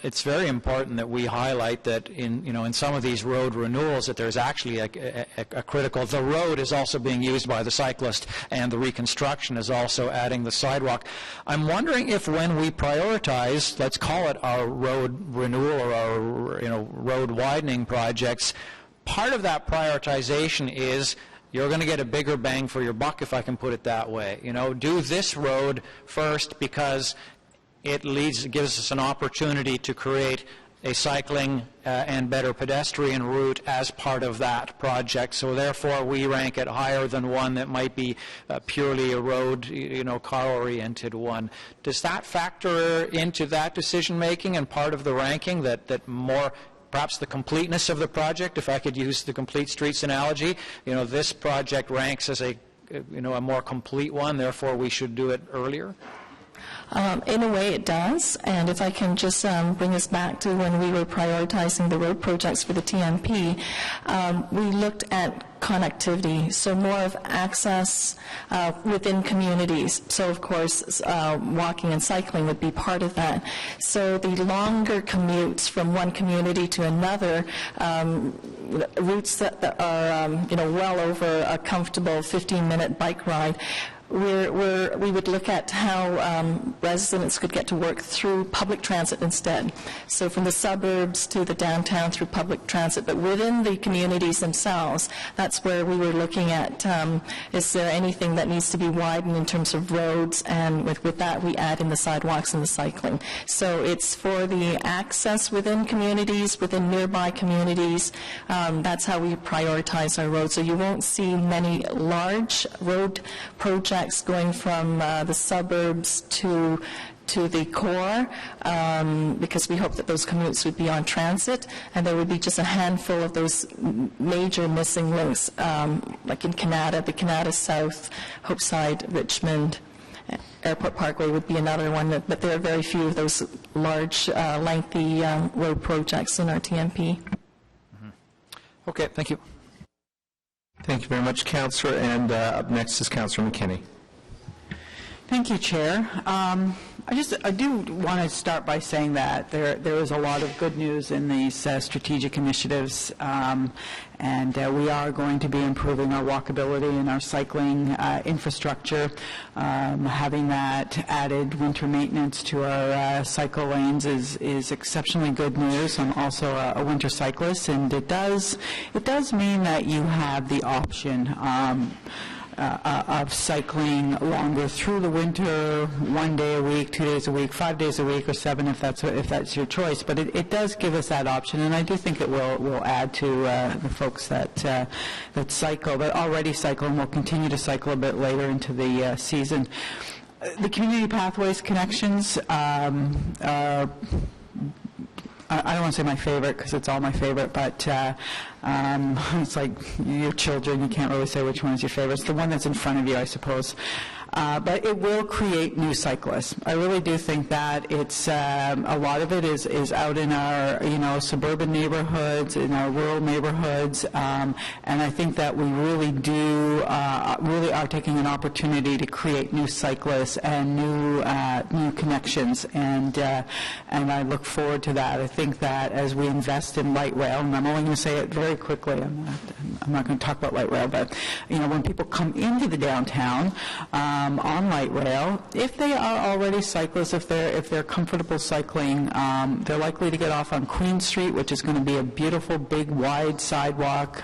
it's very important that we highlight that in some of these road renewals that there's actually a critical, the road is also being used by the cyclist and the reconstruction is also adding the sidewalk. I'm wondering if when we prioritize, let's call it our road renewal or our road widening projects, part of that prioritization is you're going to get a bigger bang for your buck, if I can put it that way. Do this road first because it gives us an opportunity to create a cycling and better pedestrian route as part of that project. So therefore, we rank it higher than one that might be purely a road, car-oriented one. Does that factor into that decision-making and part of the ranking that more, perhaps the completeness of the project, if I could use the complete streets analogy, this project ranks as a more complete one, therefore we should do it earlier? In a way it does, and if I can just bring us back to when we were prioritizing the road projects for the TMP, we looked at connectivity, so more of access within communities. So of course walking and cycling would be part of that. So the longer commutes from one community to another, routes that are well over a comfortable 15-minute bike ride, we would look at how residents could get to work through public transit instead. So from the suburbs to the downtown through public transit, but within the communities themselves, that's where we were looking at, is there anything that needs to be widened in terms of roads, and with that we add in the sidewalks and the cycling. So it's for the access within communities, within nearby communities. That's how we prioritize our roads. So you won't see many large road projects going from the suburbs to the core, because we hope that those commutes would be on transit, and there would be just a handful of those major missing links, like in Canada, the Canada South, Hopeside, Richmond, Airport Parkway would be another one, but there are very few of those large, lengthy road projects in our TMP. Okay, thank you. Thank you very much, Councillor. And up next is Councillor McKinney. Thank you, Chair. I do want to start by saying that there is a lot of good news in these strategic initiatives, and we are going to be improving our walkability and our cycling infrastructure. Having that added winter maintenance to our cycle lanes is exceptionally good news. I'm also a winter cyclist, and it does mean that you have the option of cycling longer through the winter, 1 day a week, 2 days a week, 5 days a week, or 7 if that's your choice. But it does give us that option, and I do think it will add to the folks that cycle, that already cycle and will continue to cycle a bit later into the season. The community pathways connections are, I don't want to say my favorite because it's all my favorite, but it's like your children, you can't really say which one is your favorite. It's the one that's in front of you, I suppose. But it will create new cyclists. I really do think that it's a lot of it is out in our suburban neighborhoods, in our rural neighborhoods, and I think that we really are taking an opportunity to create new cyclists and new connections, and I look forward to that. I think that as we invest in light rail, and I'm only going to say it very quickly, I'm not going to talk about light rail, but when people come into the downtown on light rail, if they are already cyclists, if they're comfortable cycling, they're likely to get off on Queen Street, which is going to be a beautiful, big, wide sidewalk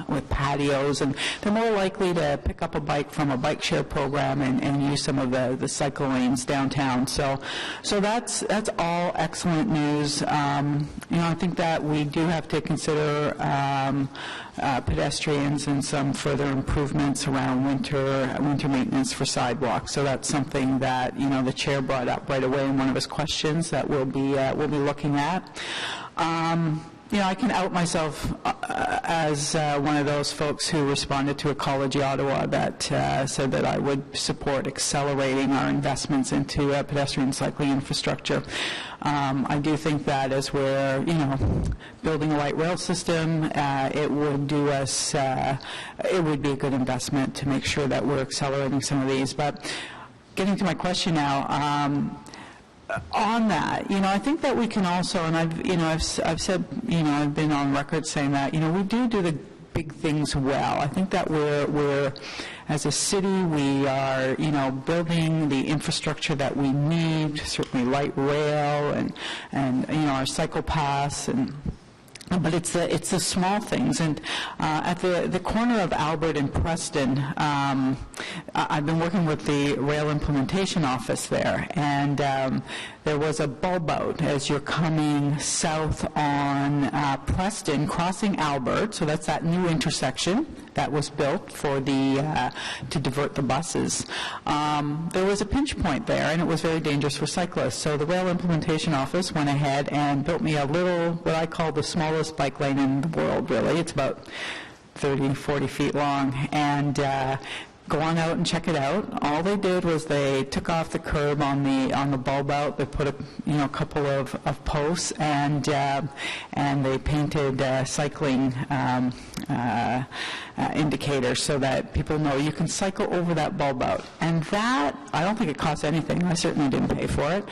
with patios, and they're more likely to pick up a bike from a bike share program and use some of the cycle lanes downtown. So that's all excellent news. I think that we do have to consider pedestrians and some further improvements around winter maintenance for sidewalks. So that's something that the chair brought up right away in one of his questions that we'll be looking at. I can out myself as one of those folks who responded to Ecology Ottawa that said that I would support accelerating our investments into pedestrian cycling infrastructure. I do think that as we're, building a light rail system, it would do us, it would be a good investment to make sure that we're accelerating some of these. But getting to my question now, on that, I think that we can also, and I've said, I've been on record saying that, we do the big things well. I think that we're as a city, we are, building the infrastructure that we need, certainly light rail and our cycle paths but it's the small things. And at the corner of Albert and Preston, I've been working with the rail implementation office there, and there was a bulb out as you're coming south on Preston, crossing Albert. So that's that new intersection that was built for to divert the buses. There was a pinch point there, and it was very dangerous for cyclists. So the rail implementation office went ahead and built me a little, what I call the smallest bike lane in the world, really. It's about 30, 40 feet long, and go on out and check it out. All they did was they took off the curb on the bulb out. They put a couple of posts, and they painted cycling indicator so that people know you can cycle over that bulb out. And that, I don't think it costs anything. I certainly didn't pay for it.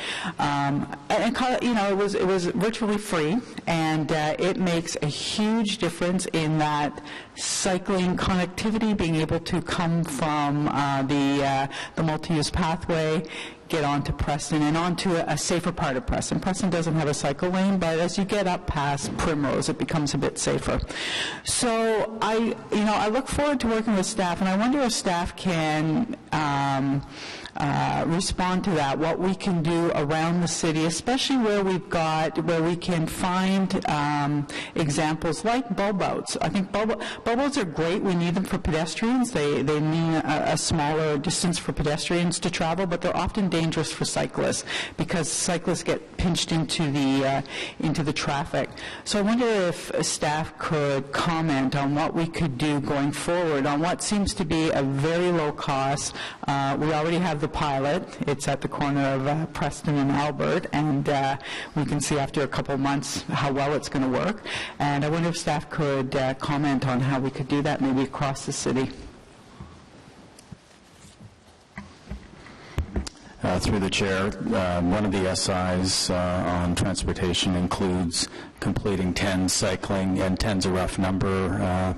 It was virtually free, and it makes a huge difference in that cycling connectivity, being able to come from the multi-use pathway, get onto Preston and onto a safer part of Preston. Preston doesn't have a cycle lane, but as you get up past Primrose, it becomes a bit safer. So I look forward to working with staff, and I wonder if staff can respond to that, what we can do around the city, especially where we can find examples like bulb outs. I think bulb outs are great. We need them for pedestrians. They mean a smaller distance for pedestrians to travel, but they're often dangerous for cyclists because cyclists get pinched into the traffic. So I wonder if staff could comment on what we could do going forward on what seems to be a very low cost. We already have the pilot. It's at the corner of Preston and Albert, and we can see after a couple of months how well it's going to work. And I wonder if staff could comment on how we could do that maybe across the city. Through the chair, one of the SIs on transportation includes completing 10 cycling, and 10's a rough number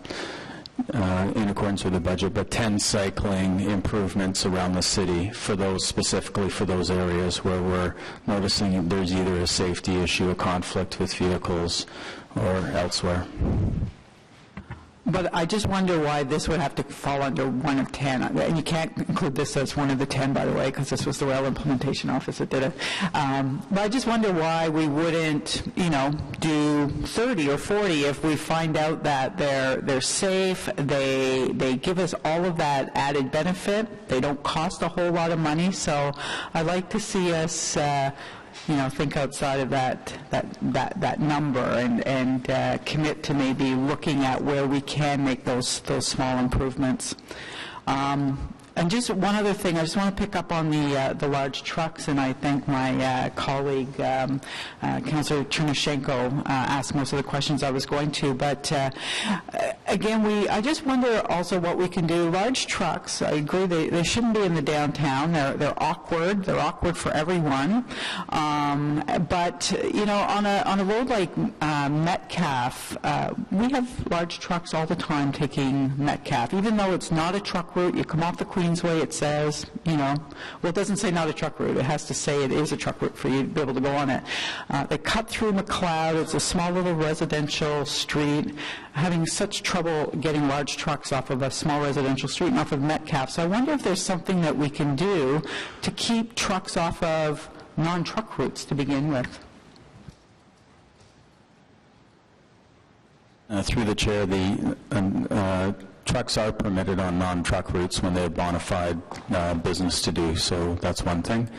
in accordance with the budget, but 10 cycling improvements around the city for those, specifically for those areas where we're noticing there's either a safety issue, a conflict with vehicles, or elsewhere. But I just wonder why this would have to fall under one of 10. And you can't include this as one of the 10, by the way, because this was the Rail Implementation Office that did it. But I just wonder why we wouldn't, do 30 or 40 if we find out that they're safe, they give us all of that added benefit, they don't cost a whole lot of money. So I'd like to see us think outside of that number and commit to maybe looking at where we can make those small improvements. And just one other thing, I just want to pick up on the large trucks, and I thank my colleague, Councillor Chernyshenko, asked most of the questions I was going to. But again, I just wonder also what we can do. Large trucks, I agree, they shouldn't be in the downtown. They're awkward. They're awkward for everyone. But on a road like Metcalfe, we have large trucks all the time taking Metcalfe, even though it's not a truck route. You come off the Queensway, it says, well, it doesn't say not a truck route. It has to say it is a truck route for you to be able to go on it. They cut through McLeod. It's a small little residential street. Having such trouble getting large trucks off of a small residential street and off of Metcalfe. So I wonder if there's something that we can do to keep trucks off of non-truck routes to begin with. Through the chair, the trucks are permitted on non-truck routes when they have bona fide business to do, so that's one thing.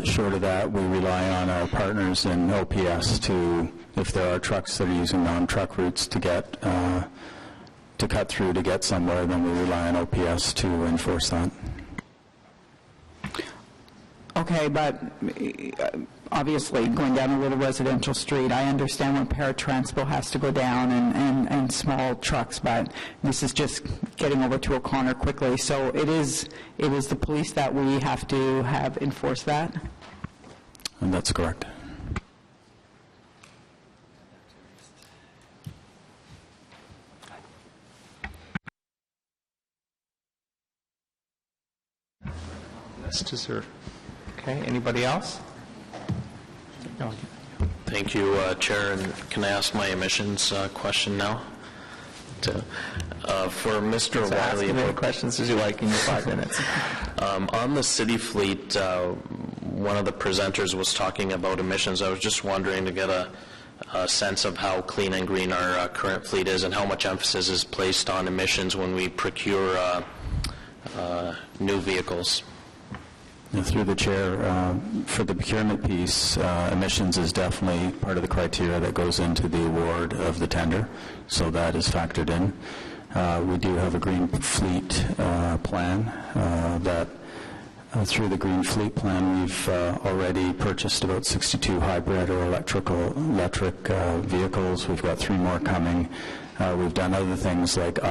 Short of that, we rely on our partners in OPS to, if there are trucks that are using non-truck routes to get to cut through to get somewhere, then we rely on OPS to enforce that. Okay, but obviously going down a little residential street, I understand when paratranspo has to go down and small trucks, but this is just getting over to O'Connor quickly. So it is the police that we have to have enforce that? And that's correct. That's deserved. Okay, anybody else? No. Thank you, Chair. And can I ask my emissions question now? For Mr. So Wiley. ask as many questions as you like in your 5 minutes. On the city fleet, one of the presenters was talking about emissions. I was just wondering to get a sense of how clean and green our current fleet is and how much emphasis is placed on emissions when we procure new vehicles. And through the chair, for the procurement piece, emissions is definitely part of the criteria that goes into the award of the tender, so that is factored in. We do have a green fleet plan that through the green fleet plan we've already purchased about 62 hybrid or electric vehicles. We've got 3 more coming. We've done other things like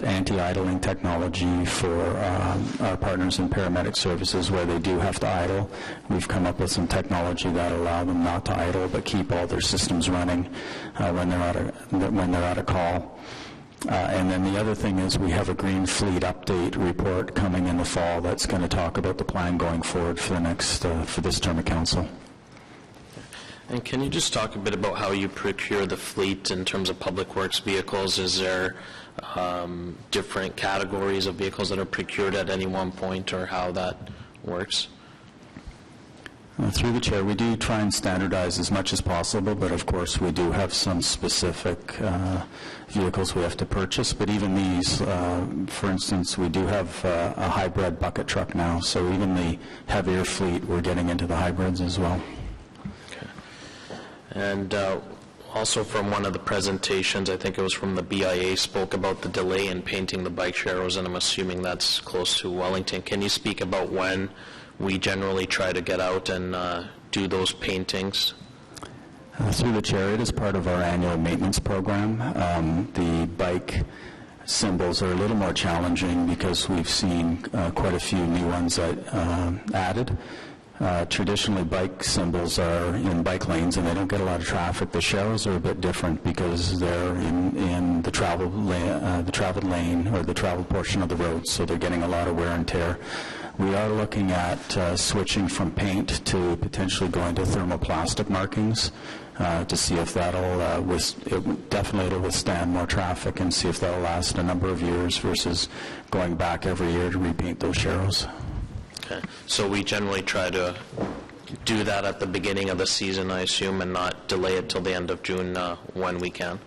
anti-idling technology for our partners in paramedic services where they do have to idle. We've come up with some technology that allow them not to idle but keep all their systems running when they're at a call. And then the other thing is we have a Green Fleet update report coming in the fall that's going to talk about the plan going forward for the next for this term of council. And can you just talk a bit about how you procure the fleet in terms of public works vehicles? Is there different categories of vehicles that are procured at any one point, or how that works? Through the chair, we do try and standardize as much as possible, but of course we do have some specific vehicles we have to purchase. But even these, for instance, we do have a hybrid bucket truck now, so even the heavier fleet, we're getting into the hybrids as well. And also from one of the presentations, I think it was from the BIA, spoke about the delay in painting the bike sharrows, and I'm assuming that's close to Wellington. Can you speak about when we generally try to get out and do those paintings? Through the chair, it is part of our annual maintenance program. The bike symbols are a little more challenging because we've seen quite a few new ones added. Traditionally, bike symbols are in bike lanes and they don't get a lot of traffic. The sharrows are a bit different because they're in the traveled lane or the traveled portion of the road, so they're getting a lot of wear and tear. We are looking at switching from paint to potentially going to thermoplastic markings to see if that'll it'll withstand more traffic and see if that'll last a number of years versus going back every year to repaint those sharrows. Okay. So we generally try to do that at the beginning of the season, I assume, and not delay it till the end of June when we can.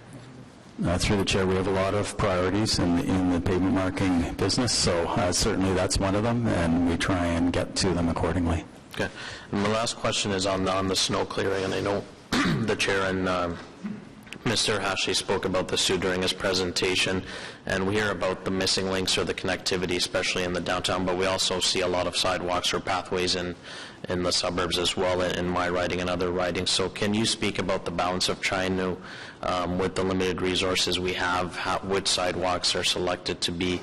Through the chair, we have a lot of priorities in the pavement marking business, so certainly that's one of them, and we try and get to them accordingly. Okay. And the last question is on the snow clearing, and I know the chair and Mr. Hashley spoke about this too during his presentation, and we hear about the missing links or the connectivity, especially in the downtown, but we also see a lot of sidewalks or pathways in the suburbs as well, in my riding and other ridings. So can you speak about the balance of trying to, with the limited resources we have, which sidewalks are selected to be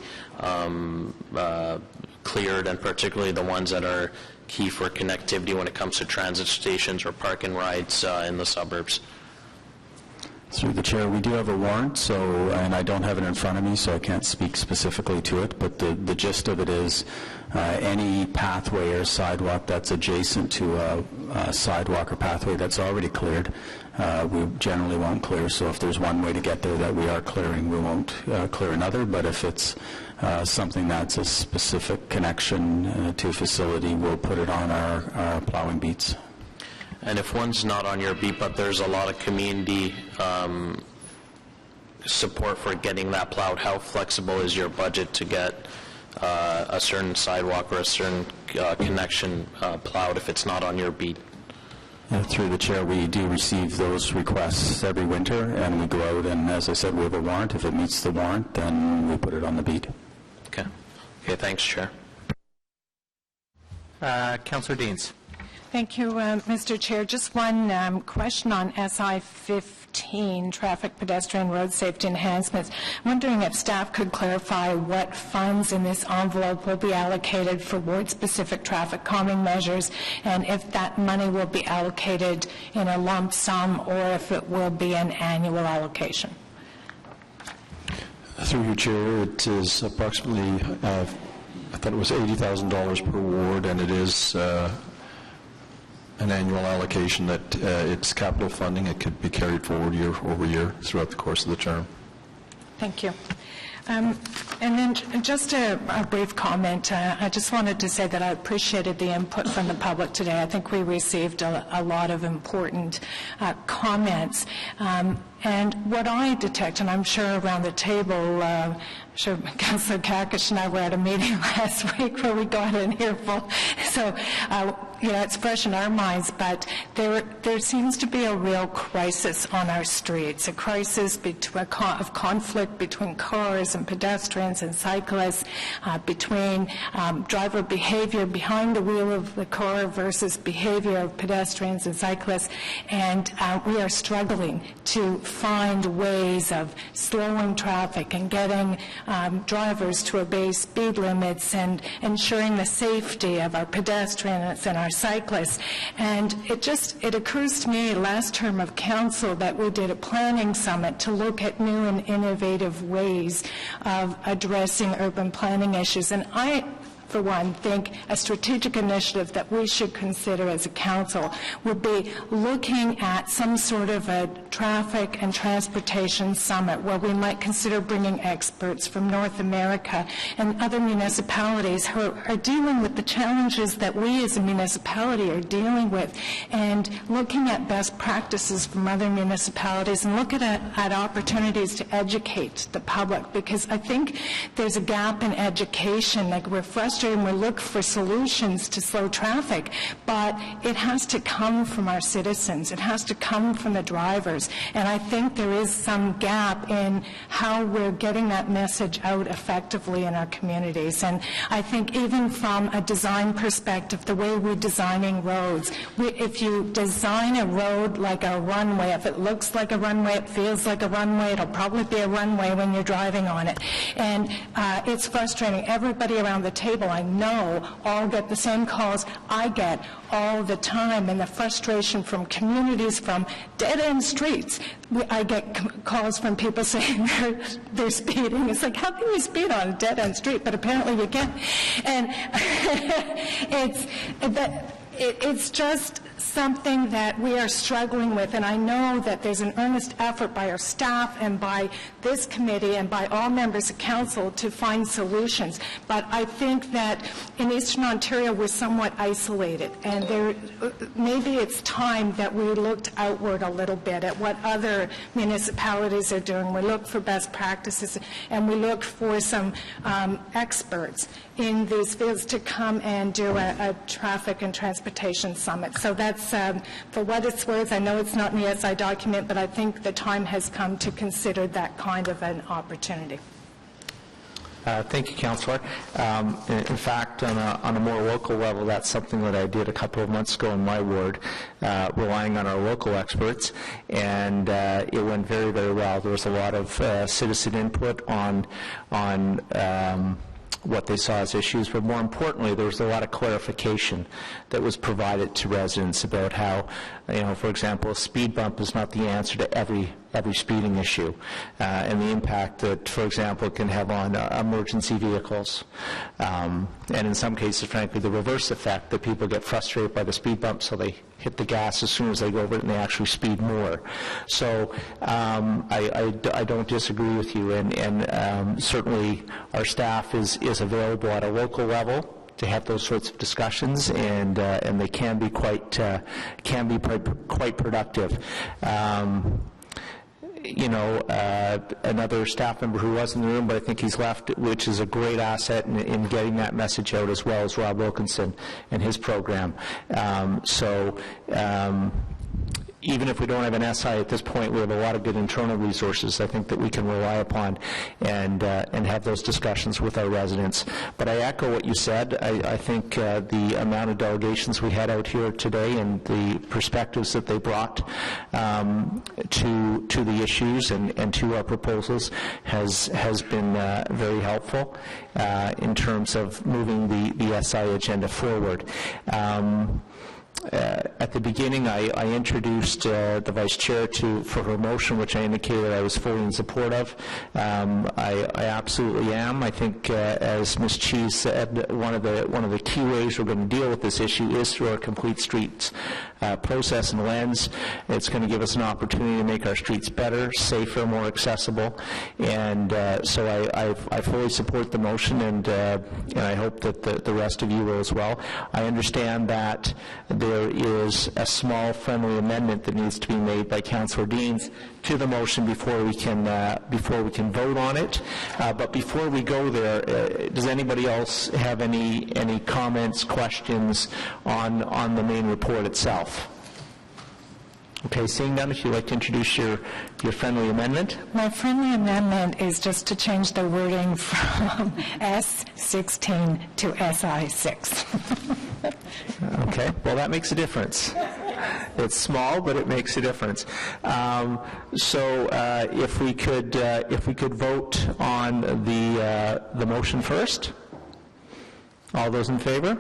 cleared, and particularly the ones that are key for connectivity when it comes to transit stations or park and rides in the suburbs? Through the chair, we do have a warrant, and I don't have it in front of me, so I can't speak specifically to it, but the gist of it is any pathway or sidewalk that's adjacent to a sidewalk or pathway that's already cleared, we generally won't clear. So if there's one way to get there that we are clearing, we won't clear another, but if it's something that's a specific connection to a facility, we'll put it on our plowing beats. And if one's not on your beat, but there's a lot of community support for getting that plowed, how flexible is your budget to get a certain sidewalk or a certain connection plowed if it's not on your beat? Through the chair, we do receive those requests every winter, and we go out and, as I said, we have a warrant. If it meets the warrant, then we put it on the beat. Okay. Okay, thanks, Chair. Councillor Deans. Thank you, Mr. Chair. Just one question on SI 15, Traffic Pedestrian Road Safety Enhancements. I'm wondering if staff could clarify what funds in this envelope will be allocated for ward-specific traffic calming measures, and if that money will be allocated in a lump sum or if it will be an annual allocation. Through your chair, it is approximately, I thought it was $80,000 per ward, and it is an annual allocation that it's capital funding. It could be carried forward year over year throughout the course of the term. Thank you. And then just a brief comment. I just wanted to say that I appreciated the input from the public today. I think we received a lot of important comments. And what I detect, and I'm sure around the table, I'm sure Councillor Kakish and I were at a meeting last week where we got an earful. So, it's fresh in our minds, but there seems to be a real crisis on our streets, a crisis of conflict between cars cars and pedestrians and cyclists, between driver behavior behind the wheel of the car versus behavior of pedestrians and cyclists, and we are struggling to find ways of slowing traffic and getting drivers to obey speed limits and ensuring the safety of our pedestrians and our cyclists. And it occurs to me last term of council that we did a planning summit to look at new and innovative ways of addressing urban planning issues. And I, for one, think a strategic initiative that we should consider as a council would be looking at some sort of a traffic and transportation summit where we might consider bringing experts from North America and other municipalities who are dealing with the challenges that we as a municipality are dealing with, and looking at best practices from other municipalities and looking at opportunities to educate the public, because I think there's a gap in education. Like, we're frustrated and we look for solutions to slow traffic, but it has to come from our citizens. It has to come from the drivers. And I think there is some gap in how we're getting that message out effectively in our communities. And I think even from a design perspective, the way we're designing roads, if you design a road like a runway, if it looks like a runway, it feels like a runway, it'll probably be a runway when you're driving on it. And it's frustrating. Everybody around the table, I know, all get the same calls I get all the time, and the frustration from communities, from dead-end streets. I get calls from people saying they're speeding. It's like, how can you speed on a dead-end street? But apparently you can. And it's just something that we are struggling with, and I know that there's an earnest effort by our staff and by this committee and by all members of council to find solutions. But I think that in Eastern Ontario we're somewhat isolated, and maybe it's time that we looked outward a little bit at what other municipalities are doing. We look for best practices, and we look for some experts in these fields to come and do a traffic and transportation summit. So that's, for what it's worth, I know it's not in the SI document, but I think the time has come to consider that kind of an opportunity. Thank you, Councillor. In fact, on a more local level, that's something that I did a couple of months ago in my ward, relying on our local experts, and it went very, very well. There was a lot of citizen input on what they saw as issues, but more importantly, there was a lot of clarification that was provided to residents about how, for example, a speed bump is not the answer to every speeding issue, and the impact that, for example, it can have on emergency vehicles, and in some cases, frankly, the reverse effect, that people get frustrated by the speed bump, so they hit the gas as soon as they go over it and they actually speed more. So I don't disagree with you, and certainly our staff is available at a local level to have those sorts of discussions, and they can be quite productive. Another staff member who was in the room, but I think he's left, which is a great asset in getting that message out, as well as Rob Wilkinson and his program. Even if we don't have an SI at this point, we have a lot of good internal resources, I think, that we can rely upon and have those discussions with our residents. But I echo what you said. I think the amount of delegations we had out here today and the perspectives that they brought to the issues and to our proposals has been very helpful in terms of moving the SI agenda forward. At the beginning, I introduced the Vice Chair for her motion, which I indicated I was fully in support of. I absolutely am. I think, as Ms. Cheese said, one of the key ways we're going to deal with this issue is through our Complete Streets process and lens. It's going to give us an opportunity to make our streets better, safer, more accessible, and so I fully support the motion, and I hope that the rest of you will as well. I understand that there is a small friendly amendment that needs to be made by Councillor Deans to the motion before we can vote on it. But before we go there, does anybody else have any comments, questions on the main report itself? Okay, seeing none, if you'd like to introduce your friendly amendment. My friendly amendment is just to change the wording from S16 to SI6. Okay, well, that makes a difference. It's small, but it makes a difference. So if we could vote on the motion first. All those in favor?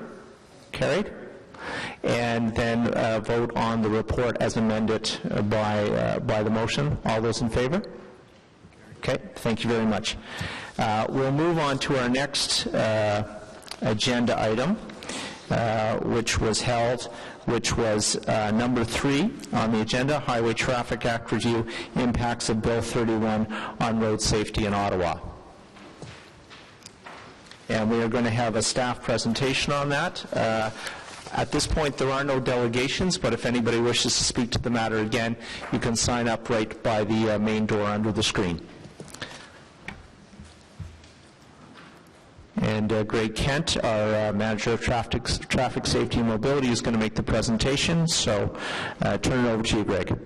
Carried. And then vote on the report as amended by the motion. All those in favor? Okay, thank you very much. We'll move on to our next agenda item, which was number 3 on the agenda, Highway Traffic Act Review, Impacts of Bill 31 on Road Safety in Ottawa. And we are going to have a staff presentation on that. At this point, there are no delegations, but if anybody wishes to speak to the matter again, you can sign up right by the main door under the screen. And Greg Kent, our Manager of Traffic Safety and Mobility, is going to make the presentation. So turn it over to you, Greg.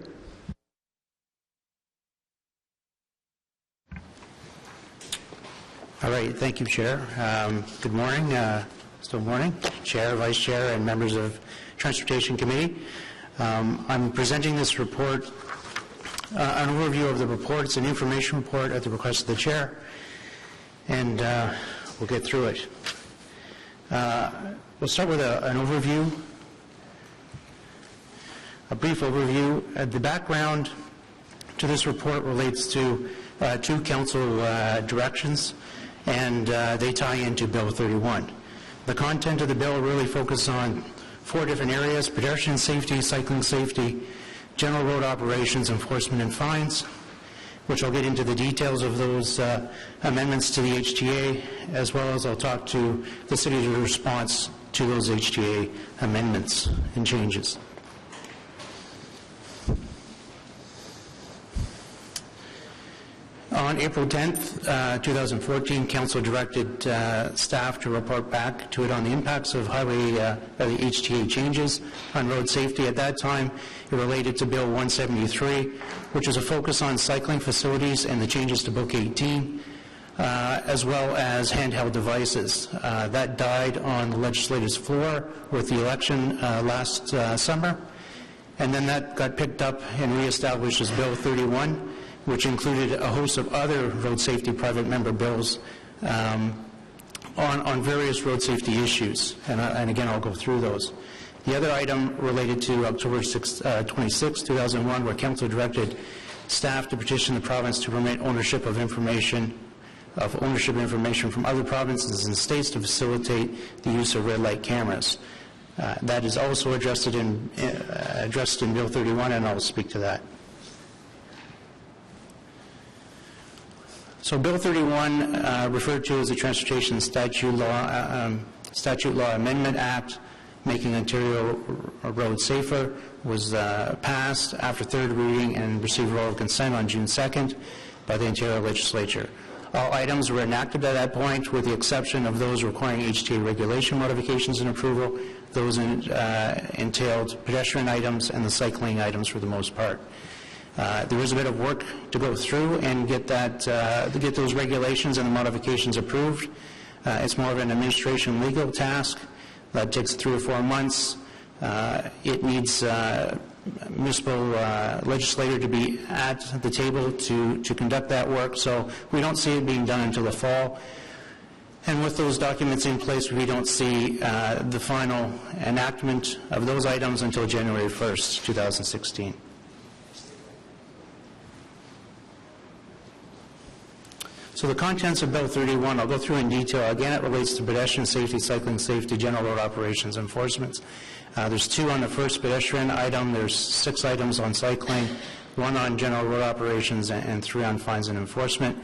All right, thank you, Chair. Good morning. Still morning, Chair, Vice Chair, and members of Transportation Committee. I'm presenting this report, an overview of the report. It's an information report at the request of the Chair, and we'll get through it. We'll start with an overview, a brief overview. The background to this report relates to 2 council directions, and they tie into Bill 31. The content of the bill really focuses on 4 different areas: pedestrian safety, cycling safety, general road operations, enforcement, and fines, which I'll get into the details of those amendments to the HTA, as well as I'll talk to the city's response to those HTA amendments and changes. On April 10th, 2014, Council directed staff to report back to it on the impacts of the HTA changes on road safety. At that time, it related to Bill 173, which is a focus on cycling facilities and the changes to Book 18, as well as handheld devices. That died on the legislature's floor with the election last summer, and then that got picked up and reestablished as Bill 31, which included a host of other road safety private member bills on various road safety issues. And again, I'll go through those. The other item related to October 26, 2001, where Council directed staff to petition the province to permit ownership information from other provinces and states to facilitate the use of red light cameras. That is also addressed in Bill 31, and I'll speak to that. So Bill 31, referred to as the Transportation Statute Law Amendment Act, making Ontario roads safer, was passed after third reading and received royal consent on June 2nd by the Ontario Legislature. All items were enacted at that point, with the exception of those requiring HTA regulation modifications and approval. Those entailed pedestrian items and the cycling items for the most part. There is a bit of work to go through and get those regulations and the modifications approved. It's more of an administration legal task that takes 3 or 4 months. It needs municipal legislator to be at the table to conduct that work, so we don't see it being done until the fall. And with those documents in place, we don't see the final enactment of those items until January 1st, 2016. So the contents of Bill 31, I'll go through in detail. Again, it relates to pedestrian safety, cycling safety, general road operations, enforcement. There's 2 on the first pedestrian item. There's 6 items on cycling, 1 on general road operations, and 3 on fines and enforcement.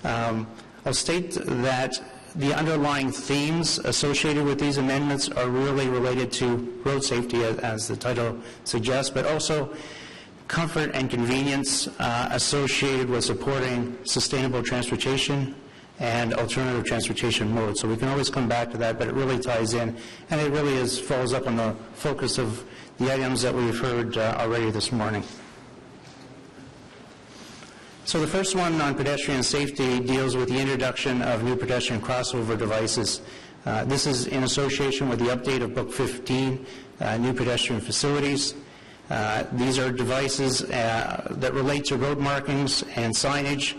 I'll state that the underlying themes associated with these amendments are really related to road safety, as the title suggests, but also comfort and convenience associated with supporting sustainable transportation and alternative transportation modes. So we can always come back to that, but it really ties in, and it really follows up on the focus of the items that we've heard already this morning. So the first one on pedestrian safety deals with the introduction of new pedestrian crossover devices. This is in association with the update of Book 15, new pedestrian facilities. These are devices that relate to road markings and signage.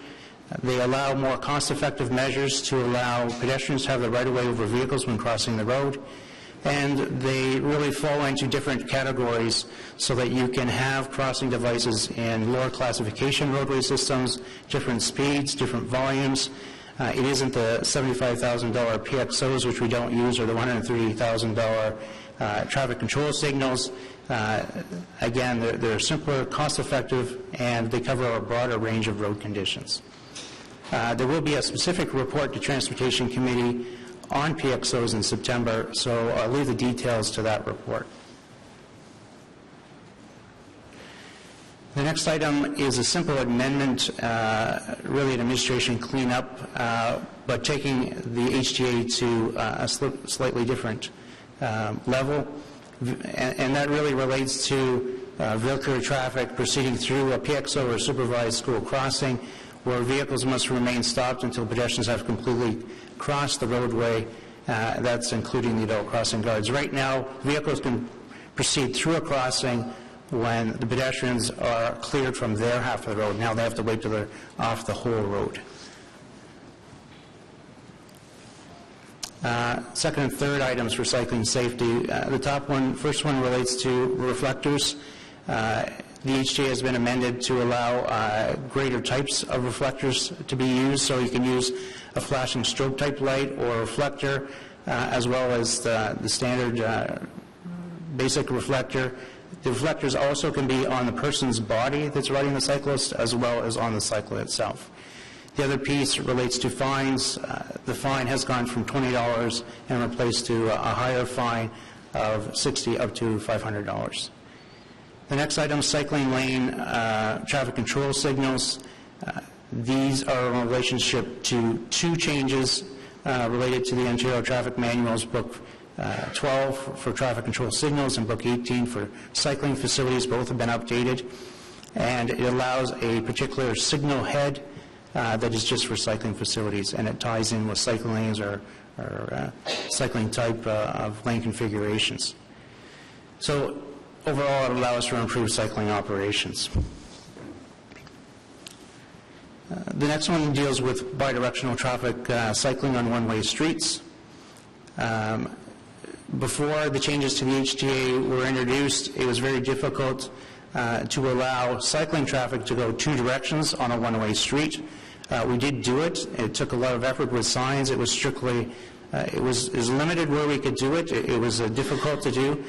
They allow more cost-effective measures to allow pedestrians to have the right-of-way over vehicles when crossing the road. And they really fall into different categories so that you can have crossing devices in lower classification roadway systems, different speeds, different volumes. It isn't the $75,000 PXOs, which we don't use, or the $130,000 traffic control signals. Again, they're simpler, cost-effective, and they cover a broader range of road conditions. There will be a specific report to Transportation Committee on PXOs in September, so I'll leave the details to that report. The next item is a simple amendment, really an administration cleanup, but taking the HTA to a slightly different level, and that really relates to vehicular traffic proceeding through a PXO or supervised school crossing, where vehicles must remain stopped until pedestrians have completely crossed the roadway. That's including the adult crossing guards. Right now, vehicles can proceed through a crossing when the pedestrians are cleared from their half of the road. Now they have to wait till they're off the whole road. Second and third items for cycling safety. The first one relates to reflectors. The HTA has been amended to allow greater types of reflectors to be used, so you can use a flashing strobe type light or a reflector, as well as the standard basic reflector. The reflectors also can be on the person's body that's riding the cyclist, as well as on the cycle itself. The other piece relates to fines. The fine has gone from $20 and replaced to a higher fine of $60 up to $500. The next item, cycling lane traffic control signals. These are in relationship to two changes related to the Ontario Traffic Manuals, Book 12 for traffic control signals and Book 18 for cycling facilities. Both have been updated, and it allows a particular signal head that is just for cycling facilities, and it ties in with cycling lanes or cycling type of lane configurations. So overall, it allows for improved cycling operations. The next one deals with bidirectional traffic cycling on one-way streets. Before the changes to the HTA were introduced, it was very difficult to allow cycling traffic to go two directions on a one-way street. We did do it. It took a lot of effort with signs. It was strictly, it was limited where we could do it. It was difficult to do.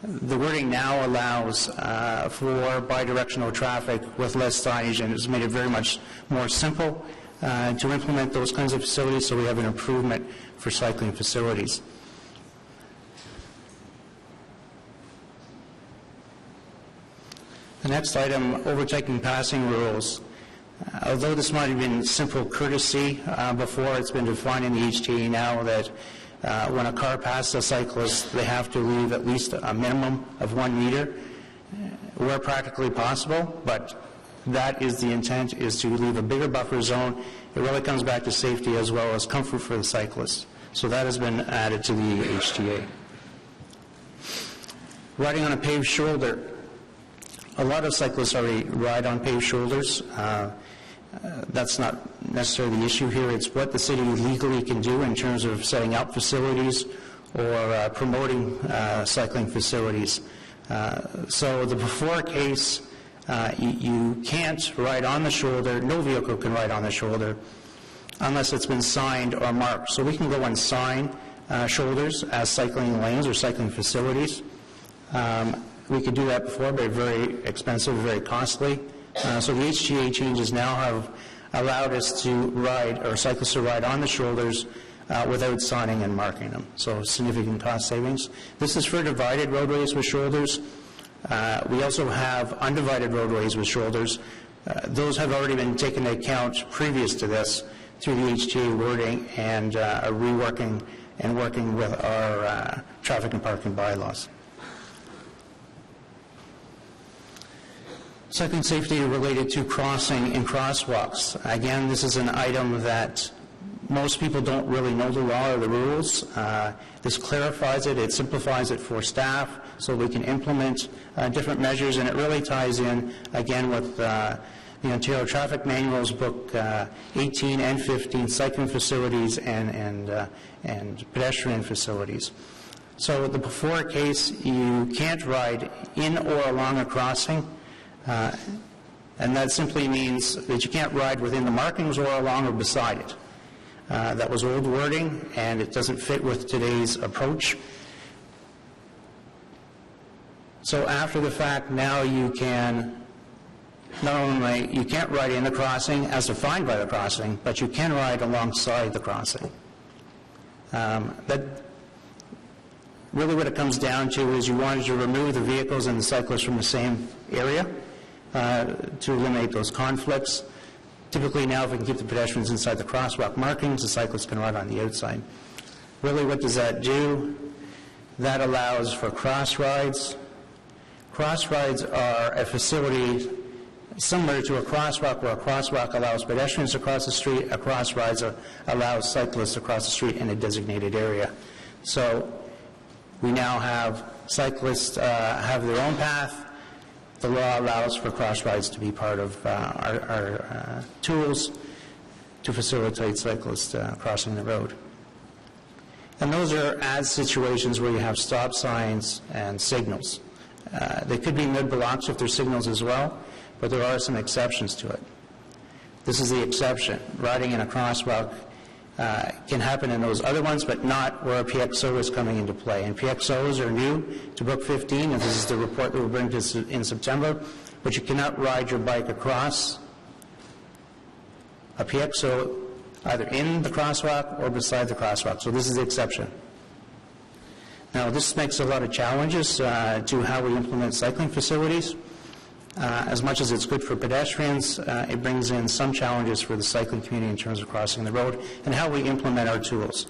The wording now allows for bidirectional traffic with less signage, and it's made it very much more simple to implement those kinds of facilities, so we have an improvement for cycling facilities. The next item, overtaking passing rules. Although this might have been simple courtesy before, it's been defined in the HTA now that when a car passes a cyclist, they have to leave at least a minimum of 1 meter where practically possible, but that is the intent, is to leave a bigger buffer zone. It really comes back to safety as well as comfort for the cyclists. So that has been added to the HTA. Riding on a paved shoulder. A lot of cyclists already ride on paved shoulders. That's not necessarily the issue here. It's what the city legally can do in terms of setting up facilities or promoting cycling facilities. So the before case, you can't ride on the shoulder, no vehicle can ride on the shoulder unless it's been signed or marked. So we can go and sign shoulders as cycling lanes or cycling facilities. We could do that before, but very expensive, very costly. So the HTA changes now have allowed us to ride, or cyclists to ride on the shoulders without signing and marking them. So significant cost savings. This is for divided roadways with shoulders. We also have undivided roadways with shoulders. Those have already been taken into account previous to this. through the HTA wording and reworking and working with our traffic and parking bylaws. Cycling safety related to crossing and crosswalks. Again, this is an item that most people don't really know the law or the rules. This clarifies it, it simplifies it for staff so we can implement different measures, and it really ties in, again, with the Ontario Traffic Manuals, Book 18 and 15, cycling facilities and pedestrian facilities. So the before case, you can't ride in or along a crossing, and that simply means that you can't ride within the markings or along or beside it. That was old wording, and it doesn't fit with today's approach. So after the fact, now you can not only, you can't ride in the crossing as defined by the crossing, but you can ride alongside the crossing. That really what it comes down to is you wanted to remove the vehicles and the cyclists from the same area to eliminate those conflicts. Typically now, if we can keep the pedestrians inside the crosswalk markings, the cyclists can ride on the outside. Really, what does that do? That allows for cross rides. Cross rides are a facility similar to a crosswalk, where a crosswalk allows pedestrians to cross the street, a cross rides allows cyclists to cross the street in a designated area. So we now have cyclists have their own path. The law allows for cross rides to be part of our tools to facilitate cyclists crossing the road. And those are as situations where you have stop signs and signals. They could be mid-blocks if there's signals as well, but there are some exceptions to it. This is the exception. Riding in a crosswalk can happen in those other ones, but not where a PXO is coming into play. And PXOs are new to Book 15, and this is the report that we'll bring to in September, but you cannot ride your bike across a PXO either in the crosswalk or beside the crosswalk. So this is the exception. Now, this makes a lot of challenges to how we implement cycling facilities. As much as it's good for pedestrians, it brings in some challenges for the cycling community in terms of crossing the road and how we implement our tools.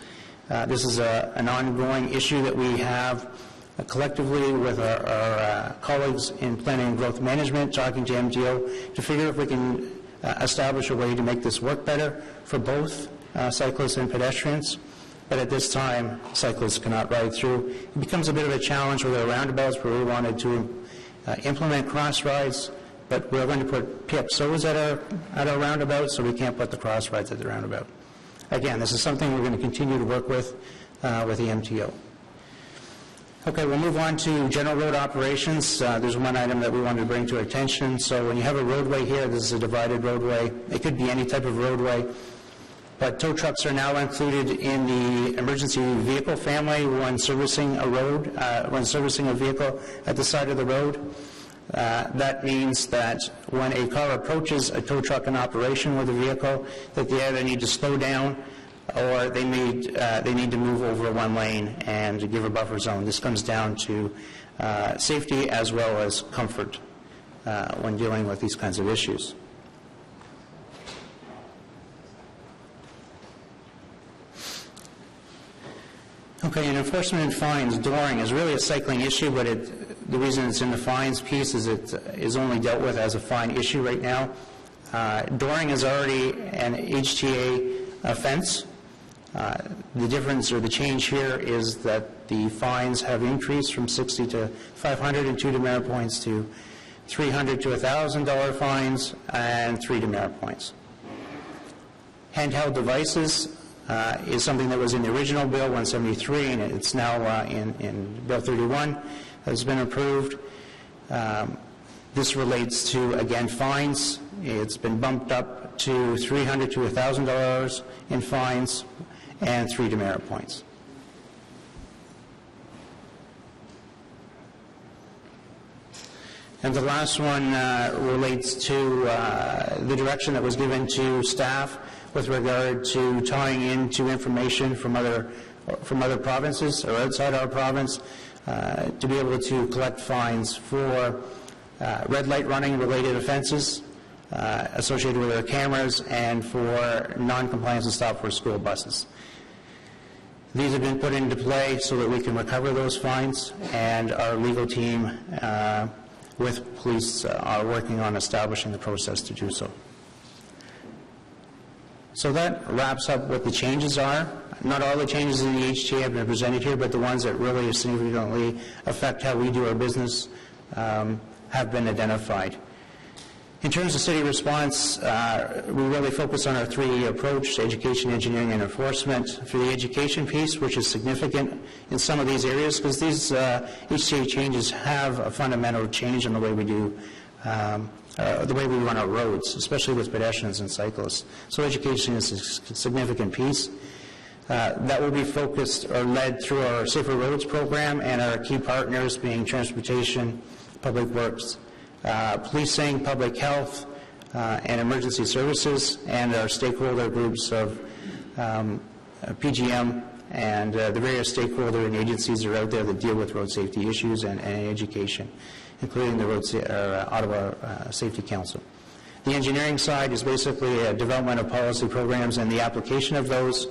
This is an ongoing issue that we have collectively with our colleagues in planning and growth management, talking to MTO to figure if we can establish a way to make this work better for both cyclists and pedestrians. But at this time, cyclists cannot ride through. It becomes a bit of a challenge with our roundabouts where we wanted to implement cross rides, but we're going to put PXOs at our roundabout, so we can't put the cross rides at the roundabout. Again, this is something we're going to continue to work with the MTO. Okay, we'll move on to general road operations. There's one item that we wanted to bring to our attention. So when you have a roadway here, this is a divided roadway. It could be any type of roadway, but tow trucks are now included in the emergency vehicle family when servicing a road, when servicing a vehicle at the side of the road. That means that when a car approaches a tow truck in operation with a vehicle, that they either need to slow down or they need to move over one lane and give a buffer zone. This comes down to safety as well as comfort when dealing with these kinds of issues. Okay, and enforcement and fines. Dooring is really a cycling issue, but the reason it's in the fines piece is it is only dealt with as a fine issue right now. Dooring is already an HTA offense. The difference or the change here is that the fines have increased from 60 to 500 and 2 demerit points to $300 to $1,000 fines and 3 demerit points. Handheld devices is something that was in the original Bill 173, and it's now in Bill 31 has been approved. This relates to, again, fines. It's been bumped up to $300 to $1,000 in fines and 3 demerit points. And the last one relates to the direction that was given to staff with regard to tying into information from other provinces or outside our province to be able to collect fines for red light running related offenses, associated with our cameras and for non-compliance and stop for school buses. These have been put into play so that we can recover those fines, and our legal team with police are working on establishing the process to do so. So that wraps up what the changes are. Not all the changes in the HTA have been presented here, but the ones that really significantly affect how we do our business have been identified. In terms of city response, we really focus on our 3E approach: education, engineering, and enforcement. For the education piece, which is significant in some of these areas, because these HTA changes have a fundamental change in the way we do the way we run our roads, especially with pedestrians and cyclists. So education is a significant piece. That will be focused or led through our Safer Roads program and our key partners being transportation, public works, policing, public health, and emergency services, and our stakeholder groups of PGM and the various stakeholder and agencies that are out there that deal with road safety issues and education, including the Ottawa Safety Council. The engineering side is basically a development of policy programs and the application of those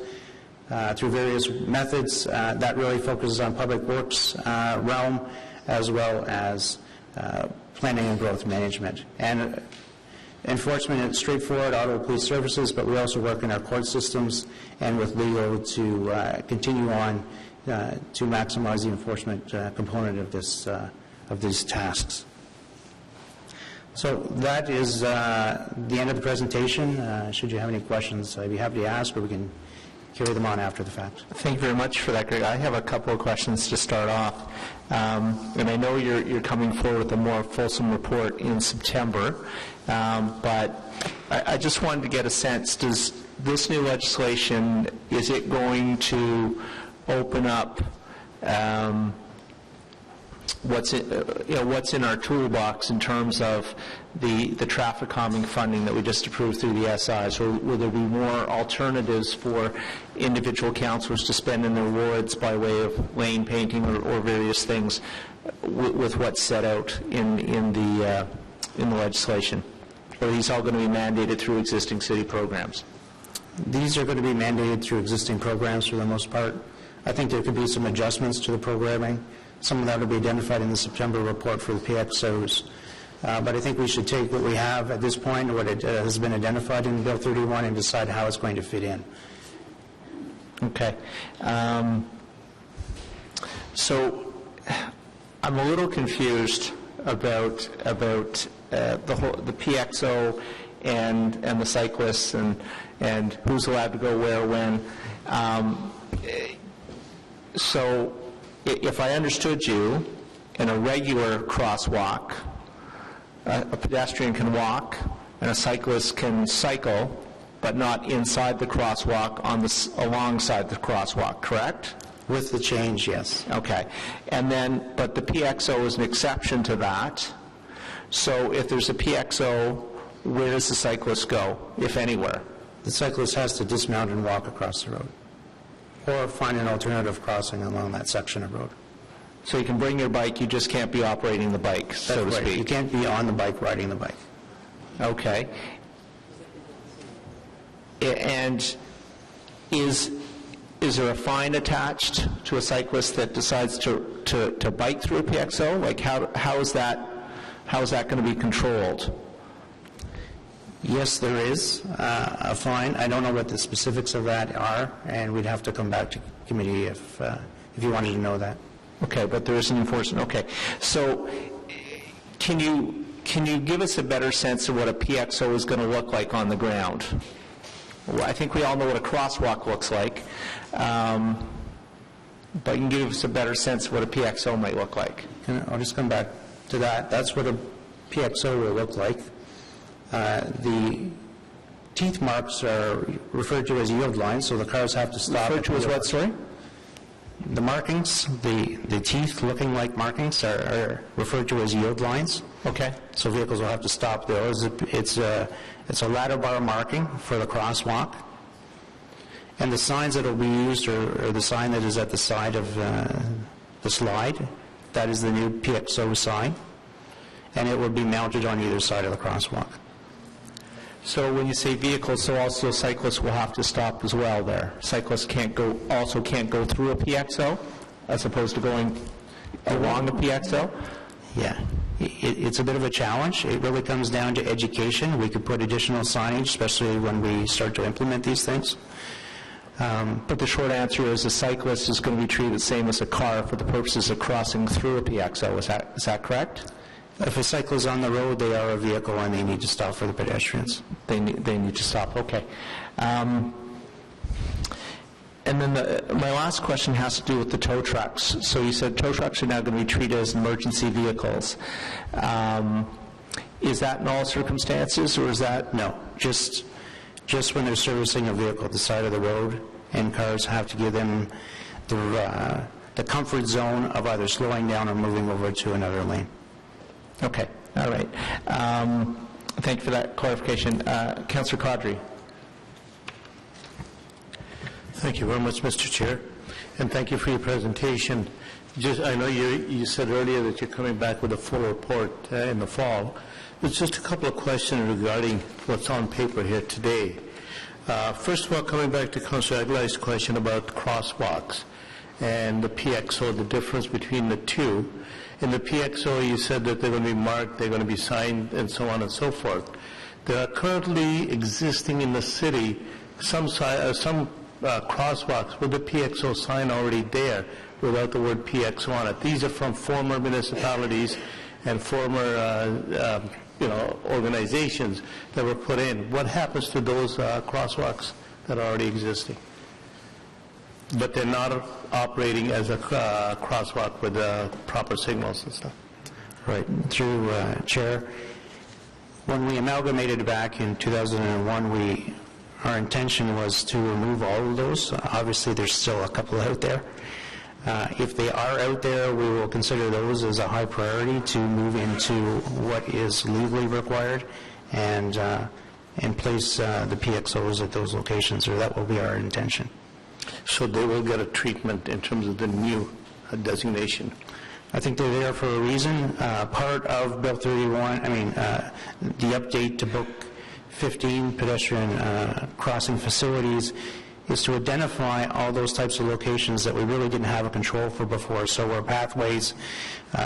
through various methods. That really focuses on public works realm, as well as planning and growth management. And enforcement is straightforward, Ottawa Police Services, but we also work in our court systems and with legal to continue on to maximize the enforcement component of these tasks. So that is the end of the presentation. Should you have any questions, I'd be happy to ask, or we can carry them on after the fact. Thank you very much for that, Greg. I have a couple of questions to start off. And I know you're coming forward with a more fulsome report in September, but I just wanted to get a sense, does this new legislation, is it going to open up what's in our toolbox in terms of the traffic calming funding that we just approved through the SIs, or will there be more alternatives for individual councillors to spend in their wards by way of lane painting or various things with what's set out in the legislation? Or are these all going to be mandated through existing city programs? These are going to be mandated through existing programs for the most part. I think there could be some adjustments to the programming. Some of that will be identified in the September report for the PXOs. But I think we should take what we have at this point, what has been identified in Bill 31, and decide how it's going to fit in. Okay. So I'm a little confused about the PXO and the cyclists and who's allowed to go where when. So if I understood you, in a regular crosswalk, a pedestrian can walk and a cyclist can cycle, but not inside the crosswalk, alongside the crosswalk, correct? With the change, yes. Okay. And then, but the PXO is an exception to that. So if there's a PXO, where does the cyclist go, if anywhere? The cyclist has to dismount and walk across the road, or find an alternative crossing along that section of road. So you can bring your bike, you just can't be operating the bike, so to speak. You can't be on the bike riding the bike. Okay. And is there a fine attached to a cyclist that decides to bike through a PXO? Like how is that going to be controlled? Yes, there is a fine. I don't know what the specifics of that are, and we'd have to come back to committee if you wanted to know that. Okay, but there is an enforcement. Okay, so can you give us a better sense of what a PXO is going to look like on the ground? Well, I think we all know what a crosswalk looks like, but you can give us a better sense of what a PXO might look like. I'll just come back to that. That's what a PXO will look like. The teeth marks are referred to as yield lines, so the cars have to stop. Referred to as what, sorry? The markings, the teeth looking like markings are referred to as yield lines. Okay. So vehicles will have to stop there. It's a ladder bar marking for the crosswalk. And the signs that will be used are the sign that is at the side of the slide. That is the new PXO sign. And it will be mounted on either side of the crosswalk. So when you say vehicles, so also cyclists will have to stop as well there? Cyclists can't go through a PXO as opposed to going along a PXO? Yeah. It's a bit of a challenge. It really comes down to education. We could put additional signage, especially when we start to implement these things. But the short answer is a cyclist is going to be treated the same as a car for the purposes of crossing through a PXO. Is that correct? If a cyclist is on the road, they are a vehicle and they need to stop for the pedestrians. They need to stop, okay. And then my last question has to do with the tow trucks. So you said tow trucks are now going to be treated as emergency vehicles. Is that in all circumstances, or is that? No, just when they're servicing a vehicle at the side of the road, and cars have to give them the comfort zone of either slowing down or moving over to another lane. Okay, all right. Thank you for that clarification. Councillor Caudry. Thank you very much, Mr. Chair, and thank you for your presentation. I know you said earlier that you're coming back with a full report in the fall. It's just a couple of questions regarding what's on paper here today. First of all, coming back to Councillor Aguilar's question about crosswalks and the PXO, the difference between the two. In the PXO, you said that they're going to be marked, they're going to be signed, and so on and so forth. There are currently existing in the city some crosswalks with the PXO sign already there without the word PXO on it. These are from former municipalities and former organizations that were put in. What happens to those crosswalks that are already existing? But they're not operating as a crosswalk with proper signals and stuff. Right. Through Chair, when we amalgamated back in 2001, our intention was to remove all of those. Obviously, there's still a couple out there. If they are out there, we will consider those as a high priority to move into what is legally required and place the PXOs at those locations, or that will be our intention. So they will get a treatment in terms of the new designation? I think they're there for a reason. Part of Bill 31, the update to Book 15, pedestrian crossing facilities, is to identify all those types of locations that we really didn't have a control for before. So where pathways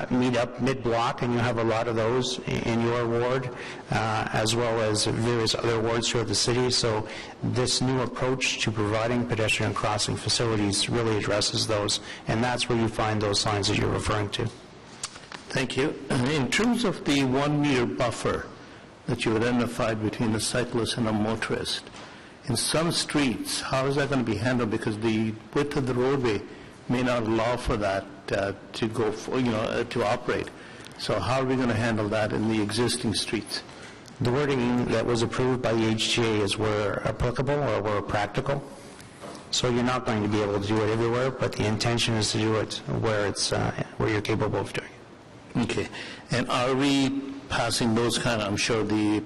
meet up mid-block, and you have a lot of those in your ward, as well as various other wards throughout the city. So this new approach to providing pedestrian crossing facilities really addresses those, and that's where you find those signs that you're referring to. Thank you. In terms of the 1 meter buffer that you identified between the cyclist and a motorist, in some streets, how is that going to be handled? Because the width of the roadway may not allow for that to operate. So how are we going to handle that in the existing streets? The wording that was approved by the HTA is where applicable or where practical. So you're not going to be able to do it everywhere, but the intention is to do it where you're capable of doing it. Okay. And are we passing those I'm sure the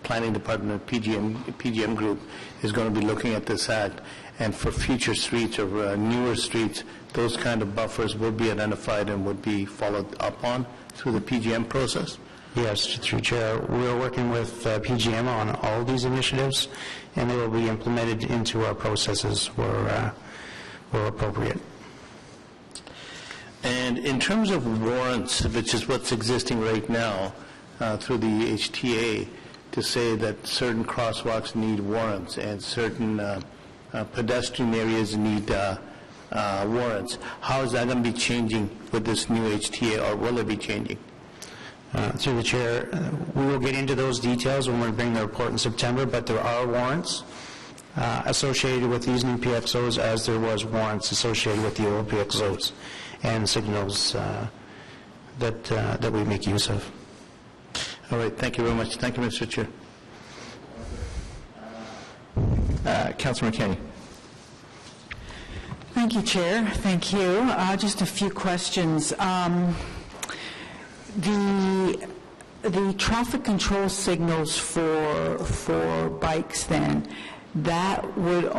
Planning Department, PGM group, is going to be looking at this act, and for future streets or newer streets, those kind of buffers will be identified and would be followed up on through the PGM process? Yes, through Chair. We're working with PGM on all these initiatives, and they will be implemented into our processes where appropriate. And in terms of warrants, which is what's existing right now through the HTA, to say that certain crosswalks need warrants and certain pedestrian areas need warrants, how is that going to be changing with this new HTA, or will it be changing? Through the Chair, we will get into those details when we bring the report in September, but there are warrants associated with these new PXOs, as there was warrants associated with the old PXOs and signals that we make use of. All right, thank you very much. Thank you, Mr. Chair. Councillor McKinney. Thank you, Chair. Thank you. Just a few questions. The traffic control signals for bikes then, it's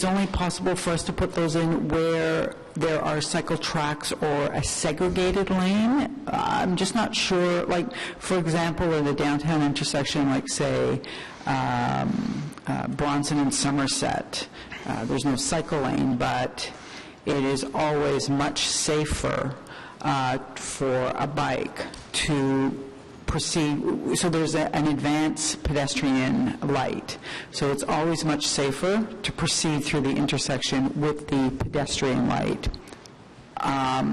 only possible for us to put those in where there are cycle tracks or a segregated lane. I'm just not sure, like, for example, in the downtown intersection, like, say, Bronson and Somerset, there's no cycle lane, but it is always much safer for a bike to proceed. So there's an advanced pedestrian light. So it's always much safer to proceed through the intersection with the pedestrian light.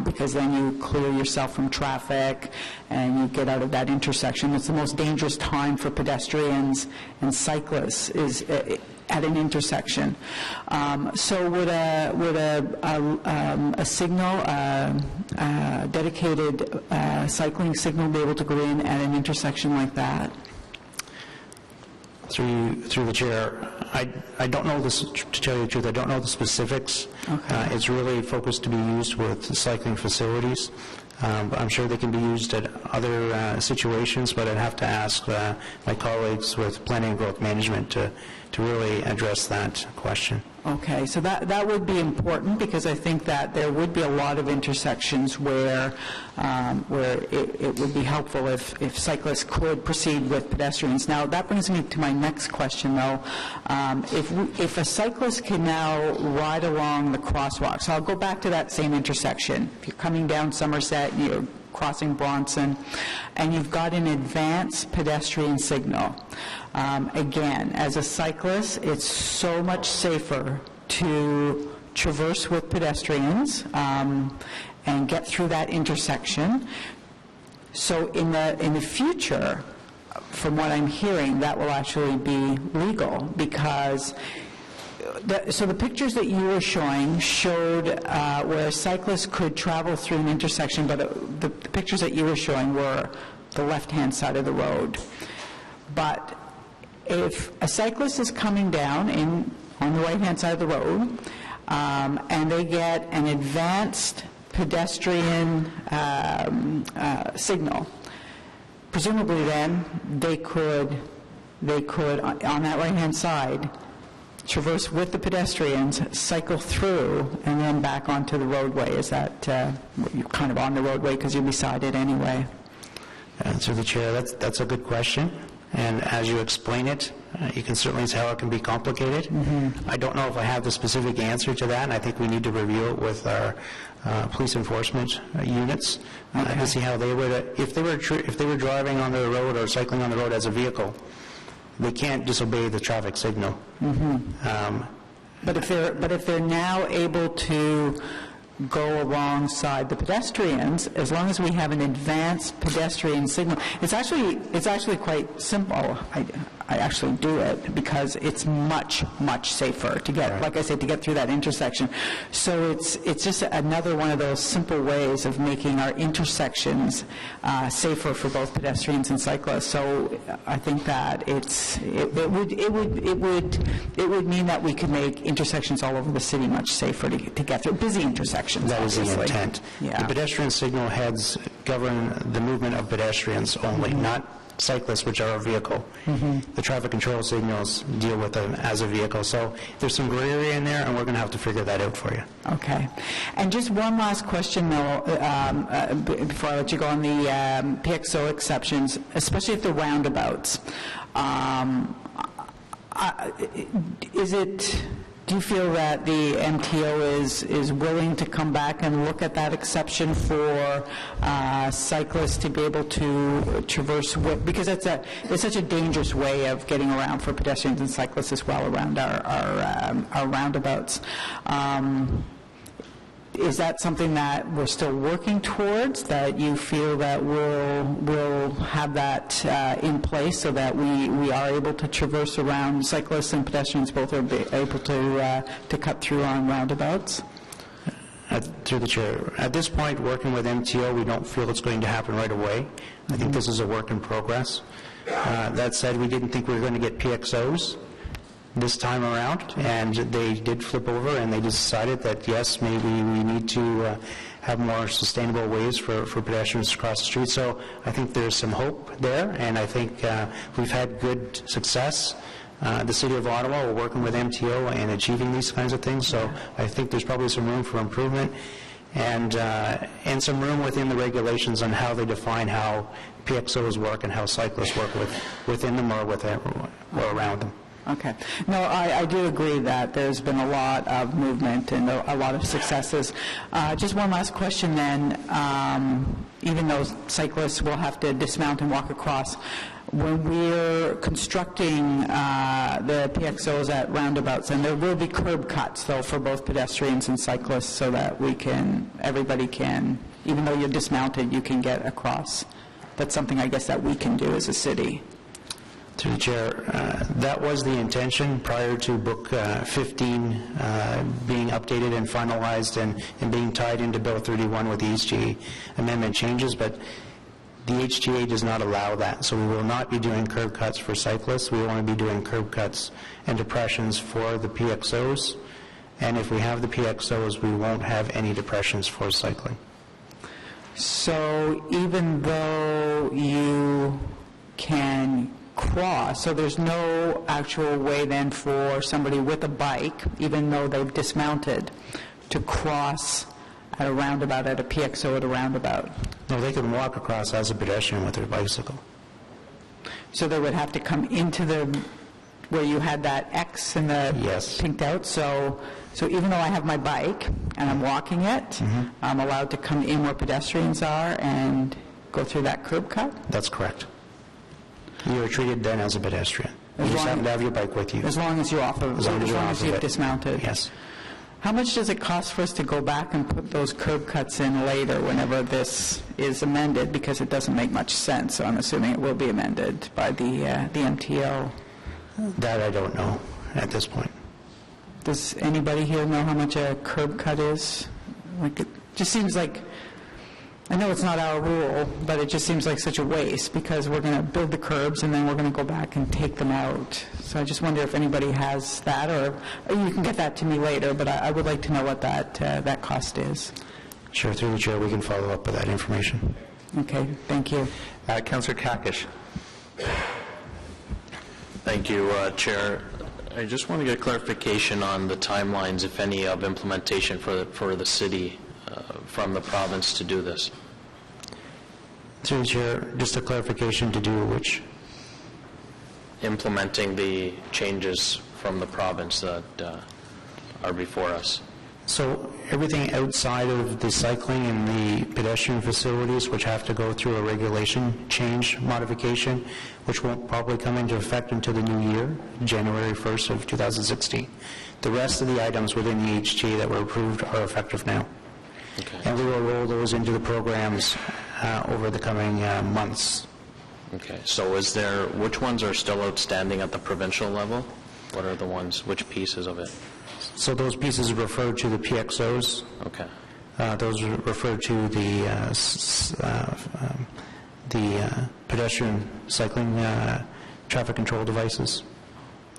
Because then you clear yourself from traffic and you get out of that intersection. It's the most dangerous time for pedestrians and cyclists is at an intersection. So would a signal, a dedicated cycling signal, be able to go in at an intersection like that? Through the chair, I don't know this, to tell you the truth, I don't know the specifics. Okay. It's really focused to be used with cycling facilities. I'm sure they can be used at other situations, but I'd have to ask my colleagues with planning and growth management to really address that question. Okay, so that would be important, because I think that there would be a lot of intersections where it would be helpful if cyclists could proceed with pedestrians. Now, that brings me to my next question, though. If a cyclist can now ride along the crosswalk, so I'll go back to that same intersection. If you're coming down Somerset, you're crossing Bronson, and you've got an advanced pedestrian signal. Again, as a cyclist, it's so much safer to traverse with pedestrians and get through that intersection. So in the future, from what I'm hearing, that will actually be legal, because so the pictures that you were showing showed where cyclists could travel through an intersection, but the pictures that you were showing were the left-hand side of the road. But if a cyclist is coming down on the right-hand side of the road and they get an advanced pedestrian signal, presumably then they could on that right-hand side traverse with the pedestrians, cycle through, and then back onto the roadway. Is that you're kind of on the roadway because you're beside it anyway? Through the chair, that's a good question. And as you explain it, you can certainly tell it can be complicated. Mm-hmm. I don't know if I have the specific answer to that, and I think we need to review it with our police enforcement units to see how they would, if they were driving on the road or cycling on the road as a vehicle, they can't disobey the traffic signal. Mm-hmm. But if they're now able to go alongside the pedestrians, as long as we have an advanced pedestrian signal, it's actually quite simple. I actually do it because it's much safer to get, like I said, to get through that intersection. So it's just another one of those simple ways of making our intersections safer for both pedestrians and cyclists. So I think that it would mean that we could make intersections all over the city much safer to get through, busy intersections. That is obviously. the intent. Yeah. The pedestrian signal heads govern the movement of pedestrians only, not cyclists, which are a vehicle. Mm-hmm. The traffic control signals deal with them as a vehicle. So there's some gray area in there, and we're going to have to figure that out for you. Okay. And just one last question, though, before I let you go on the PXO exceptions, especially at the roundabouts. Do you feel that the MTO is willing to come back and look at that exception for cyclists to be able to traverse with, because it's such a dangerous way of getting around for pedestrians and cyclists as well around our roundabouts. Is that something that we're still working towards, that you feel that we'll have that in place so that we are able to traverse around, cyclists and pedestrians both are able to cut through on roundabouts? Through the chair, at this point, working with MTO, we don't feel it's going to happen right away. I think this is a work in progress. That said, we didn't think we were going to get PXOs this time around, and they did flip over, and they decided that, yes, maybe we need to have more sustainable ways for pedestrians to cross the street. So I think there's some hope there, and I think we've had good success the City of Ottawa. We're working with MTO and achieving these kinds of things, so I think there's probably some room for improvement and some room within the regulations on how they define how PXOs work and how cyclists work within them or around them. Okay. No, I do agree that there's been a lot of movement and a lot of successes. Just one last question then. Even though cyclists will have to dismount and walk across, when we're constructing the PXOs at roundabouts, and there will be curb cuts, though, for both pedestrians and cyclists so that everybody can, even though you're dismounted, you can get across. That's something, I guess, that we can do as a city. Through the Chair, that was the intention prior to Book 15 being updated and finalized and being tied into Bill 31 with the HGA amendment changes, but the HGA does not allow that, so we will not be doing curb cuts for cyclists. We will only be doing curb cuts and depressions for the PXOs, and if we have the PXOs, we won't have any depressions for cycling. So even though you can cross, so there's no actual way then for somebody with a bike, even though they've dismounted, to cross at a roundabout, at a PXO at a roundabout? No, they can walk across as a pedestrian with their bicycle. So they would have to come into where you had that X and the pinked out, so even though I have my bike and I'm walking it, I'm allowed to come in where pedestrians are and go through that curb cut? That's correct. You are treated then as a pedestrian. You just have to have your bike with you. As long as you're off of it. As long as you've dismounted. Yes. How much does it cost for us to go back and put those curb cuts in later whenever this is amended? Because it doesn't make much sense, so I'm assuming it will be amended by the MTO. That I don't know at this point. Does anybody here know how much a curb cut is? Like, it just seems like, I know it's not our rule, but it just seems like such a waste because we're going to build the curbs and then we're going to go back and take them out. So I just wonder if anybody has that, or you can get that to me later, but I would like to know what that cost is. Sure, through the Chair, we can follow up with that information. Okay, thank you. Councillor Kakish. Thank you, Chair. I just want to get clarification on the timelines, if any, of implementation for the city from the province to do this. Through the Chair, just a clarification to do which? Implementing the changes from the province that are before us. So everything outside of the cycling and the pedestrian facilities, which have to go through a regulation change modification, which won't probably come into effect until the new year, January 1st of 2016. The rest of the items within the HGA that were approved are effective now. Okay. And we will roll those into the programs over the coming months. Okay, so which ones are still outstanding at the provincial level? What are the ones, which pieces of it? So those pieces refer to the PXOs. Okay. Those refer to the pedestrian cycling traffic control devices.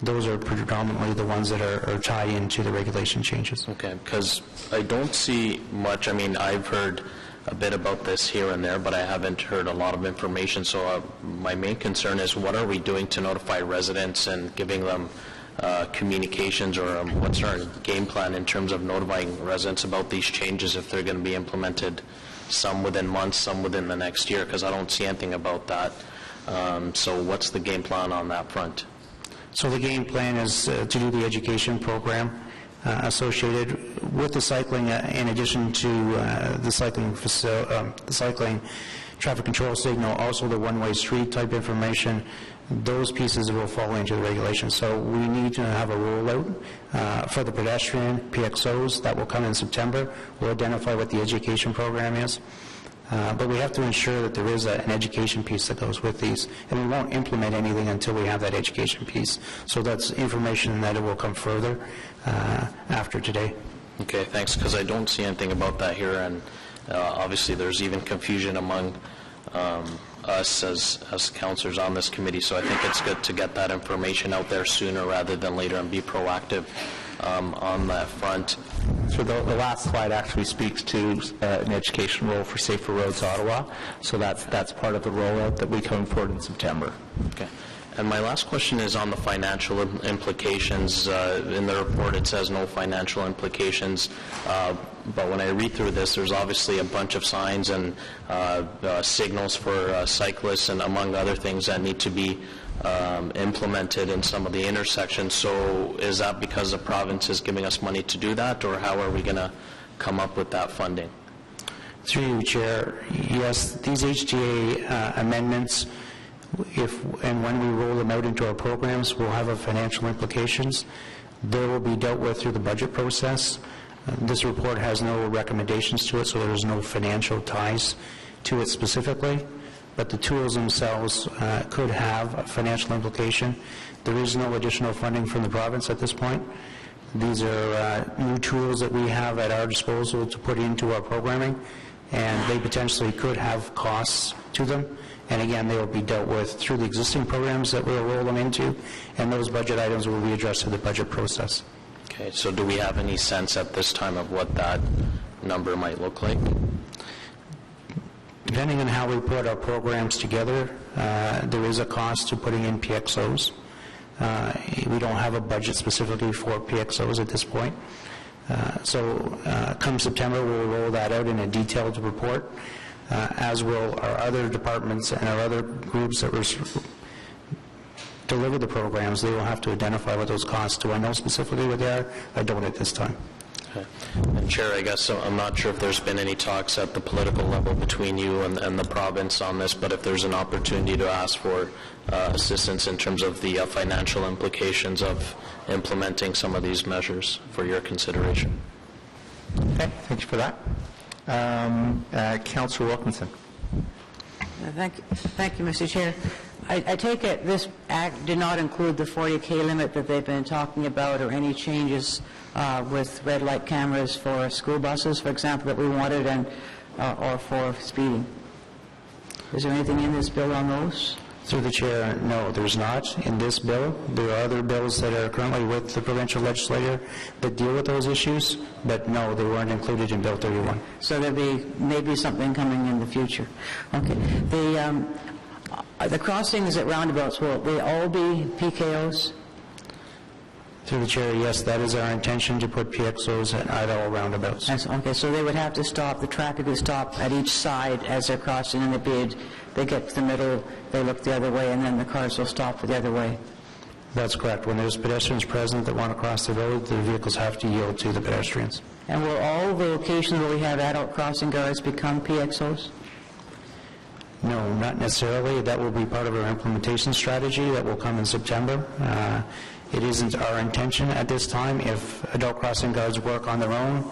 Those are predominantly the ones that are tied into the regulation changes. Okay, because I don't see much. I mean, I've heard a bit about this here and there, but I haven't heard a lot of information. So my main concern is, what are we doing to notify residents and giving them communications, or what's our game plan in terms of notifying residents about these changes if they're going to be implemented, some within months, some within the next year, because I don't see anything about that. So what's the game plan on that front? So the game plan is to do the education program associated with the cycling, in addition to the cycling traffic control signal, also the one-way street type information. Those pieces will fall into the regulation. So we need to have a rollout for the pedestrian PXOs that will come in September. We'll identify what the education program is. But we have to ensure that there is an education piece that goes with these, and we won't implement anything until we have that education piece. So that's information that it will come further after today. Okay, thanks, because I don't see anything about that here, and obviously there's even confusion among us as councillors on this committee, so I think it's good to get that information out there sooner rather than later and be proactive on that front. So the last slide actually speaks to an education role for Safer Roads Ottawa. So that's part of the rollout that we come forward in September. Okay. And my last question is on the financial implications. In the report it says no financial implications, but when I read through this, there's obviously a bunch of signs and signals for cyclists and among other things that need to be implemented in some of the intersections. So is that because the province is giving us money to do that, or how are we going to come up with that funding? Through you, Chair, yes, these HDA amendments, if and when we roll them out into our programs, will have a financial implications. They will be dealt with through the budget process. This report has no recommendations to it, so there's no financial ties to it specifically, but the tools themselves could have a financial implication. There is no additional funding from the province at this point. These are new tools that we have at our disposal to put into our programming, and they potentially could have costs to them. And again, they will be dealt with through the existing programs that we'll roll them into, and those budget items will be addressed through the budget process. Okay, so do we have any sense at this time of what that number might look like? Depending on how we put our programs together, there is a cost to putting in PXOs. We don't have a budget specifically for PXOs at this point. So come September, we'll roll that out in a detailed report, as will our other departments and our other groups that deliver the programs. They will have to identify what those costs. Do I know specifically what they are? I don't at this time. Okay. And Chair, I guess I'm not sure if there's been any talks at the political level between you and the province on this, but if there's an opportunity to ask for assistance in terms of the financial implications of implementing some of these measures for your consideration. Okay, thank you for that. Councillor Wilkinson. Thank you, Mr. Chair. I take it this act did not include the 40K limit that they've been talking about, or any changes with red light cameras for school buses, for example, that we wanted, and or for speeding. Is there anything in this bill on those? Through the Chair, no, there's not in this bill. There are other bills that are currently with the provincial legislature that deal with those issues, but no, they weren't included in Bill 31. So there'll be maybe something coming in the future. Okay. The crossings at roundabouts, will they all be PKOs? Through the Chair, yes, that is our intention, to put PXOs at all roundabouts. Okay, so they would have to stop, the traffic would stop at each side as they're crossing, and they get to the middle, they look the other way, and then the cars will stop for the other way. That's correct. When there's pedestrians present that want to cross the road, the vehicles have to yield to the pedestrians. And will all the locations where we have adult crossing guards become PXOs? No, not necessarily. That will be part of our implementation strategy that will come in September. It isn't our intention at this time. If adult crossing guards work on their own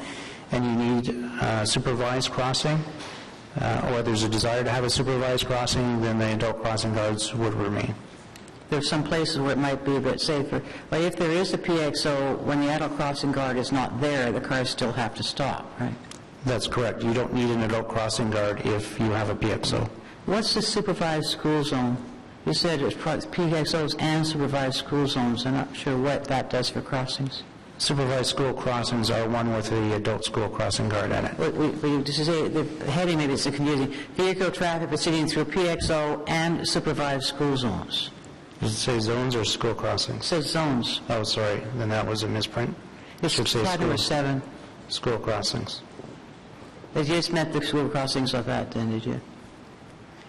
and you need supervised crossing, or there's a desire to have a supervised crossing, then the adult crossing guards would remain. There's some places where it might be a bit safer. But if there is a PXO, when the adult crossing guard is not there, the cars still have to stop, right? That's correct. You don't need an adult crossing guard if you have a PXO. What's the supervised school zone? You said it's PXOs and supervised school zones. I'm not sure what that does for crossings. Supervised school crossings are one with the adult school crossing guard in it. The heading maybe it's confusing. Vehicle traffic proceeding through PXO and supervised school zones. Does it say zones or school crossings? It says zones. Oh, sorry. Then that was a misprint. It should say school crossings. They just meant the school crossings of that, then, did you?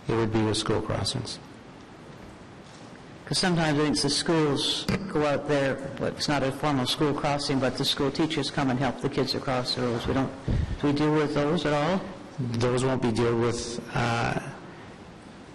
It would be with school crossings. Because sometimes I think the schools go out there, but it's not a formal school crossing, but the school teachers come and help the kids across the roads. Do we deal with those at all? Those won't be dealt with.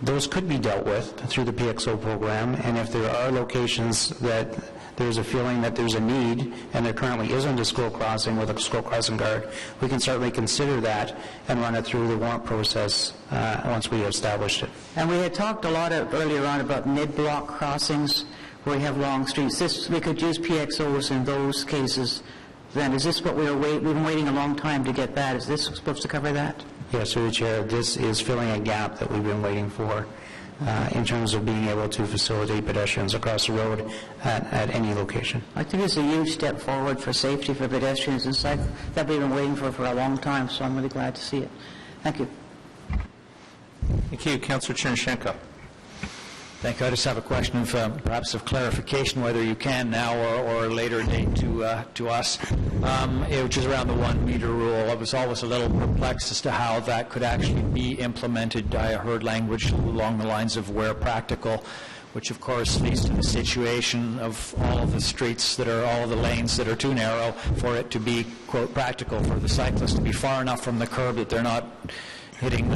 Those could be dealt with through the PXO program, and if there are locations that there's a feeling that there's a need, and there currently isn't a school crossing with a school crossing guard, we can certainly consider that and run it through the warrant process once we have established it. And we had talked a lot earlier on about mid-block crossings where we have long streets. We could use PXOs in those cases. Then is this what we've been waiting a long time to get that? Is this supposed to cover that? Yes, through the Chair, this is filling a gap that we've been waiting for in terms of being able to facilitate pedestrians across the road at any location. I think it's a huge step forward for safety for pedestrians and cyclists that we've been waiting for a long time, so I'm really glad to see it. Thank you. Thank you. Councillor Chernyshenko. Thank you. I just have a question of perhaps of clarification, whether you can now or a later date to us, which is around the 1 meter rule. I was always a little perplexed as to how that could actually be implemented. I heard language along the lines of where practical, which of course leads to the situation of all of the streets that are, all of the lanes that are too narrow for it to be, quote, practical for the cyclists to be far enough from the curb that they're not hitting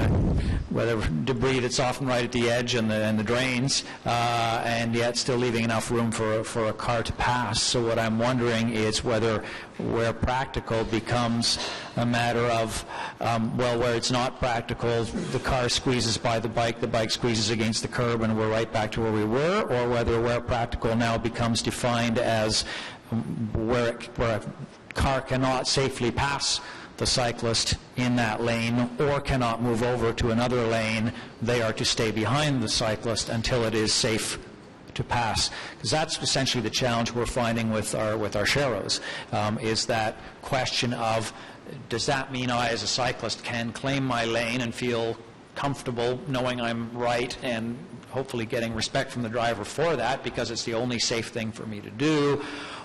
whatever debris that's often right at the edge and the drains, and yet still leaving enough room for a car to pass. So what I'm wondering is whether where practical becomes a matter of, well, where it's not practical, the car squeezes by the bike squeezes against the curb, and we're right back to where we were, or where practical now becomes defined as where a car cannot safely pass the cyclist in that lane or cannot move over to another lane, they are to stay behind the cyclist until it is safe to pass. Because that's essentially the challenge we're finding with our sharrows, is that question of, does that mean I as a cyclist can claim my lane and feel comfortable knowing I'm right and hopefully getting respect from the driver for that because it's the only safe thing for me to do?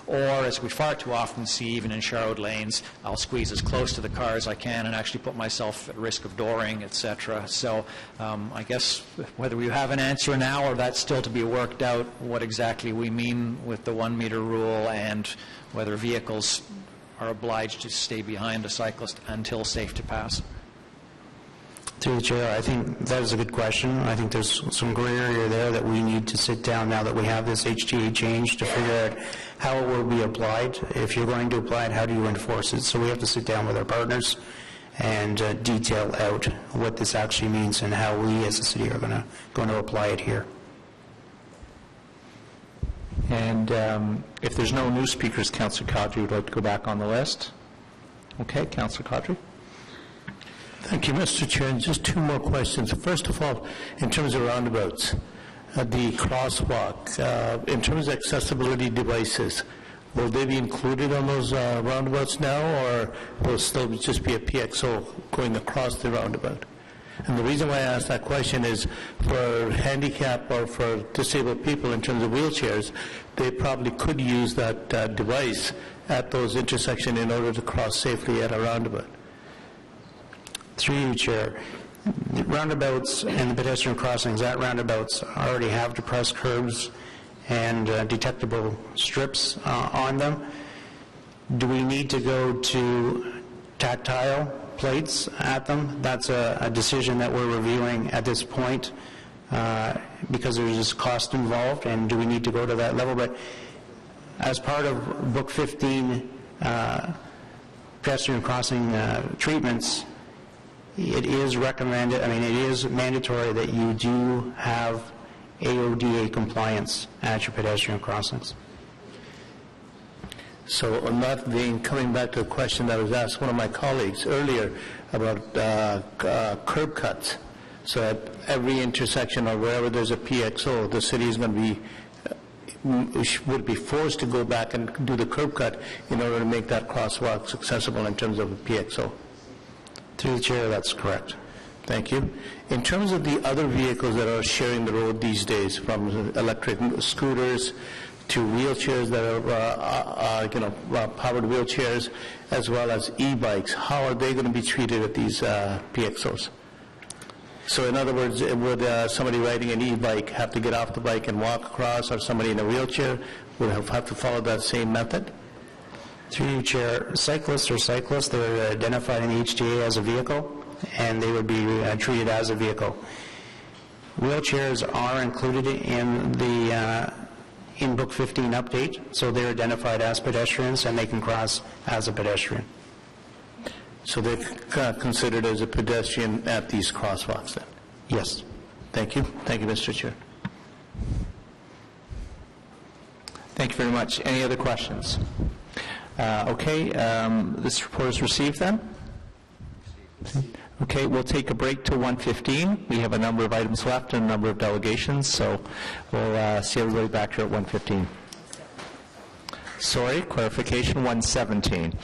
Or, as we far too often see, even in sharrowed lanes, I'll squeeze as close to the car as I can and actually put myself at risk of dooring, etc. So I guess whether you have an answer now or that's still to be worked out, what exactly we mean with the 1 meter rule and whether vehicles are obliged to stay behind a cyclist until safe to pass. Through the chair, I think that is a good question. I think there's some gray area there that we need to sit down now that we have this HTA change to figure out how it will be applied. If you're going to apply it, how do you enforce it? So we have to sit down with our partners and detail out what this actually means and how we as a city are going to apply it here. And if there's no new speakers, Councillor Kadri would like to go back on the list. Okay, Councillor Kadri. Thank you, Mr. Chair. And just two more questions. First of all, in terms of roundabouts, the crosswalk, in terms of accessibility devices, will they be included on those roundabouts now, or will it still just be a PXO going across the roundabout? And the reason why I ask that question is for handicap or for disabled people in terms of wheelchairs, they probably could use that device at those intersections in order to cross safely at a roundabout. Through you, Chair. The roundabouts and the pedestrian crossings at roundabouts already have depressed curbs and detectable strips on them. Do we need to go to tactile plates at them? That's a decision that we're reviewing at this point because there's just cost involved, and do we need to go to that level? But as part of Book 15 pedestrian crossing treatments, it is recommended, it is mandatory that you do have AODA compliance at your pedestrian crossings. So on that vein, coming back to a question that was asked one of my colleagues earlier about curb cuts. So at every intersection or wherever there's a PXO, the city is going to be would be forced to go back and do the curb cut in order to make that crosswalk accessible in terms of a PXO. Through the chair, that's correct. Thank you. In terms of the other vehicles that are sharing the road these days, from electric scooters to wheelchairs that are powered wheelchairs, as well as e-bikes, how are they going to be treated at these PXOs? So in other words, would somebody riding an e-bike have to get off the bike and walk across, or somebody in a wheelchair would have to follow that same method? Through you, Chair, cyclists are cyclists. They're identified in the HTA as a vehicle, and they would be treated as a vehicle. Wheelchairs are included in the in Book 15 update, so they're identified as pedestrians, and they can cross as a pedestrian. So they're considered as a pedestrian at these crosswalks then? Yes. Thank you. Thank you, Mr. Chair. Thank you very much. Any other questions? Okay, this report is received then. Okay, we'll take a break till 1:15. We have a number of items left and a number of delegations, so we'll see everybody back here at 1:15. Sorry, clarification, 1:17.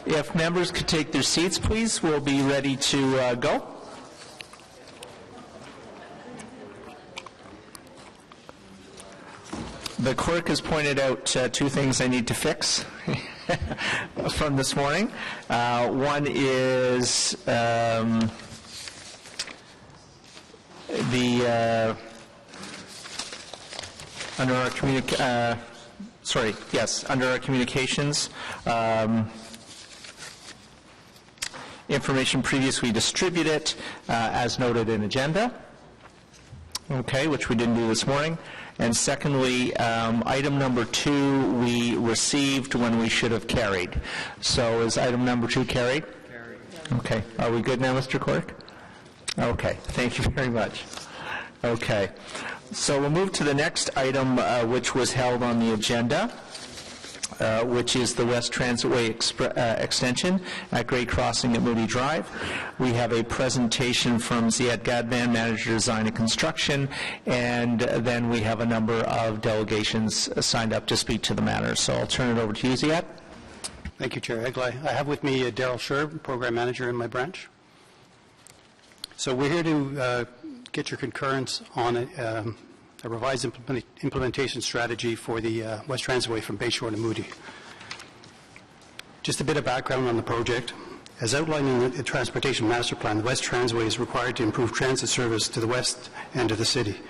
If members could take their seats, please, we'll be ready to go. The clerk has pointed out two things I need to fix from this morning. One is under our communications, information previously distributed as noted in agenda, okay, which we didn't do this morning. And secondly, item number 2 we received when we should have carried. So is item number 2 carried? Carried. Okay. Are we good now, Mr. Clerk? Okay. Thank you very much. Okay. So we'll move to the next item, which was held on the agenda, which is the West Transitway extension at Grade Crossing at Moody Drive. We have a presentation from Ziad Gadman, Manager Design and Construction, and then we have a number of delegations signed up to speak to the matter. So I'll turn it over to you, Ziad. Thank you, Chair Eglai. I have with me Daryl Sherb, Program Manager in my branch. So we're here to get your concurrence on a revised implementation strategy for the West Transitway from Bayshore to Moody. Just a bit of background on the project. As outlined in the Transportation Master Plan, the West Transitway is required to improve transit service to the west end of the city.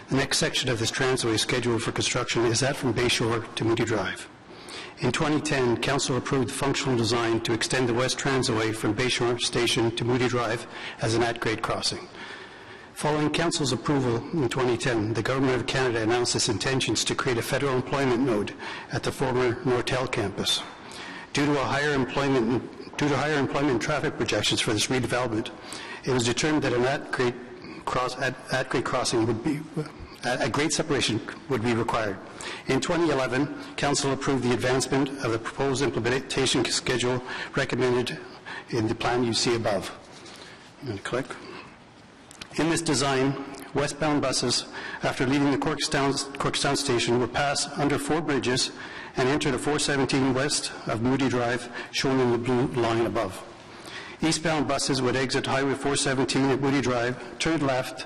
The next section of this transitway scheduled for construction is that from Bayshore to Moody Drive. In 2010, Council approved the functional design to extend the West Transitway from Bayshore Station to Moody Drive as an at-grade crossing. Following Council's approval in 2010, the Government of Canada announced its intentions to create a federal employment node at the former Nortel campus. Due to higher employment traffic projections for this redevelopment, it was determined that an at-grade crossing would be a grade separation would be required. In 2011, Council approved the advancement of the proposed implementation schedule recommended in the plan you see above. I'm going to click. In this design, westbound buses, after leaving the Corkstown station, would pass under 4 bridges and enter the 417 west of Moody Drive, shown in the blue line above. Eastbound buses would exit Highway 417 at Moody Drive, turn left,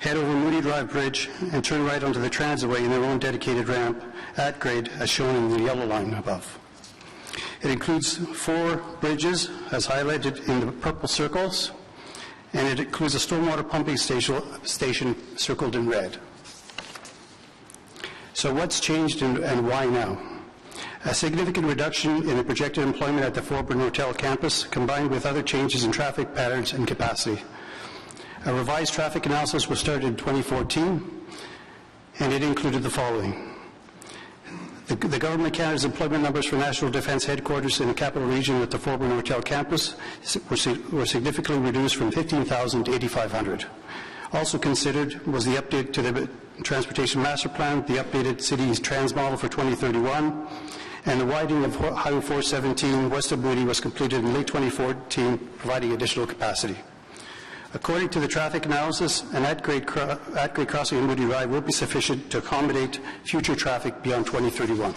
head over Moody Drive Bridge, and turn right onto the Transitway in their own dedicated ramp at grade, as shown in the yellow line above. It includes 4 bridges, as highlighted in the purple circles, and it includes a stormwater pumping station circled in red. So what's changed and why now? A significant reduction in the projected employment at the former Nortel campus, combined with other changes in traffic patterns and capacity. A revised traffic analysis was started in 2014, and it included the following. The Government of Canada's employment numbers for National Defence Headquarters in the Capital Region at the former Nortel campus were significantly reduced from 15,000 to 8,500. Also considered was the update to the Transportation Master Plan, the updated city's trans model for 2031, and the widening of Highway 417 west of Moody was completed in late 2014, providing additional capacity. According to the traffic analysis, an at-grade crossing in Moody Drive will be sufficient to accommodate future traffic beyond 2031.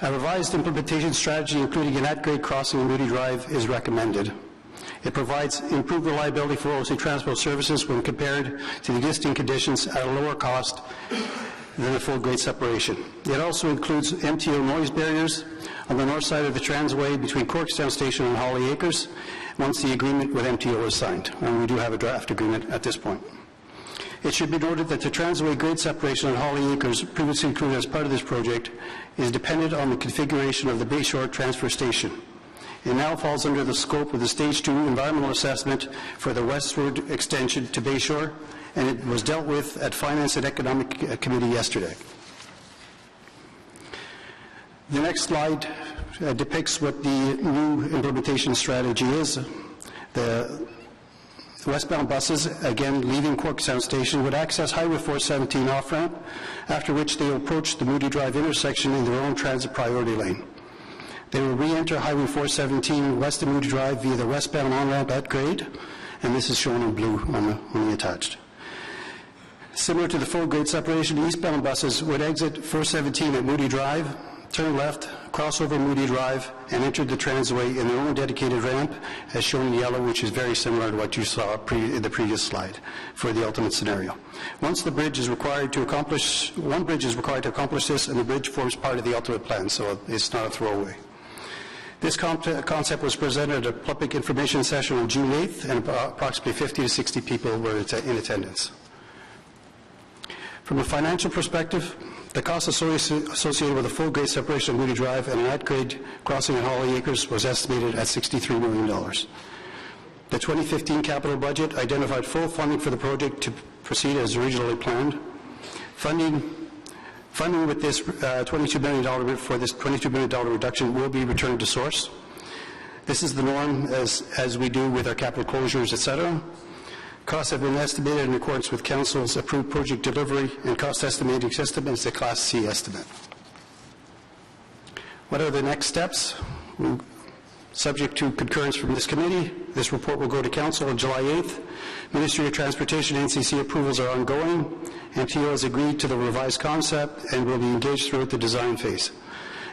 A revised implementation strategy, including an at-grade crossing in Moody Drive, is recommended. It provides improved reliability for OC transport services when compared to the existing conditions at a lower cost than the full grade separation. It also includes MTO noise barriers on the north side of the Transway between Corkstown Station and Holly Acres, once the agreement with MTO is signed, and we do have a draft agreement at this point. It should be noted that the Transway grade separation on Holly Acres, previously included as part of this project, is dependent on the configuration of the Bayshore transfer station. It now falls under the scope of the Stage 2 environmental assessment for the westward extension to Bayshore, and it was dealt with at Finance and Economic Committee yesterday. The next slide depicts what the new implementation strategy is. The westbound buses, again leaving Corkstown Station, would access Highway 417 off-ramp, after which they will approach the Moody Drive intersection in their own transit priority lane. They will re-enter Highway 417 west of Moody Drive via the westbound on-ramp at grade, and this is shown in blue on the attached. Similar to the full grade separation, eastbound buses would exit 417 at Moody Drive, turn left, cross over Moody Drive, and enter the transway in their own dedicated ramp, as shown in yellow, which is very similar to what you saw in the previous slide for the ultimate scenario. One bridge is required to accomplish this, and the bridge forms part of the ultimate plan, so it's not a throwaway. This concept was presented at a public information session on June 8th, and approximately 50 to 60 people were in attendance. From a financial perspective, the cost associated with a full grade separation of Moody Drive and an at-grade crossing at Holly Acres was estimated at $63 million. The 2015 capital budget identified full funding for the project to proceed as originally planned. Funding with this $22 million for this $22 million reduction will be returned to source. This is the norm as we do with our capital closures, etc. Costs have been estimated in accordance with Council's approved project delivery and cost estimating system, and it's a Class C estimate. What are the next steps? Subject to concurrence from this committee, this report will go to Council on July 8th. Ministry of Transportation and NCC approvals are ongoing. MTO has agreed to the revised concept and will be engaged throughout the design phase.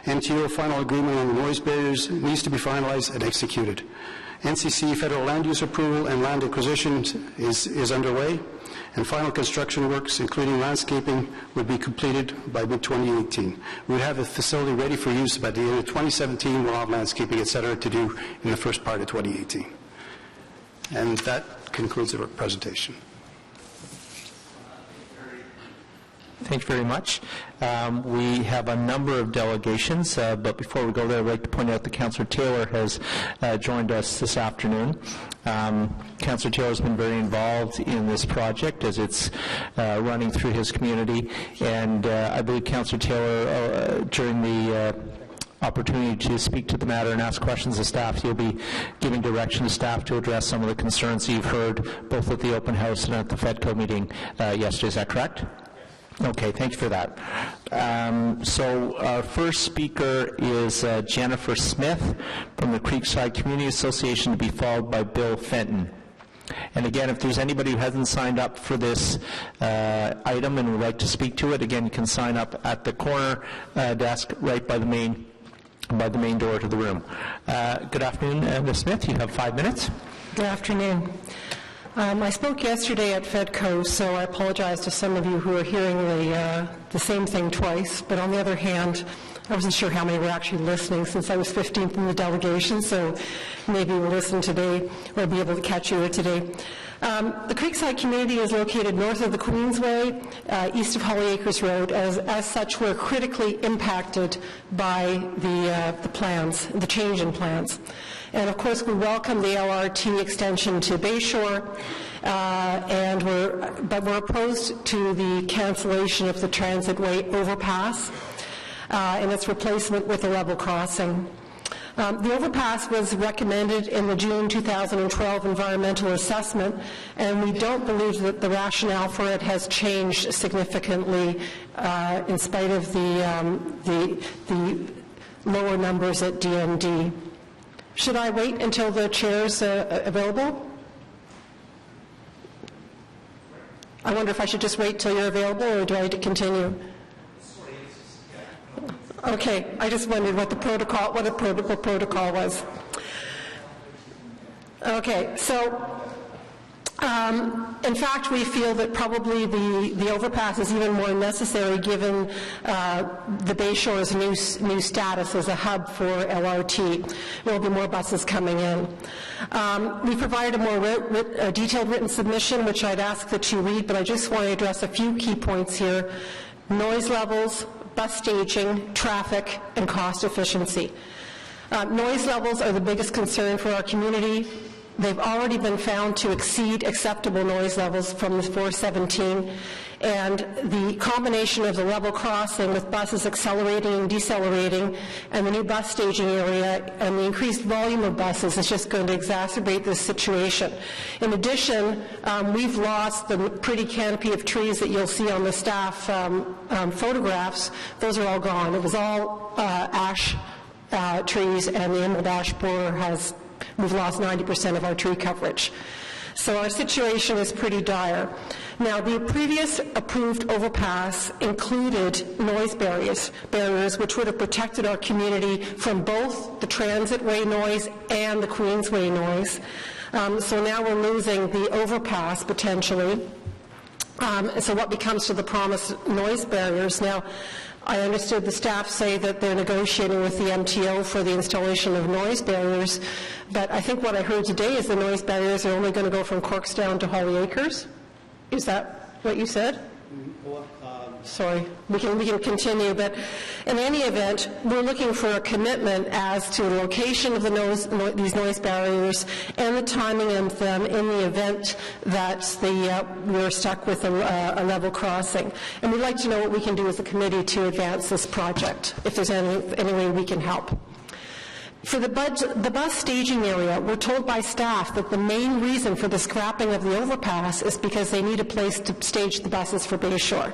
MTO final agreement on the noise barriers needs to be finalized and executed. NCC federal land use approval and land acquisition is underway, and final construction works, including landscaping, would be completed by mid-2018. We would have the facility ready for use by the end of 2017. We'll have landscaping, etc., to do in the first part of 2018. And that concludes the presentation. Thank you very much. We have a number of delegations, but before we go there, I'd like to point out that Councillor Taylor has joined us this afternoon. Councillor Taylor has been very involved in this project as it's running through his community, and I believe Councillor Taylor, during the opportunity to speak to the matter and ask questions of staff, you'll be giving direction to staff to address some of the concerns you've heard both at the open house and at the FEDCO meeting yesterday. Is that correct? Okay, thank you for that. So our first speaker is Jennifer Smith from the Creekside Community Association, to be followed by Bill Fenton. And again, if there's anybody who hasn't signed up for this item and would like to speak to it, again, you can sign up at the corner desk right by the main door to the room. Good afternoon, Ms. Smith. You have 5 minutes. Good afternoon. I spoke yesterday at FEDCO, so I apologize to some of you who are hearing the same thing twice. But on the other hand, I wasn't sure how many were actually listening since I was 15th in the delegation, so maybe we'll listen today or be able to catch you today. The Creekside community is located north of the Queensway, east of Holly Acres Road. As such, we're critically impacted by the plans, the change in plans. And of course, we welcome the LRT extension to Bayshore, but we're opposed to the cancellation of the Transitway overpass and its replacement with a level crossing. The overpass was recommended in the June 2012 environmental assessment, and we don't believe that the rationale for it has changed significantly in spite of the lower numbers at DND. Should I wait until the chair's available? I wonder if I should just wait till you're available, or do I need to continue? Okay, I just wondered what the protocol was. Okay, so in fact, we feel that probably the overpass is even more necessary given the Bayshore's new status as a hub for LRT. There will be more buses coming in. We provided a more detailed written submission, which I'd ask that you read, but I just want to address a few key points here. Noise levels, bus staging, traffic, and cost efficiency. Noise levels are the biggest concern for our community. They've already been found to exceed acceptable noise levels from the 417, and the combination of the level crossing with buses accelerating and decelerating and the new bus staging area and the increased volume of buses is just going to exacerbate this situation. In addition, we've lost the pretty canopy of trees that you'll see on the staff photographs. Those are all gone. It was all ash trees, and the emerald ash borer we've lost 90% of our tree coverage. So our situation is pretty dire. Now, the previous approved overpass included noise barriers, which would have protected our community from both the transitway noise and the Queensway noise. So now we're losing the overpass potentially. So what becomes to the promised noise barriers? Now, I understood the staff say that they're negotiating with the MTO for the installation of noise barriers, but I think what I heard today is the noise barriers are only going to go from Corkstown to Holly Acres. Is that what you said? Sorry, we can continue, but in any event, we're looking for a commitment as to the location of these noise barriers and the timing of them in the event that we're stuck with a level crossing. And we'd like to know what we can do as a committee to advance this project, if there's any way we can help. For the bus staging area, we're told by staff that the main reason for the scrapping of the overpass is because they need a place to stage the buses for Bayshore.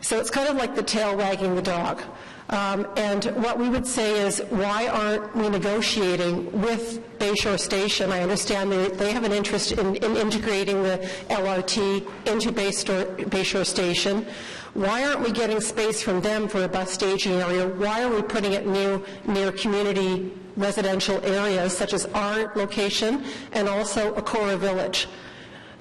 So it's kind of like the tail wagging the dog. And what we would say is, why aren't we negotiating with Bayshore Station? I understand they have an interest in integrating the LRT into Bayshore Station. Why aren't we getting space from them for a bus staging area? Why are we putting it near community residential areas, such as our location and also Akora Village?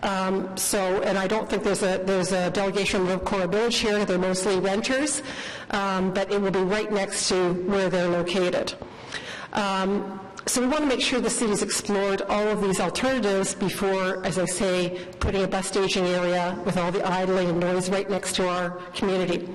And I don't think there's a delegation from Akora Village here. They're mostly renters, but it will be right next to where they're located. So we want to make sure the city's explored all of these alternatives before, as I say, putting a bus staging area with all the idling and noise right next to our community.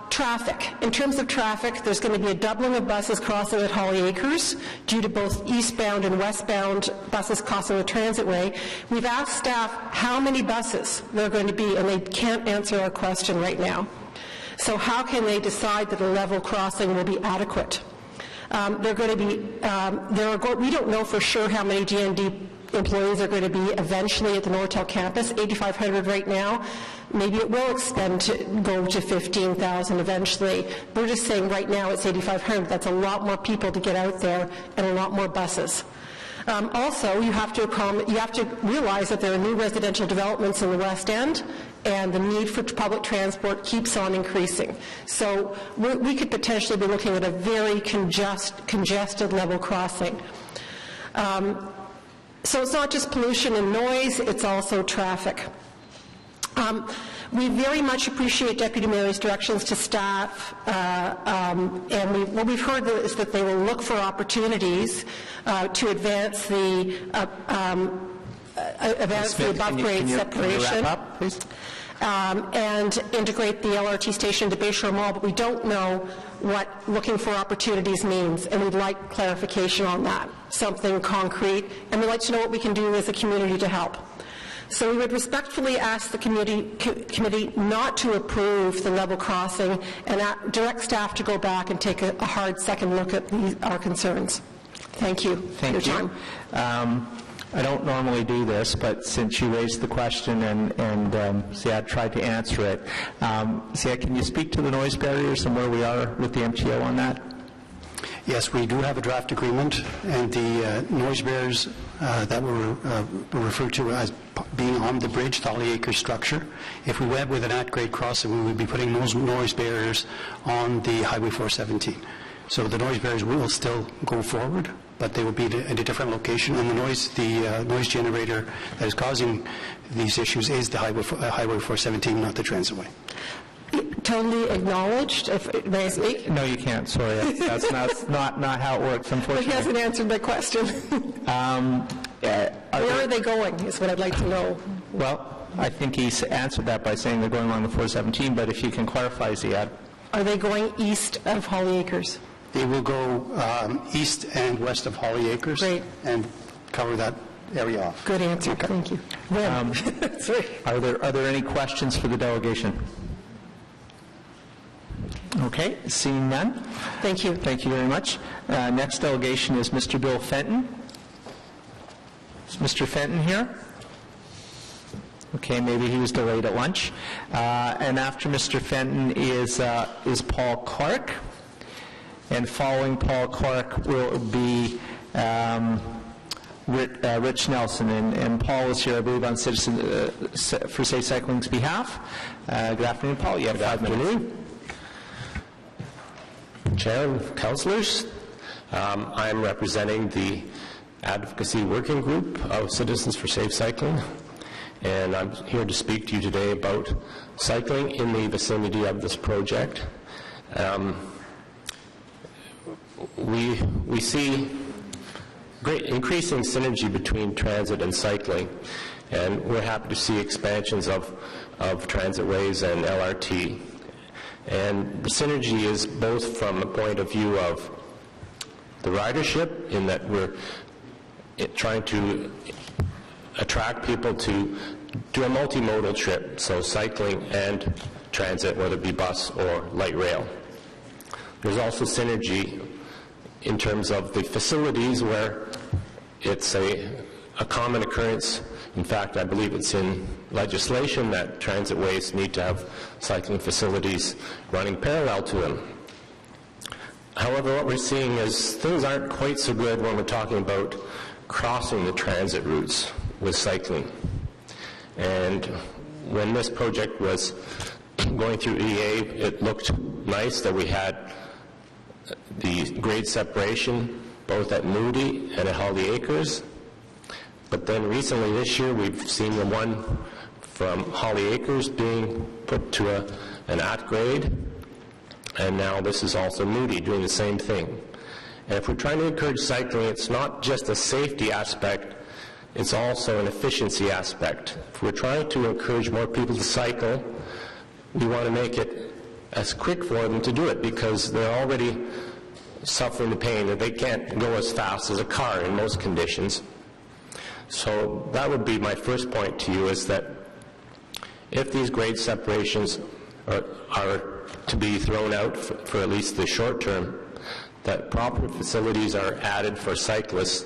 Traffic. In terms of traffic, there's going to be a doubling of buses crossing at Holly Acres due to both eastbound and westbound buses crossing the transitway. We've asked staff how many buses there are going to be, and they can't answer our question right now. So how can they decide that a level crossing will be adequate? They're going to be, we don't know for sure how many DND employees are going to be eventually at the Nortel campus, 8,500 right now. Maybe it will expand to go to 15,000 eventually. We're just saying right now it's 8,500. That's a lot more people to get out there and a lot more buses. Also, you have to realize that there are new residential developments in the West End, and the need for public transport keeps on increasing. So we could potentially be looking at a very congested level crossing. So it's not just pollution and noise, it's also traffic. We very much appreciate Deputy Mayor's directions to staff, and what we've heard is that they will look for opportunities to advance the above-grade separation. Can you wrap up, please? And integrate the LRT station into Bayshore Mall, but we don't know what looking for opportunities means, and we'd like clarification on that, something concrete, and we'd like to know what we can do as a community to help. So we would respectfully ask the committee not to approve the level crossing and direct staff to go back and take a hard second look at our concerns. Thank you for your time. I don't normally do this, but since you raised the question and Ziad tried to answer it, Ziad, can you speak to the noise barriers and where we are with the MTO on that? Yes, we do have a draft agreement, and the noise barriers that were referred to as being on the bridge, the Holly Acres structure. If we went with an at-grade crossing, we would be putting those noise barriers on the Highway 417. So the noise barriers will still go forward, but they will be at a different location, and the noise generator that is causing these issues is the Highway 417, not the transitway. Totally acknowledged. May I speak? No, you can't. Sorry, that's not how it works, unfortunately. But he hasn't answered my question. Where are they going is what I'd like to know. Well, I think he's answered that by saying they're going along the 417, but if you can clarify, Ziad. Are they going east of Holly Acres? They will go east and west of Holly Acres. Great. And cover that area off. Good answer. Okay. Thank you. Are there any questions for the delegation? Okay, seeing none. Thank you. Thank you very much. Next delegation is Mr. Bill Fenton. Is Mr. Fenton here? Okay, maybe he was delayed at lunch. And after Mr. Fenton is Paul Clark. And following Paul Clark will be Rich Nelson, and Paul is here, I believe, on Citizen for Safe Cycling's behalf. Good afternoon, Paul. You have 5 minutes. Chair and councillors, I'm representing the Advocacy Working Group of Citizens for Safe Cycling, and I'm here to speak to you today about cycling in the vicinity of this project. We see great increasing synergy between transit and cycling, and we're happy to see expansions of transit ways and LRT. And the synergy is both from the point of view of the ridership, in that we're trying to attract people to do a multimodal trip, so cycling and transit, whether it be bus or light rail. There's also synergy in terms of the facilities, where it's a common occurrence. In fact, I believe it's in legislation that transit ways need to have cycling facilities running parallel to them. However, what we're seeing is things aren't quite so good when we're talking about crossing the transit routes with cycling. And when this project was going through EA, it looked nice that we had the grade separation both at Moody and at Holly Acres. But then recently this year, we've seen the one from Holly Acres being put to an at-grade, and now this is also Moody doing the same thing. And if we're trying to encourage cycling, it's not just a safety aspect, it's also an efficiency aspect. If we're trying to encourage more people to cycle, we want to make it as quick for them to do it, because they're already suffering the pain that they can't go as fast as a car in most conditions. So that would be my first point to you, is that if these grade separations are to be thrown out for at least the short term, that proper facilities are added for cyclists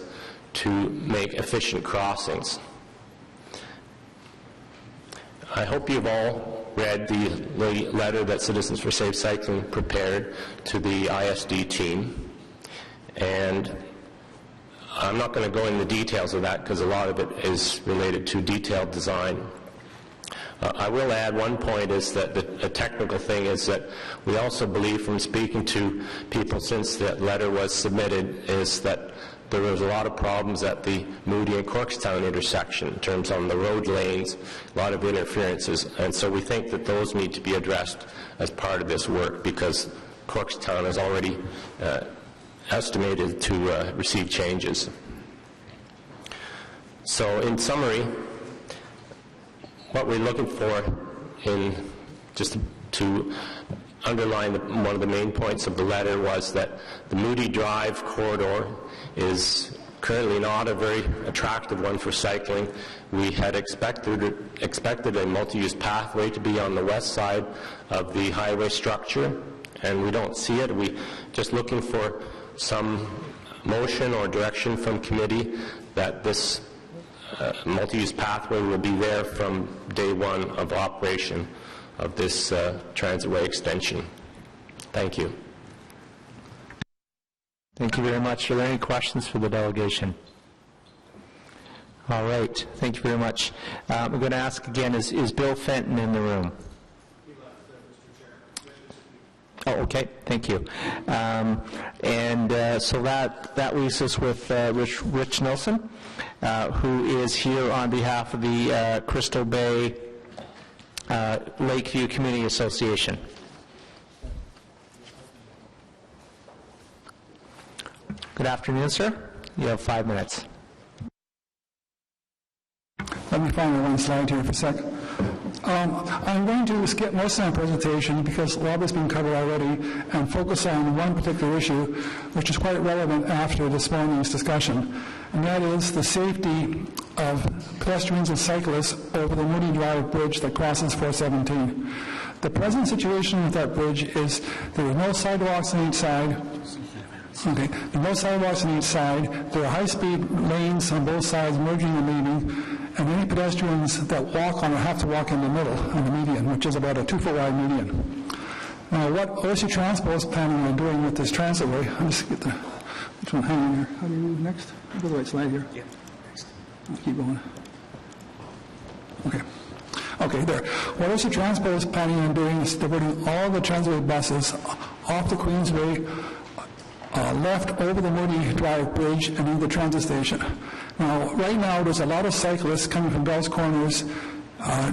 to make efficient crossings. I hope you've all read the letter that Citizens for Safe Cycling prepared to the ISD team, and I'm not going to go into the details of that because a lot of it is related to detailed design. I will add one point, is that a technical thing is that we also believe, from speaking to people since that letter was submitted, is that there was a lot of problems at the Moody and Corkstown intersection in terms of the road lanes, a lot of interferences, and so we think that those need to be addressed as part of this work, because Corkstown is already estimated to receive changes. So in summary, what we're looking for, in just to underline one of the main points of the letter, was that the Moody Drive corridor is currently not a very attractive one for cycling. We had expected a multi-use pathway to be on the west side of the highway structure, and we don't see it. We're just looking for some motion or direction from committee that this multi-use pathway will be there from day one of operation of this transitway extension. Thank you. Thank you very much. Are there any questions for the delegation? All right. Thank you very much. I'm going to ask again, is Bill Fenton in the room? Oh, okay. Thank you. So that leaves us with Rich Nelson, who is here on behalf of the Crystal Bay Lakeview Community Association. Good afternoon, sir. You have 5 minutes. Let me find one slide here for a sec. I'm going to skip most of my presentation because a lot has been covered already, and focus on one particular issue which is quite relevant after this morning's discussion, and that is the safety of pedestrians and cyclists over the Moody Drive bridge that crosses 417. The present situation with that bridge is there are no sidewalks on each side. Okay, there are no sidewalks on each side. There are high-speed lanes on both sides merging and leaving, and any pedestrians that walk on it have to walk in the middle, on the median, which is about a 2-foot wide median. Now, what OSU Transport is planning on doing with this transitway, I'll just get the, which one, hang on here, how do you move next? Go to the right slide here. Yeah. Keep going. Okay. Okay, there. What OC Transport is planning on doing is diverting all the Transway buses off the Queensway left over the Moody Drive Bridge and into the transit station. Now, right now, there's a lot of cyclists coming from Bell's Corners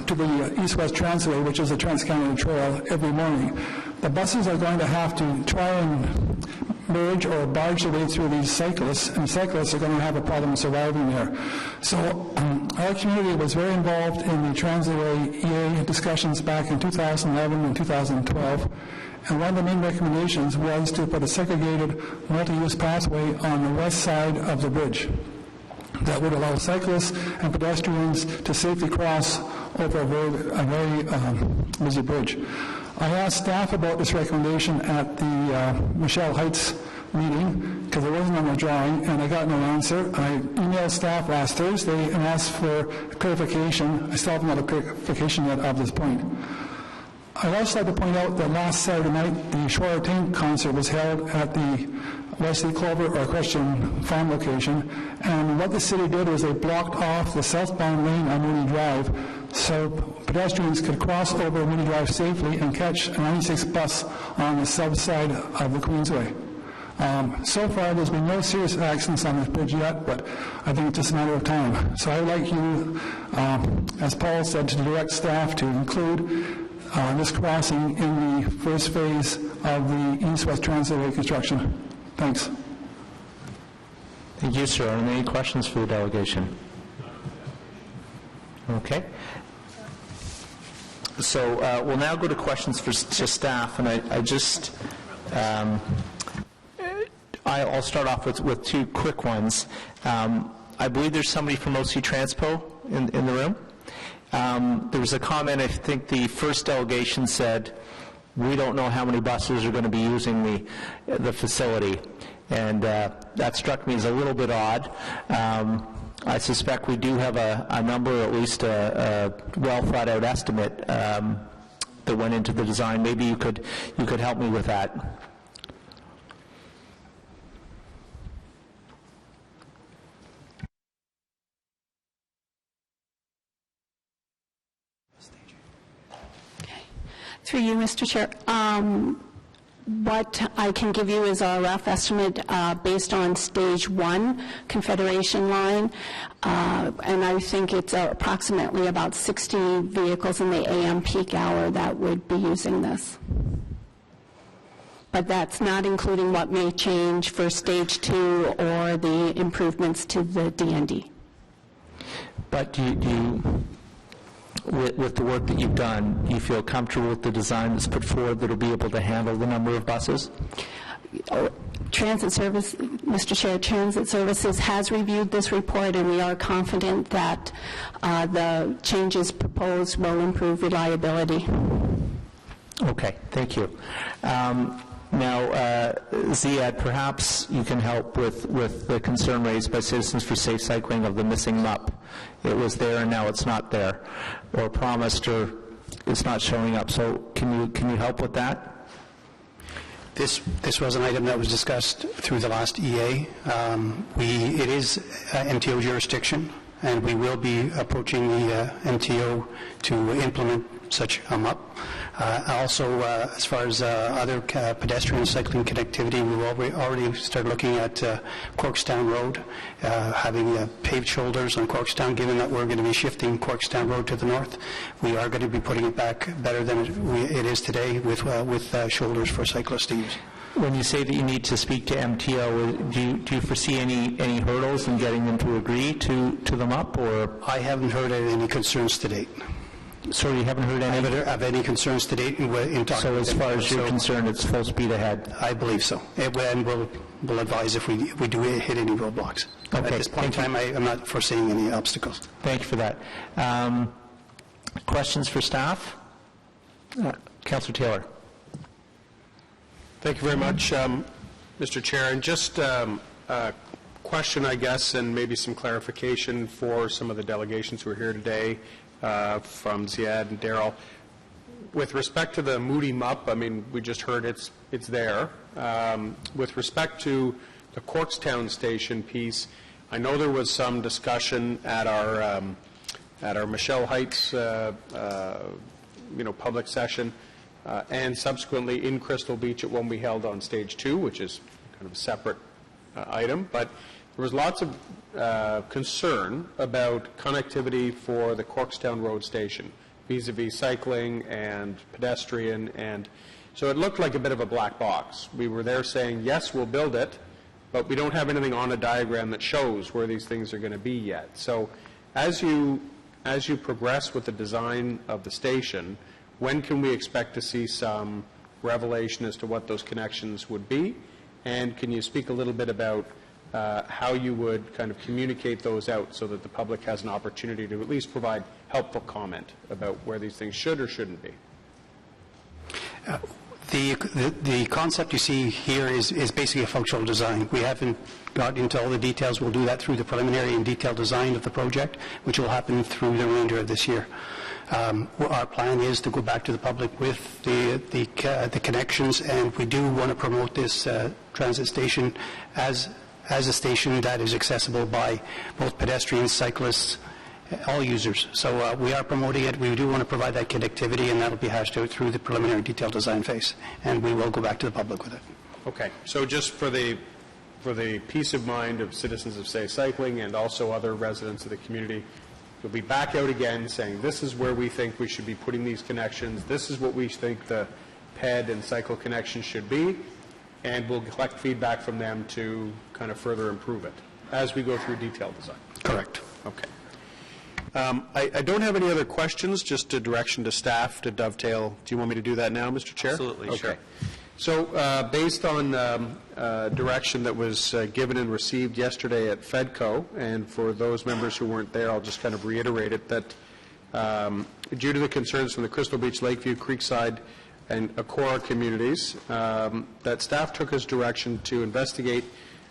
to the East-West Transway, which is a Trans-Canada Trail, every morning. The buses are going to have to try and merge or barge their way through these cyclists, and cyclists are going to have a problem surviving there. So our community was very involved in the Transway EA discussions back in 2011 and 2012, and one of the main recommendations was to put a segregated multi-use pathway on the west side of the bridge that would allow cyclists and pedestrians to safely cross over a very busy bridge. I asked staff about this recommendation at the Michelle Heights meeting because it wasn't on the drawing, and I got no answer. I emailed staff last Thursday and asked for clarification. I still haven't got a clarification yet of this point. I'd also like to point out that last Saturday night, the Shore Tank concert was held at the Wesley Clover or Christian Farm location, and what the city did was they blocked off the southbound lane on Mooney Drive so pedestrians could cross over Mooney Drive safely and catch a 96 bus on the south side of the Queensway. So far, there's been no serious accidents on this bridge yet, but I think it's just a matter of time. So I would like you, as Paul said, to direct staff to include this crossing in the first phase of the East-West Transitway construction. Thanks. Thank you, sir. Are there any questions for the delegation? Okay. So we'll now go to questions to staff, and I'll start off with two quick ones. I believe there's somebody from OC Transpo in the room. There was a comment, I think the first delegation said, we don't know how many buses are going to be using the facility, and that struck me as a little bit odd. I suspect we do have a number, at least a well thought out estimate that went into the design. Maybe you could help me with that. Through you, Mr. Chair. What I can give you is a rough estimate based on stage 1 Confederation line, and I think it's approximately about 60 vehicles in the AM peak hour that would be using this. But that's not including what may change for stage 2 or the improvements to the DND. But do you with the work that you've done, do you feel comfortable with the design that's put forward that will be able to handle the number of buses? Transit Service, Mr. Chair, Transit Services has reviewed this report, and we are confident that the changes proposed will improve reliability. Okay, thank you. Now, Ziad, perhaps you can help with the concern raised by Citizens for Safe Cycling of the missing MUP. It was there and now it's not there, or promised, or it's not showing up. So can you help with that? This was an item that was discussed through the last EA. It is MTO jurisdiction, and we will be approaching the MTO to implement such a MUP. Also, as far as other pedestrian cycling connectivity, we've already started looking at Corkstown Road, having paved shoulders on Corkstown, given that we're going to be shifting Corkstown Road to the north. We are going to be putting it back better than it is today with shoulders for cyclists to use. When you say that you need to speak to MTO, do you foresee any hurdles in getting them to agree to the MUP? Or I haven't heard any concerns to date. So you haven't heard any of any concerns to date in talking. So as far as you're concerned, it's full speed ahead. I believe so, and we'll advise if we do hit any roadblocks. Okay. At this point in time, I'm not foreseeing any obstacles. Thank you for that. Questions for staff? Councillor Taylor. Thank you very much, Mr. Chair. And just a question, I guess, and maybe some clarification for some of the delegations who are here today. From Ziad and Daryl. With respect to the Moody MUP, I mean, we just heard it's there. With respect to the Corkstown Station piece, I know there was some discussion at our Michelle Heights public session, and subsequently in Crystal Beach at one we held on Stage 2, which is kind of a separate item. But there was lots of concern about connectivity for the Corkstown Road Station, vis-a-vis cycling and pedestrian, and so it looked like a bit of a black box. We were there saying, yes, we'll build it, but we don't have anything on a diagram that shows where these things are going to be yet. So as you progress with the design of the station, when can we expect to see some revelation as to what those connections would be? And can you speak a little bit about how you would kind of communicate those out so that the public has an opportunity to at least provide helpful comment about where these things should or shouldn't be? The concept you see here is basically a functional design. We haven't got into all the details. We'll do that through the preliminary and detailed design of the project, which will happen through the remainder of this year. Our plan is to go back to the public with the connections, and we do want to promote this transit station as a station that is accessible by both pedestrians, cyclists, all users. So we are promoting it. We do want to provide that connectivity, and that will be hashed out through the preliminary detailed design phase, and we will go back to the public with it. Okay. So just for the peace of mind of citizens of, say, cycling and also other residents of the community, you'll be back out again saying, this is where we think we should be putting these connections, this is what we think the PED and cycle connection should be, and we'll collect feedback from them to kind of further improve it as we go through detailed design. Correct. Okay. I don't have any other questions, just a direction to staff to dovetail. Do you want me to do that now, Mr. Chair? Absolutely, okay. sure. So based on direction that was given and received yesterday at FEDCO, and for those members who weren't there, I'll just kind of reiterate it, that due to the concerns from the Crystal Beach, Lakeview, Creekside, and Aurora communities, that staff took as direction to investigate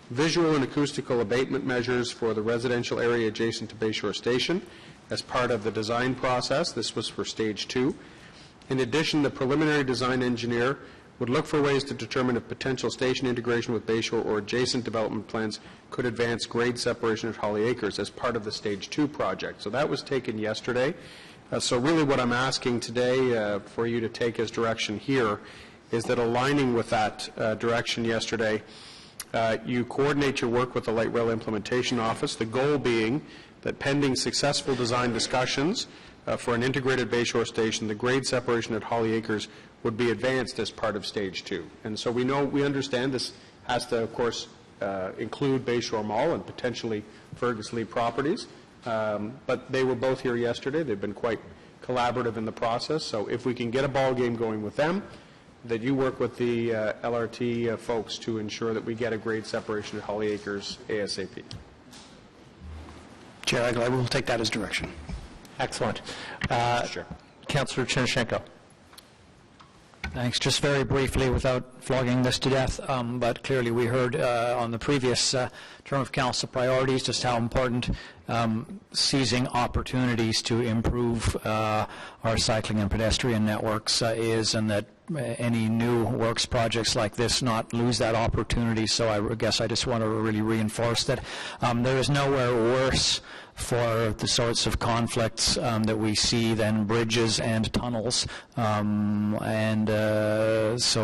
visual and acoustical abatement measures for the residential area adjacent to Bayshore Station as part of the design process. This was for Stage 2. In addition, the preliminary design engineer would look for ways to determine if potential station integration with Bayshore or adjacent development plans could advance grade separation at Holly Acres as part of the Stage 2 project. So that was taken yesterday. So really what I'm asking today for you to take as direction here is that, aligning with that direction yesterday, you coordinate your work with the Light Rail Implementation Office, the goal being that pending successful design discussions for an integrated Bayshore station, the grade separation at Holly Acres would be advanced as part of Stage 2. And so we understand this has to, of course, include Bayshore Mall and potentially Fergus Lee properties, but they were both here yesterday. They've been quite collaborative in the process. So if we can get a ball game going with them, that you work with the LRT folks to ensure that we get a grade separation at Holly Acres ASAP. Chair, I will take that as direction. Excellent. Sure. Councillor Chernushenko. Thanks. Just very briefly, without flogging this to death, but clearly we heard on the previous term of council priorities just how important seizing opportunities to improve our cycling and pedestrian networks is, and that any new works projects like this not lose that opportunity. So I guess I just want to really reinforce that there is nowhere worse for the sorts of conflicts that we see than bridges and tunnels, so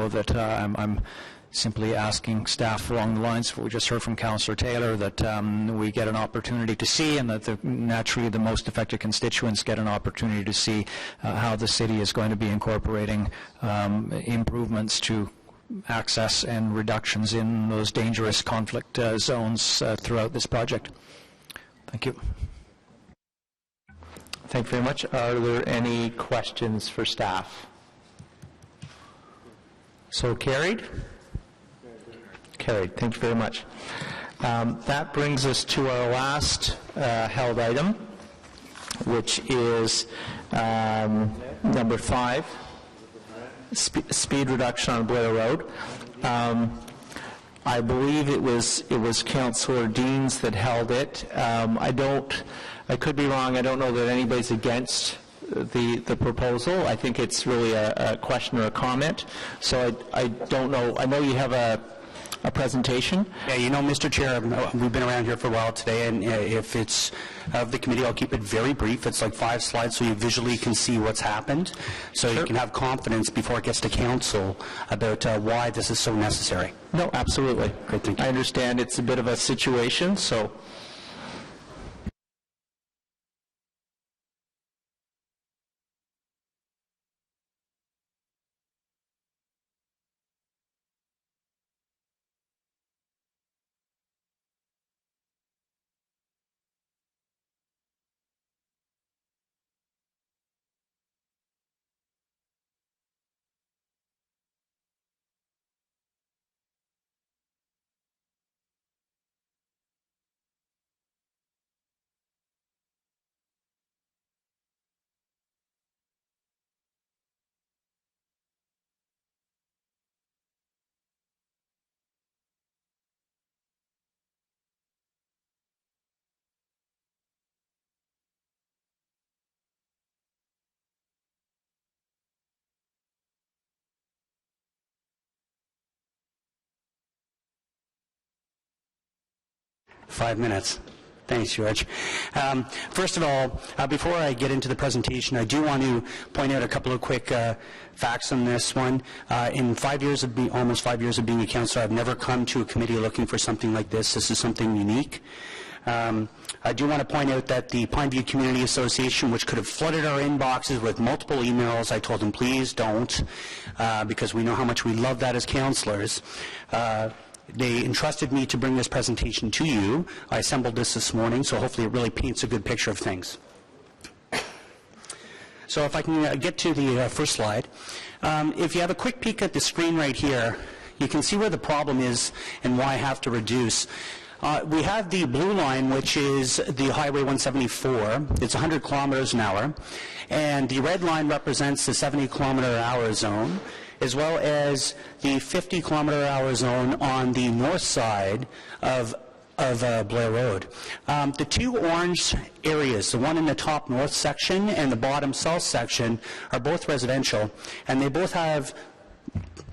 that I'm simply asking staff along the lines of what we just heard from Councillor Taylor, that we get an opportunity to see, and that naturally the most affected constituents get an opportunity to see how the city is going to be incorporating improvements to access and reductions in those dangerous conflict zones throughout this project. Thank you. Thank you very much. Are there any questions for staff? So carried? Carried. Thank you very much. That brings us to our last held item, which is number 5, speed reduction on Blair Road. I believe it was Councillor Deans that held it. I could be wrong. I don't know that anybody's against the proposal. I think it's really a question or a comment. So I don't know. I know you have a a presentation. Yeah, you know, Mr. Chair, we've been around here for a while today, and if it's of the committee, I'll keep it very brief. It's like 5 slides so you visually can see what's happened, so you can have confidence before it gets to council about why this is so necessary. No, absolutely. Great, thank you. I understand it's a bit of a situation, so... Five minutes. Thanks, George. First of all, before I get into the presentation, I do want to point out a couple of quick facts on this one. In 5 years of almost 5 years of being a councillor, I've never come to a committee looking for something like this. This is something unique. I do want to point out that the Pineview Community Association, which could have flooded our inboxes with multiple emails, I told them, please don't, because we know how much we love that as councillors. They entrusted me to bring this presentation to you. I assembled this morning, so hopefully it really paints a good picture of things. So if I can get to the first slide. If you have a quick peek at the screen right here, you can see where the problem is and why I have to reduce. We have the blue line, which is the Highway 174. It's 100 kilometers an hour. And the red line represents the 70-kilometer-hour zone, as well as the 50-kilometer-hour zone on the north side of Blair Road. The two orange areas, the one in the top north section and the bottom south section, are both residential, and they both have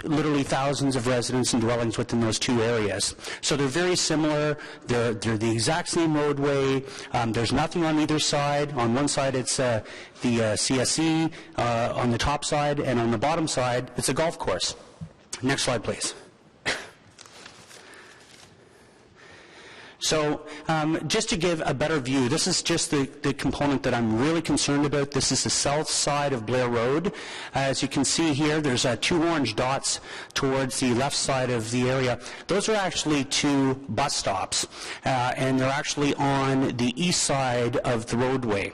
literally thousands of residents and dwellings within those two areas. So they're very similar. They're the exact same roadway. There's nothing on either side. On one side it's the CSE, on the top side, and on the bottom side it's a golf course. Next slide, please. So just to give a better view, this is just the component that I'm really concerned about. This is the south side of Blair Road. As you can see here, there's 2 orange dots towards the left side of the area. Those are actually 2 bus stops, and they're actually on the east side of the roadway.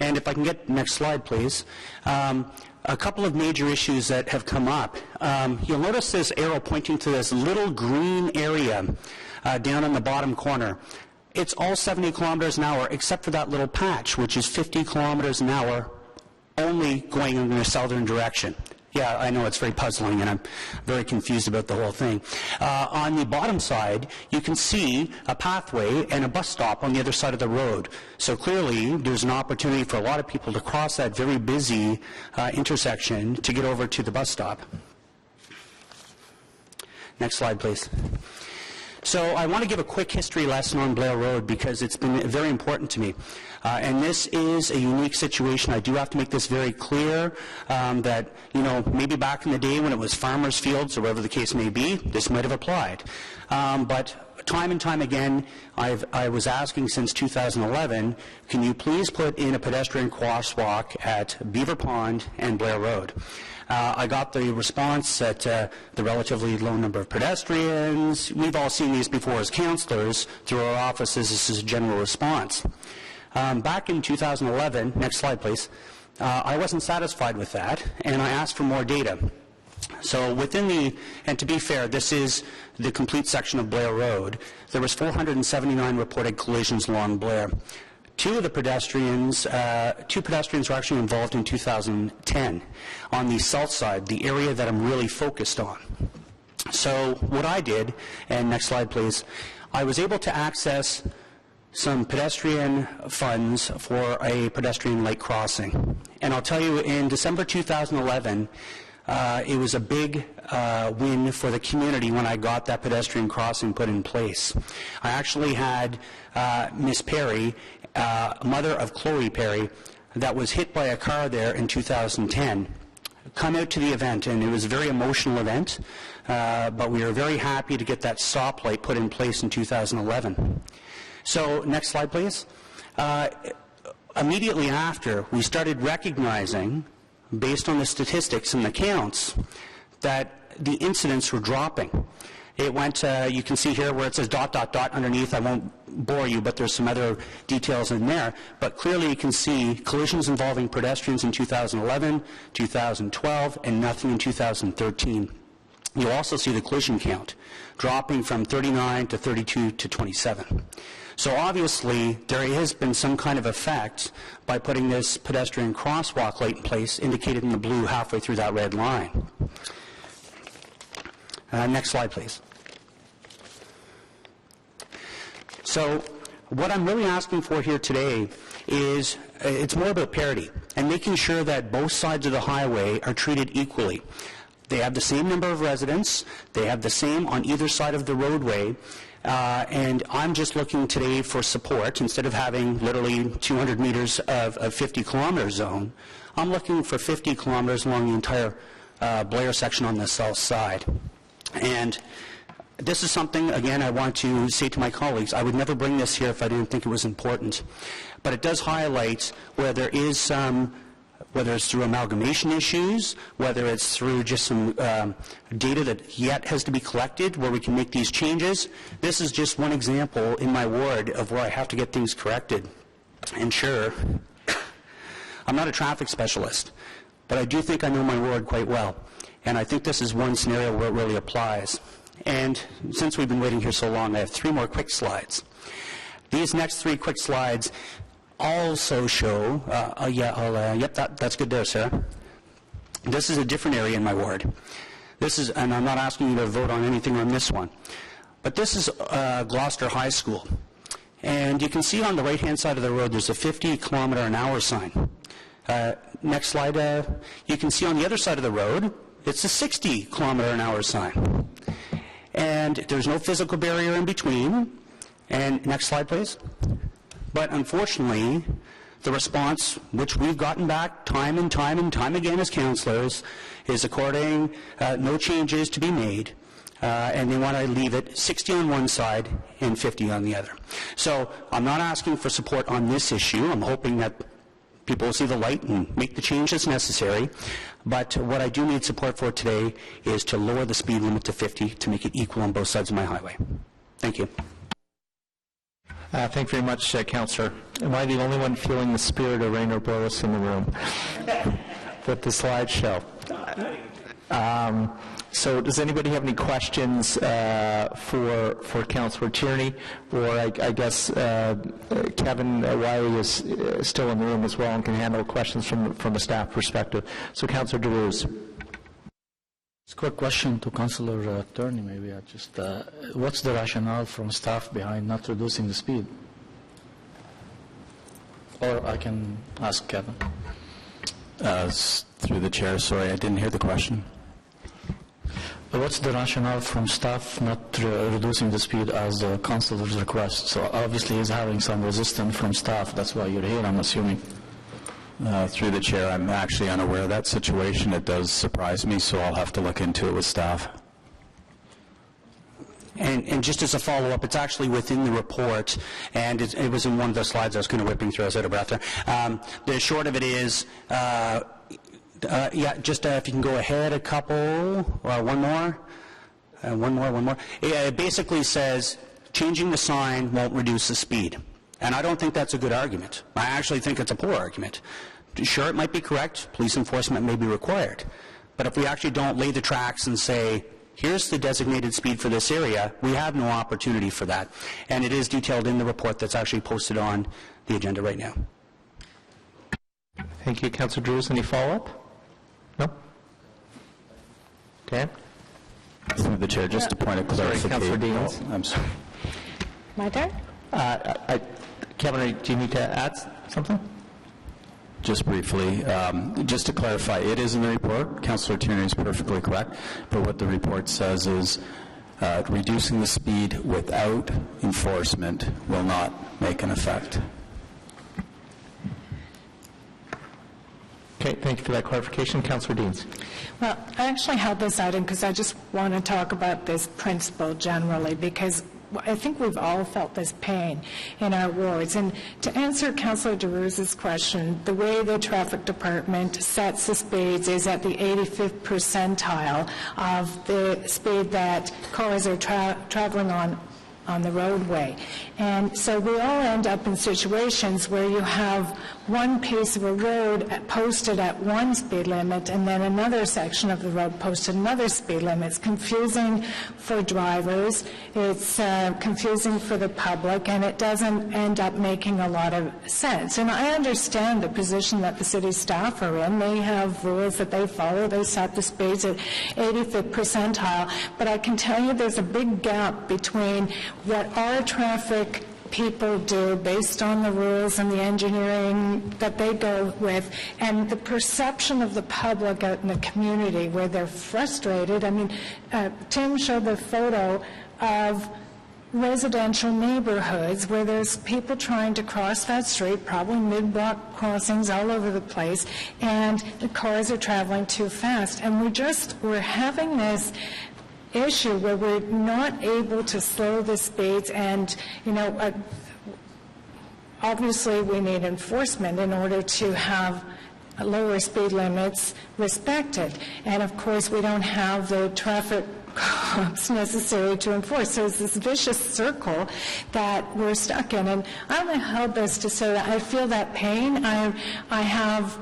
And if I can get the next slide, please. A couple of major issues that have come up. You'll notice this arrow pointing to this little green area down in the bottom corner. It's all 70 kilometers an hour except for that little patch, which is 50 kilometers an hour only going in the southern direction. Yeah, I know it's very puzzling, and I'm very confused about the whole thing. On the bottom side, you can see a pathway and a bus stop on the other side of the road. So clearly, there's an opportunity for a lot of people to cross that very busy intersection to get over to the bus stop. Next slide, please. So I want to give a quick history lesson on Blair Road because it's been very important to me. And this is a unique situation. I do have to make this very clear that, you know, maybe back in the day when it was farmers' fields or whatever the case may be, this might have applied. But time and time again, I was asking since 2011, can you please put in a pedestrian crosswalk at Beaver Pond and Blair Road? I got the response that the relatively low number of pedestrians. We've all seen these before as councillors through our offices. This is a general response. Back in 2011, next slide please, I wasn't satisfied with that, and I asked for more data. So within the, and to be fair, this is the complete section of Blair Road, there was 479 reported collisions along Blair. Two pedestrians were actually involved in 2010 on the south side, the area that I'm really focused on. So what I did, and next slide please, I was able to access some pedestrian funds for a pedestrian lake crossing. And I'll tell you, in December 2011, it was a big win for the community when I got that pedestrian crossing put in place. I actually had Miss Perry, mother of Chloe Perry, that was hit by a car there in 2010, come out to the event, and it was a very emotional event, but we were very happy to get that stoplight put in place in 2011. So, next slide, please. Immediately after, we started recognizing, based on the statistics and the counts, that the incidents were dropping. It went, you can see here where it says ... underneath. I won't bore you, but there's some other details in there. But clearly you can see collisions involving pedestrians in 2011, 2012, and nothing in 2013. You'll also see the collision count dropping from 39 to 32 to 27. So obviously there has been some kind of effect by putting this pedestrian crosswalk light in place, indicated in the blue halfway through that red line. Next slide, please. So what I'm really asking for here today is, it's more about parity and making sure that both sides of the highway are treated equally. They have the same number of residents, they have the same on either side of the roadway, and I'm just looking today for support. Instead of having literally 200 meters of 50-kilometer zone, I'm looking for 50 kilometers along the entire Blair section on the south side. And this is something, again, I want to say to my colleagues, I would never bring this here if I didn't think it was important. But it does highlight where there is some, whether it's through amalgamation issues, whether it's through just some data that yet has to be collected where we can make these changes. This is just one example in my ward of where I have to get things corrected. And sure, I'm not a traffic specialist, but I do think I know my ward quite well. And I think this is one scenario where it really applies. And since we've been waiting here so long, I have 3 more quick slides. These next 3 quick slides also show, yep, that's good there, Sarah. This is a different area in my ward. This is, and I'm not asking you to vote on anything on this one, but this is Gloucester High School. And you can see on the right-hand side of the road, there's a 50-kilometer-an-hour sign. Next slide, you can see on the other side of the road, it's a 60-kilometer-an-hour sign. And there's no physical barrier in between. And next slide, please. But unfortunately, the response, which we've gotten back time and time and time again as councillors, is according, no changes to be made, and they want to leave it 60 on one side and 50 on the other. So I'm not asking for support on this issue. I'm hoping that people will see the light and make the change that's necessary. But what I do need support for today is to lower the speed limit to 50 to make it equal on both sides of my highway. Thank you. Thank you very much, Councillor. Am I the only one feeling the spirit of Rainer Boris in the room? With the slideshow. So does anybody have any questions for Councillor Tierney? Or I guess Kevin Wiley is still in the room as well and can handle questions from a staff perspective. So Councillor DeRose. It's a quick question to Councillor Tierney, maybe. What's the rationale from staff behind not reducing the speed? Or I can ask Kevin. Through the chair, sorry, I didn't hear the question. What's the rationale from staff not reducing the speed as the councillor's request? So obviously he's having some resistance from staff. That's why you're here, I'm assuming. Through the chair, I'm actually unaware of that situation. It does surprise me, so I'll have to look into it with staff. And just as a follow-up, it's actually within the report, and it was in one of the slides I was kind of whipping through. I was out of breath there. The short of it is, if you can go ahead a couple, one more. It basically says changing the sign won't reduce the speed. And I don't think that's a good argument. I actually think it's a poor argument. Sure, it might be correct. Police enforcement may be required. But if we actually don't lay the tracks and say, here's the designated speed for this area, we have no opportunity for that. And it is detailed in the report that's actually posted on the agenda right now. Thank you, Councillor Drews. Any follow-up? No? Okay. Through the chair, just a point of clarification. Councillor Deans. I'm sorry. My turn? Kevin, do you need to add something? Just briefly, just to clarify, it is in the report. Councillor Tierney is perfectly correct, but what the report says is reducing the speed without enforcement will not make an effect. Okay, thank you for that clarification. Councillor Deans. Well, I actually held this item because I just want to talk about this principle generally, because I think we've all felt this pain in our wards. And to answer Councillor DeRuse's question, the way the traffic department sets the speeds is at the 85th percentile of the speed that cars are traveling on the roadway. And so we all end up in situations where you have one piece of a road posted at one speed limit and then another section of the road posted another speed limit. It's confusing for drivers, it's confusing for the public, and it doesn't end up making a lot of sense. And I understand the position that the city staff are in. They have rules that they follow. They set the speeds at 85th percentile. But I can tell you there's a big gap between what our traffic people do based on the rules and the engineering that they go with, and the perception of the public out in the community where they're frustrated. I mean, Tim showed the photo of residential neighborhoods where there's people trying to cross that street, probably mid-block crossings all over the place, and the cars are traveling too fast. And we're having this issue where we're not able to slow the speeds, and obviously we need enforcement in order to have lower speed limits respected, and of course we don't have the traffic cops necessary to enforce. So it's this vicious circle that we're stuck in. And I only held this to say that I feel that pain. I have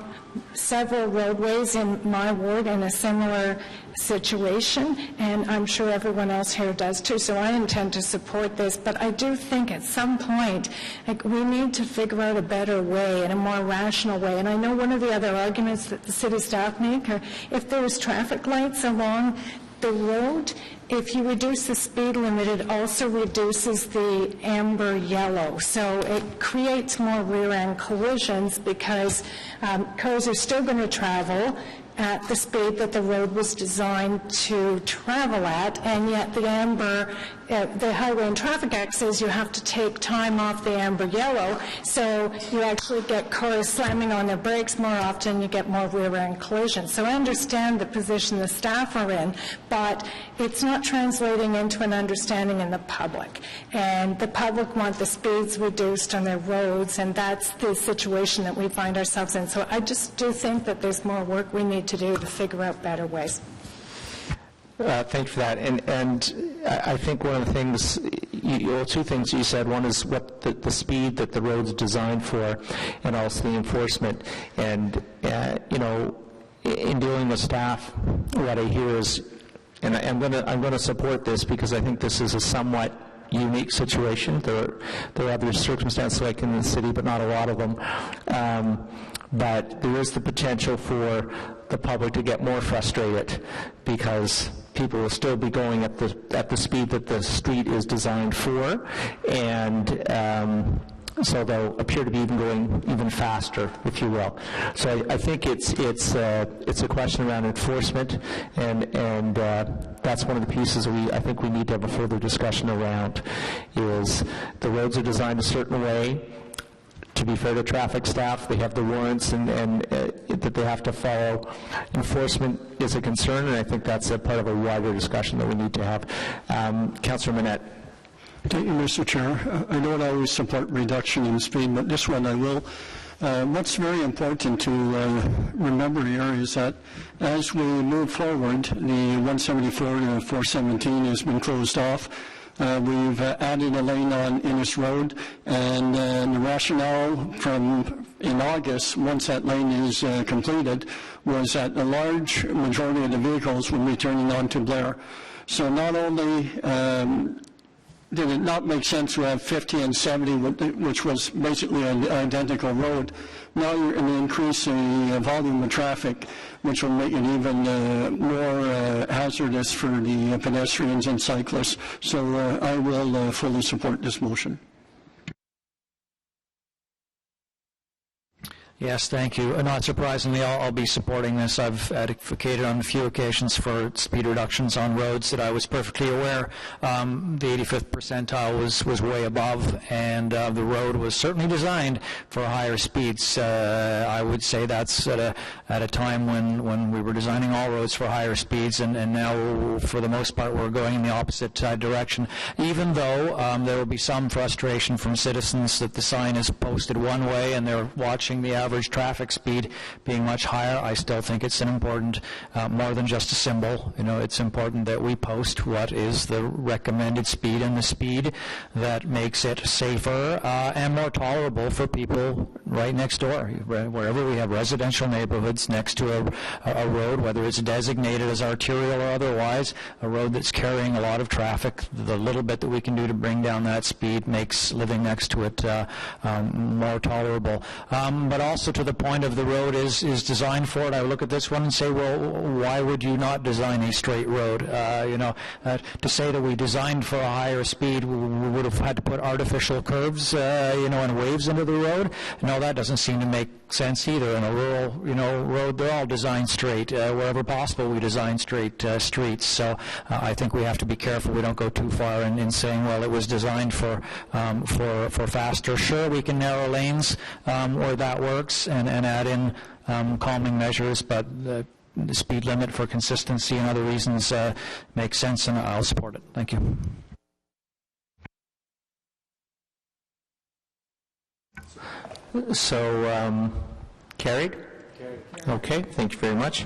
several roadways in my ward in a similar situation, and I'm sure everyone else here does too, so I intend to support this. But I do think at some point we need to figure out a better way and a more rational way. And I know one of the other arguments that the city staff make are if there's traffic lights along the road, if you reduce the speed limit, it also reduces the amber yellow. So it creates more rear-end collisions because cars are still going to travel at the speed that the road was designed to travel at, and yet the amber, the Highway and Traffic Act says you have to take time off the amber yellow, so you actually get cars slamming on their brakes more often, you get more rear-end collisions. So I understand the position the staff are in, but it's not translating into an understanding in the public. And the public want the speeds reduced on their roads, and that's the situation that we find ourselves in. So I just do think that there's more work we need to do to figure out better ways. Thank you for that. And I think one of the things, two things you said. One is what the speed that the road's designed for, and also the enforcement. And, in dealing with staff, what I hear is, and I'm going to support this because I think this is a somewhat unique situation. There are other circumstances like in the city, but not a lot of them. But there is the potential for the public to get more frustrated because people will still be going at the speed that the street is designed for, and so they'll appear to be even going even faster, if you will. So I think it's a question around enforcement, and that's one of the pieces I think we need to have a further discussion around. Is the roads are designed a certain way. To be fair to traffic staff, they have the warrants and that they have to follow. Enforcement is a concern, and I think that's a part of a wider discussion that we need to have. Councillor Manette. Thank you, Mr. Chair. I don't always support reduction in speed, but this one I will. What's very important to remember here is that as we move forward, the 174 to 417 has been closed off. We've added a lane on Innes Road, and the rationale in August, once that lane is completed, was that a large majority of the vehicles would be turning onto Blair. So not only did it not make sense to have 50 and 70, which was basically an identical road, now you're going to increase the volume of traffic, which will make it even more hazardous for the pedestrians and cyclists. So I will fully support this motion. Yes, thank you. Not surprisingly, I'll be supporting this. I've advocated on a few occasions for speed reductions on roads that I was perfectly aware the 85th percentile was way above, and the road was certainly designed for higher speeds. I would say that's at a time when we were designing all roads for higher speeds, and now, for the most part, we're going in the opposite direction. Even though there will be some frustration from citizens that the sign is posted one way and they're watching the average traffic speed being much higher, I still think it's an important, more than just a symbol. You know, it's important that we post what is the recommended speed and the speed that makes it safer and more tolerable for people right next door. Wherever we have residential neighborhoods next to a road, whether it's designated as arterial or otherwise, a road that's carrying a lot of traffic, the little bit that we can do to bring down that speed makes living next to it more tolerable. But also to the point of the road is designed for it. I look at this one and say, well, why would you not design a straight road? To say that we designed for a higher speed, we would have had to put artificial curves, and waves into the road. No, that doesn't seem to make sense either. In a rural, road, they're all designed straight. Wherever possible, we design straight streets. So I think we have to be careful we don't go too far in saying, well, it was designed for faster. Sure, we can narrow lanes where that works and add in calming measures, but the speed limit for consistency and other reasons makes sense, and I'll support it. Thank you. So, carried? Okay, thank you very much.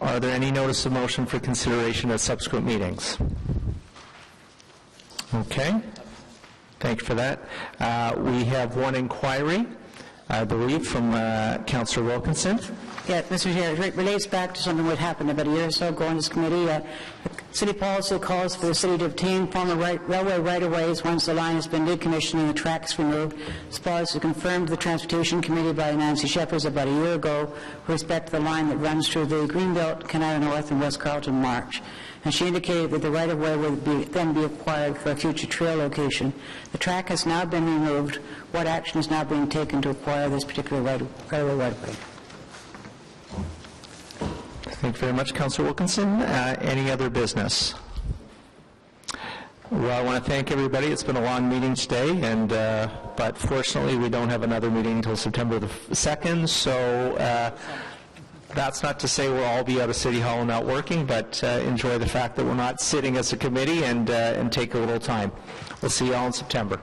Are there any notice of motion for consideration at subsequent meetings? Okay. Thank you for that. We have one inquiry, I believe, from Councillor Wilkinson. Yeah, Mr. Chair, it relates back to something that happened about a year or so ago in this committee. The city policy calls for the city to obtain former railway right-of-ways once the line has been decommissioned and the tracks removed. This policy was confirmed to the Transportation Committee by Nancy Shepherds about a year ago with respect to the line that runs through the Greenbelt, Canada North, and West Carleton March. And she indicated that the right-of-way would then be acquired for a future trail location. The track has now been removed. What action is now being taken to acquire this particular railway right-of-way? Thank you very much, Councillor Wilkinson. Any other business? Well, I want to thank everybody. It's been a long meeting today, but fortunately we don't have another meeting until September the 2nd, so that's not to say we'll all be out of City Hall and not working, but enjoy the fact that we're not sitting as a committee and take a little time. We'll see you all in September.